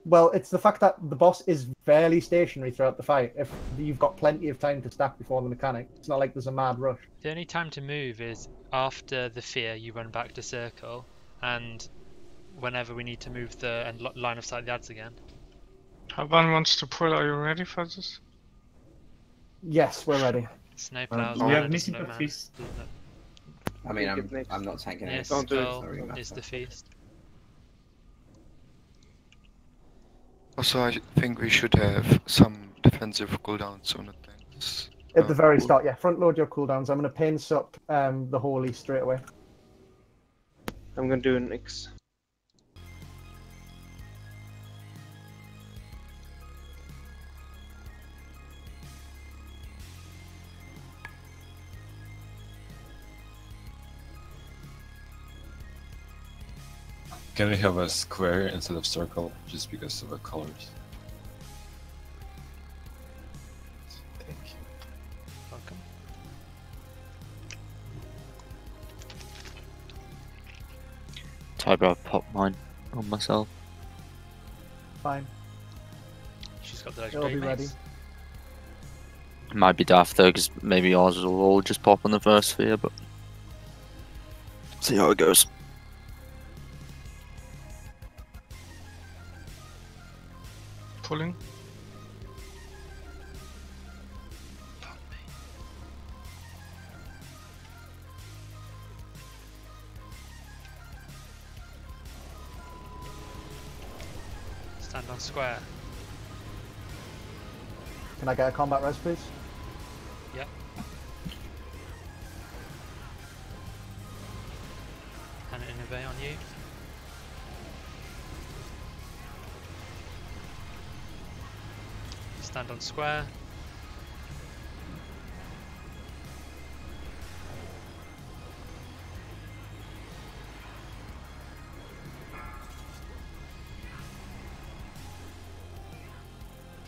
Well, it's the fact that the boss is fairly stationary throughout the fight. If you've got plenty of time to stack before the mechanic, it's not like there's a mad rush. The only time to move is after the fear, you run back to circle, and whenever we need to move the line of sight the ads again. One wants to pull. Are you ready for this? Yes, we're ready. Snowplows. We are missing a feast. I mean, I'm not tanking it. Yes, goal is the feast. Also, I think we should have some defensive cooldowns on the tanks. At the very start, yeah. Front load your cooldowns. I'm going to pinch up the Holy straight away. I'm going to do an X. Can we have a square instead of circle, just because of the colors? Thank you. Welcome. Tiber, I've popped mine on myself. Fine. She's got the It'll be ready. It might be daft though, because maybe ours will all just pop on the first sphere, but see how it goes. Pulling. Stand on square. Can I get a combat res, please? Yep. And an innovate on you. Stand on square.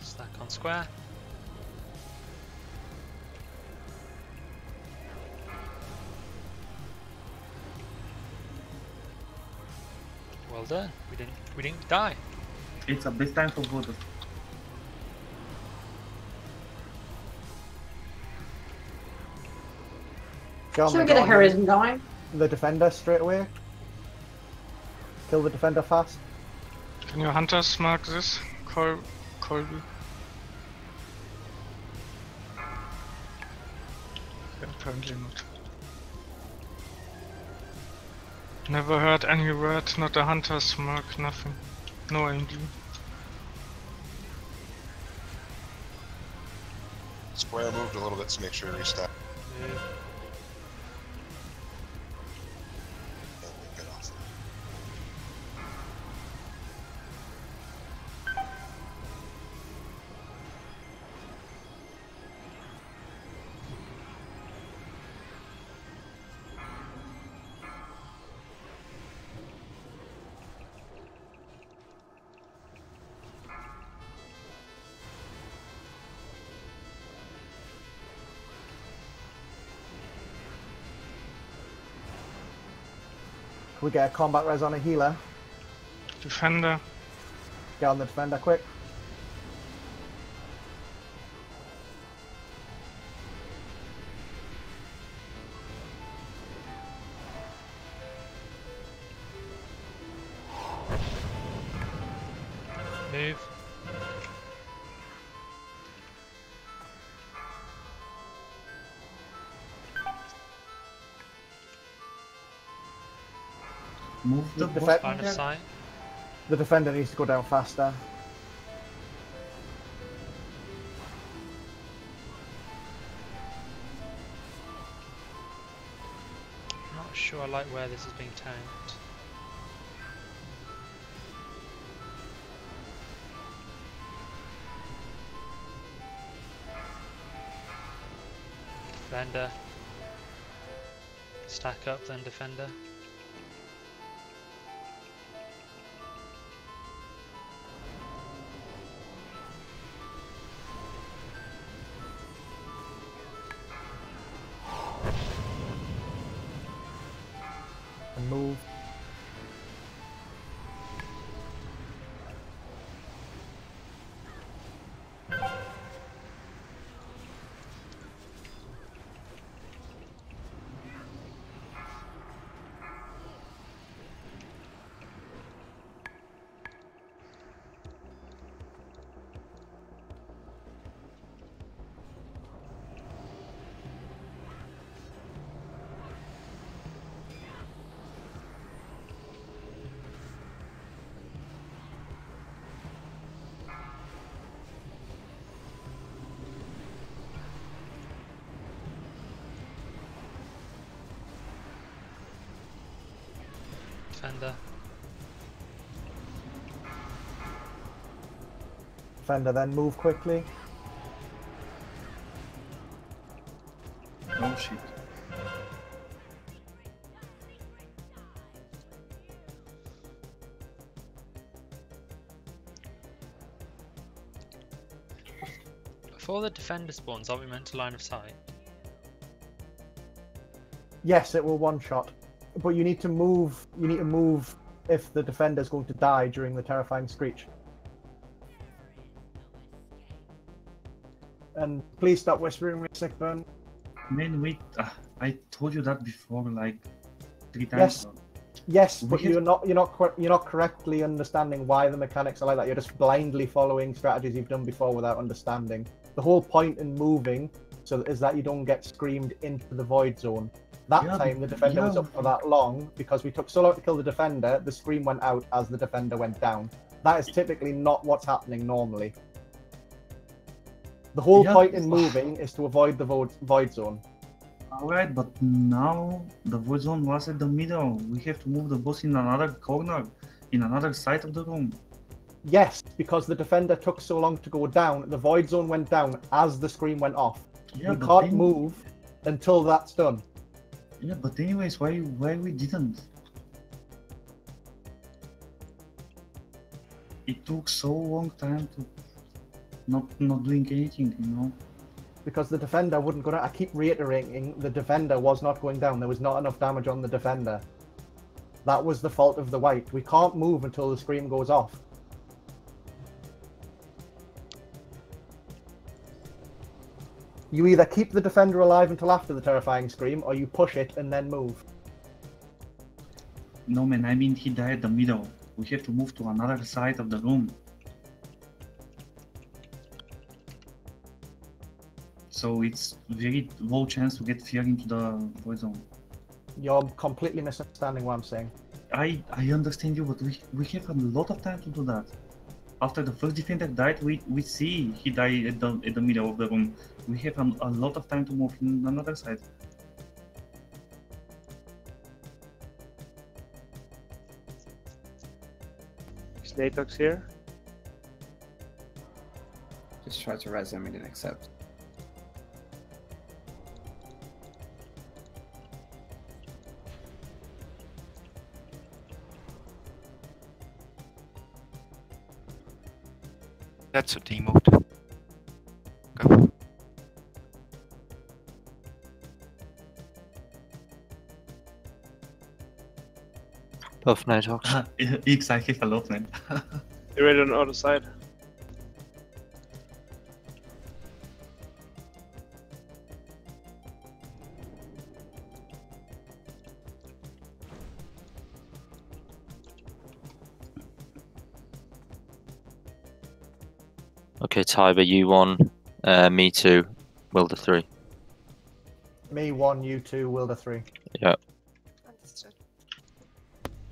Stack on square. Well done. We didn't die. It's a best time for both. Should we get a heroism going? The defender straight away. Kill the defender fast. Can your hunters mark this? Colby? Apparently not. Never heard any word, not a hunter's mark, nothing. No MD. Square moved a little bit to make sure we restack. Yeah. Can we get a combat res on a healer? Defender. Get on the defender quick. Move. Move the Line of sight. The defender needs to go down faster. Not sure I like where this is being tanked. Defender. Stack up, then defender. And move. Defender. Defender, then move quickly. Oh shit. Before the defender spawns, aren't we meant to line of sight? Yes, it will one shot. But you need to move. You need to move if the defender's going to die during the terrifying screech. And please stop whispering, Sickburn. Man, wait. I told you that before, like 3 times. Yes, but you're not correctly understanding why the mechanics are like that. You're just blindly following strategies you've done before without understanding. The whole point in moving is that you don't get screamed into the void zone. That time the defender was up for that long because we took so long to kill the defender, the scream went out as the defender went down. That is typically not what's happening normally. The whole point in moving is to avoid the void zone. Alright, but now the void zone was at the middle. We have to move the boss in another corner, in another side of the room. Yes, because the defender took so long to go down, the void zone went down as the scream went off. Yeah, we can't move until that's done. Yeah, but anyways, why we didn't? It took so long time to not doing anything, you know? Because the defender wouldn't go down. I keep reiterating, the defender was not going down. There was not enough damage on the defender. That was the fault of the wipe. We can't move until the scream goes off. You either keep the defender alive until after the terrifying scream, or you push it and then move. No man, I mean he died at the middle. We have to move to another side of the room. So it's very low chance to get fear into the void zone. You're completely misunderstanding what I'm saying. I understand you, but we have a lot of time to do that. After the first defender died, we see he died at the middle of the room. We have a lot of time to move in another side. Is Datox here? Just try to res him, he didn't accept. That's a demote. Go. Puff Nighthawks. X, I have a lot, man. You're ready on the other side. Okay, Tiber, you 1, me 2, Wilder 3. Me 1, you 2, Wilder 3. Yeah. Understood.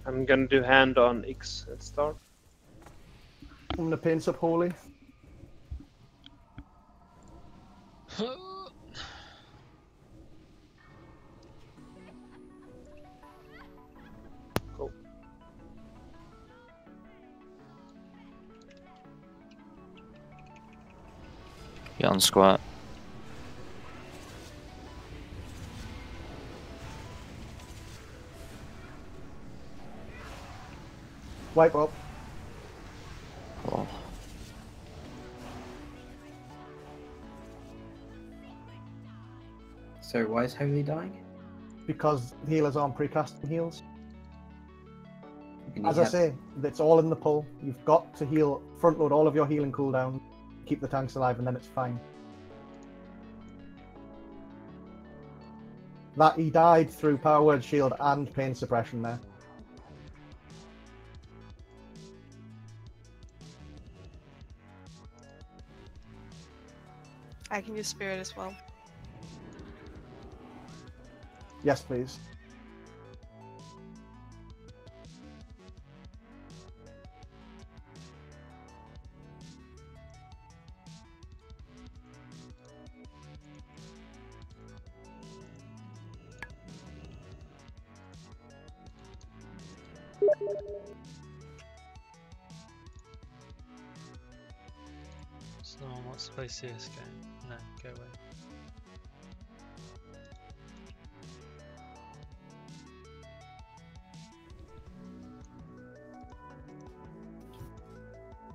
I'm gonna do hand on X at start. I'm gonna paint up holy. Cool. Get on squat. Wipe up. Oh. So why is Holy dying? Because healers aren't precasting heals. And As you I have- say, it's all in the pull. You've got to heal, front load all of your healing cooldown, keep the tanks alive, and then it's fine. That he died through Power Word Shield and Pain Suppression there. I can use Spirit as well. Yes, please. So what's the place here, Scan? No, go away.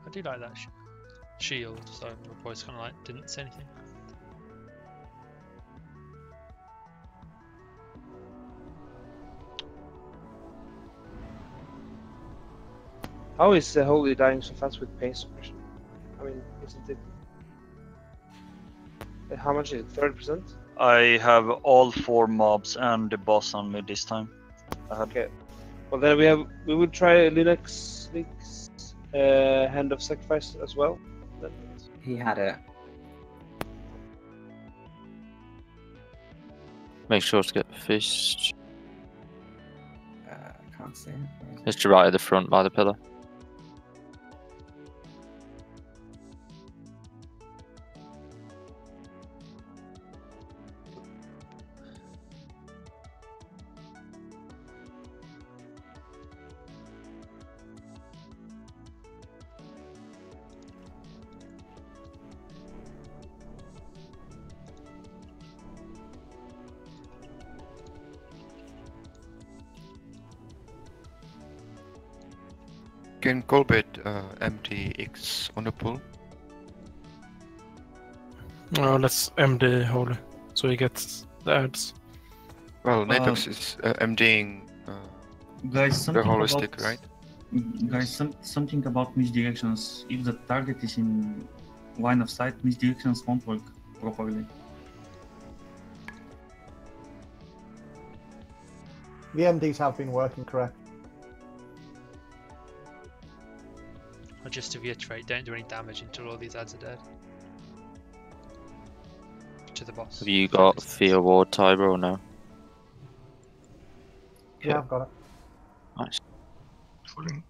I do like that shield, so my voice kind of like didn't say anything. How is Holy dying so fast with pain suppression? I mean, isn't it? How much is it? 30%? I have all 4 mobs and the boss on me this time. Okay. Well, then we will try Linux's Hand of Sacrifice as well. He had it. Make sure to get the fist. Can't see it. It's to right at the front by the pillar. Can Colbert empty X on the pull? Oh, let's MD Holy, so he gets the adds. Well, Natox is MDing Guys, the something holy about stick, right? Guys, something about misdirections. If the target is in line of sight, misdirections won't work properly. The MDs have been working correct. Or just to reiterate, don't do any damage until all these adds are dead. To the boss. Have you got Fear Ward, Tiber, or no? Yeah, I've got it. Nice. Fully.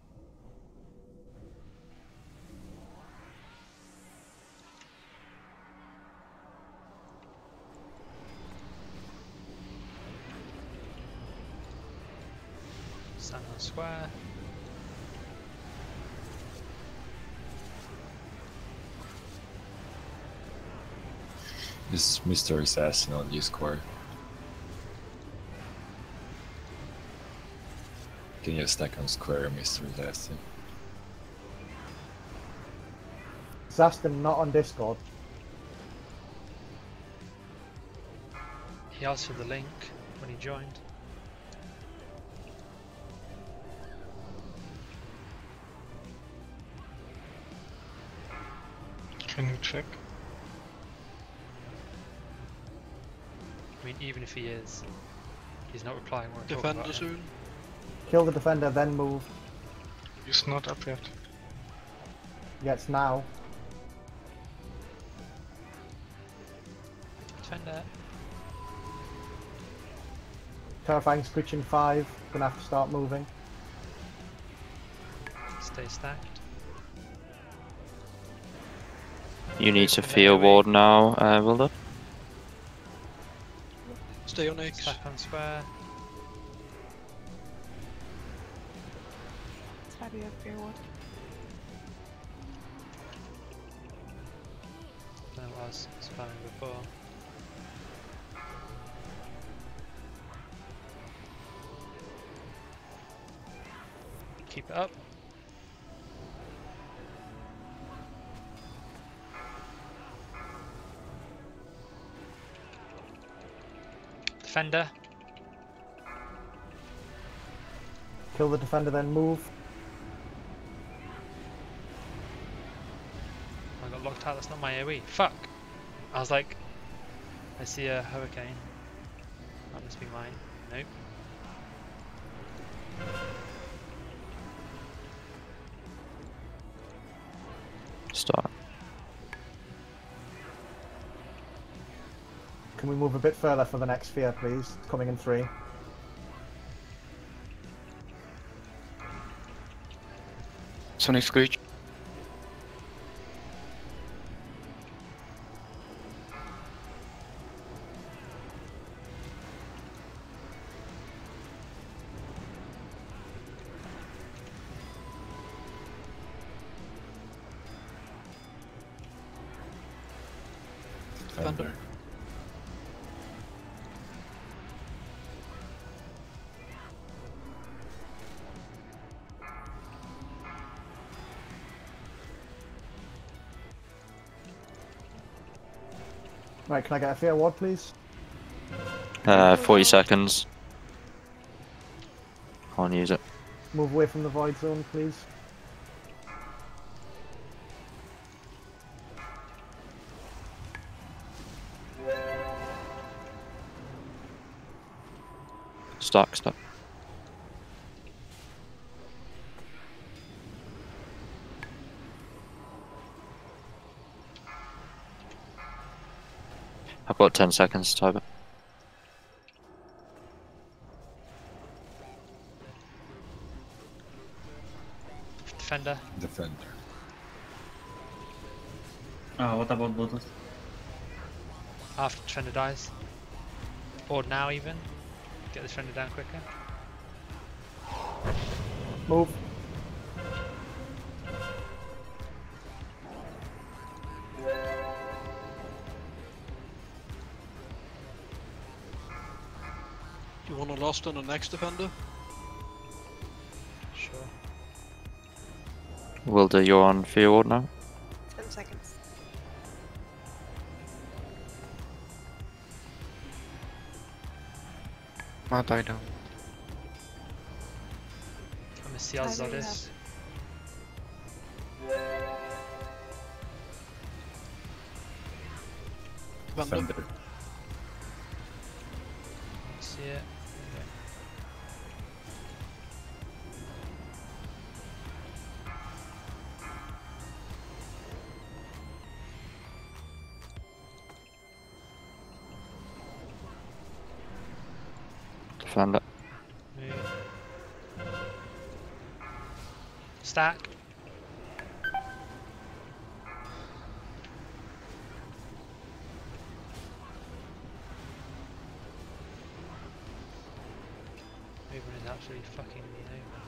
Stand on square. This Mr. Assassin on Discord. Can you stack on square, Mr. Assassin? Zastin not on Discord. He asked for the link when he joined. Can you check? I mean, even if he is, he's not replying when we're talking Defender about him. soon. Kill the defender, then move. He's not up yet. Yes, now. Defender. Terrifying screeching 5. Gonna have to start moving. Stay stacked. You need to field ward now, Wilder. Stay on X. Stack on square. Try to have fair ward. That was spamming before. Keep it up. Defender. Kill the defender, then move. I got locked out, that's not my AoE. Fuck! I was like, I see a hurricane. That must be mine. Nope. Start. Can we move a bit further for the next sphere, please? It's coming in 3. Sonic Screech. Defender. Right, can I get a fair ward, please? 40 seconds. Can't use it. Move away from the void zone, please. Stuck, stuck. I've got 10 seconds to type it. Defender. Defender. What about Bloodlust? After defender dies. Or now even. Get this defender down quicker. Move. Do you want to lost on the next defender? Sure. Wilder, you're on field ward now. 10 seconds. Might die down. I'm gonna see as this. Defender. See it. Okay. Defender. Move. Stack. Movement is absolutely fucking me over.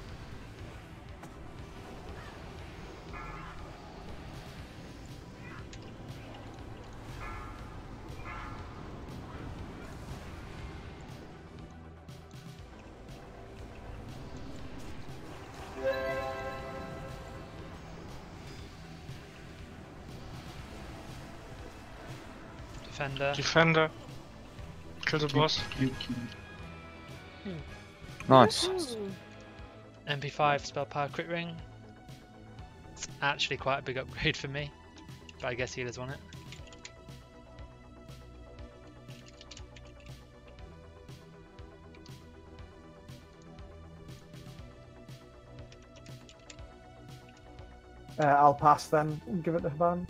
Defender. Defender. Kill the boss. Nice. MP5 spell power crit ring. Actually quite a big upgrade for me. But I guess healers want it. I'll pass then and give it to Haban.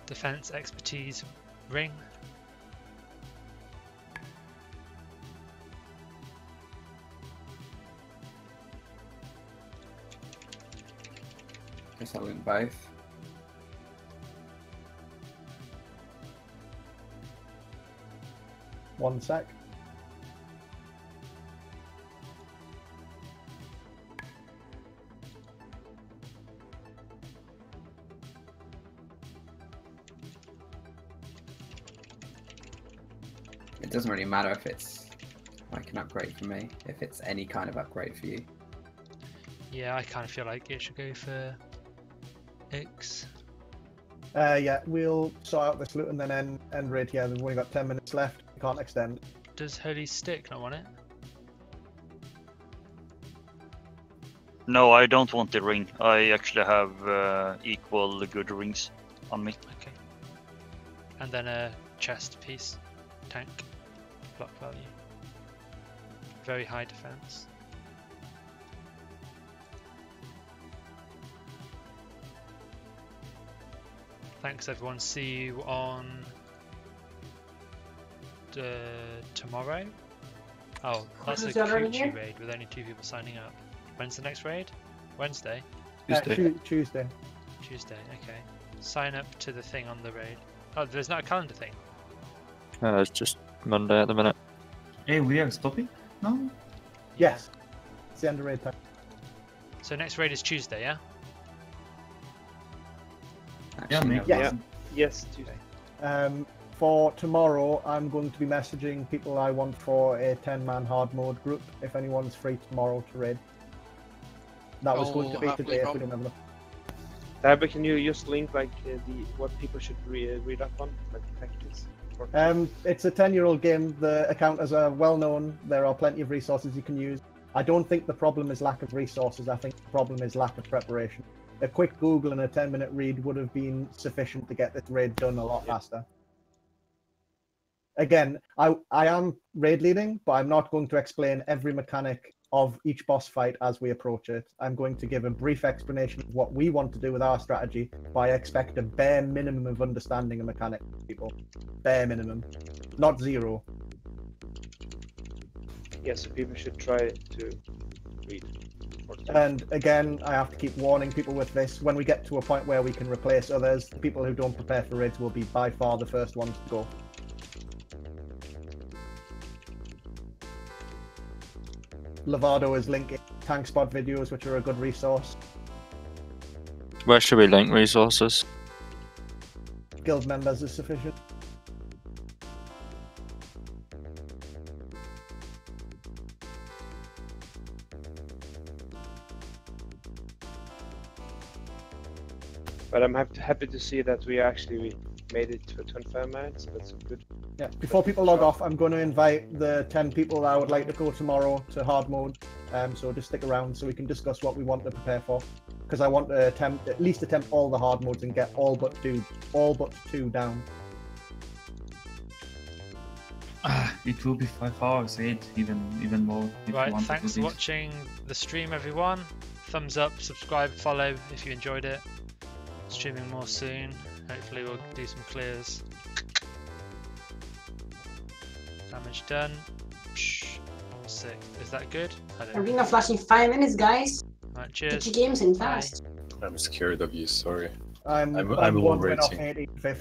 Defense expertise ring. Guess I'll win both. One sec. It doesn't really matter if it's like an upgrade for me, if it's any kind of upgrade for you. Yeah, I kind of feel like it should go for X. Yeah, we'll sort out this loot and then end raid here. We've only got 10 minutes left. We can't extend. Does Holy Stick not want it? No, I don't want the ring. I actually have equal good rings on me. Okay. And then a chest piece. Tank. Block value. Very high defense. Thanks everyone. See you on tomorrow. Oh, that's a Coochie raid with only 2 people signing up. When's the next raid? Wednesday? Tuesday. Tuesday, okay. Sign up to the thing on the raid. Oh, there's not a calendar thing. It's just Monday at the minute. Hey, we are stopping now? Yes. It's the end of raid time. So next raid is Tuesday, yeah? Yeah, maybe. Yes. Yes, Tuesday. For tomorrow, I'm going to be messaging people I want for a 10-man hard mode group. If anyone's free tomorrow to raid. That was going to be today if we didn't have enough. But can you just link like what people should read up on, like the packages? It's a 10-year-old game. The accounters are well known. There are plenty of resources you can use. I don't think the problem is lack of resources. I think the problem is lack of preparation. A quick Google and a 10-minute read would have been sufficient to get this raid done a lot faster. Again, I am raid leading, but I'm not going to explain every mechanic of each boss fight as we approach it. I'm going to give a brief explanation of what we want to do with our strategy, but I expect a bare minimum of understanding of mechanic people. Bare minimum. Not zero. Yeah, so people should try to read. And again, I have to keep warning people with this. When we get to a point where we can replace others, the people who don't prepare for raids will be by far the first ones to go. Lovardo is linking tank spot videos, which are a good resource. Where should we link resources? Guild members is sufficient. But I'm happy to see that we made it to 25 minutes. So that's good. Yeah. Before people log off, I'm going to invite the 10 people that I would like to go tomorrow to hard mode. So just stick around so we can discuss what we want to prepare for. Because I want to at least attempt all the hard modes and get all but two down. It will be 5 hours, 8, even more. Right, thanks for watching the stream, everyone. Thumbs up, subscribe, follow if you enjoyed it. Streaming more soon. Hopefully we'll do some clears. Damage done. Sick. Is that good? I don't know. Arena flashing 5 minutes, guys. Right, cheers. Get your games in fast. I'm scared of you, sorry. I'm over wandering off rating. 85th.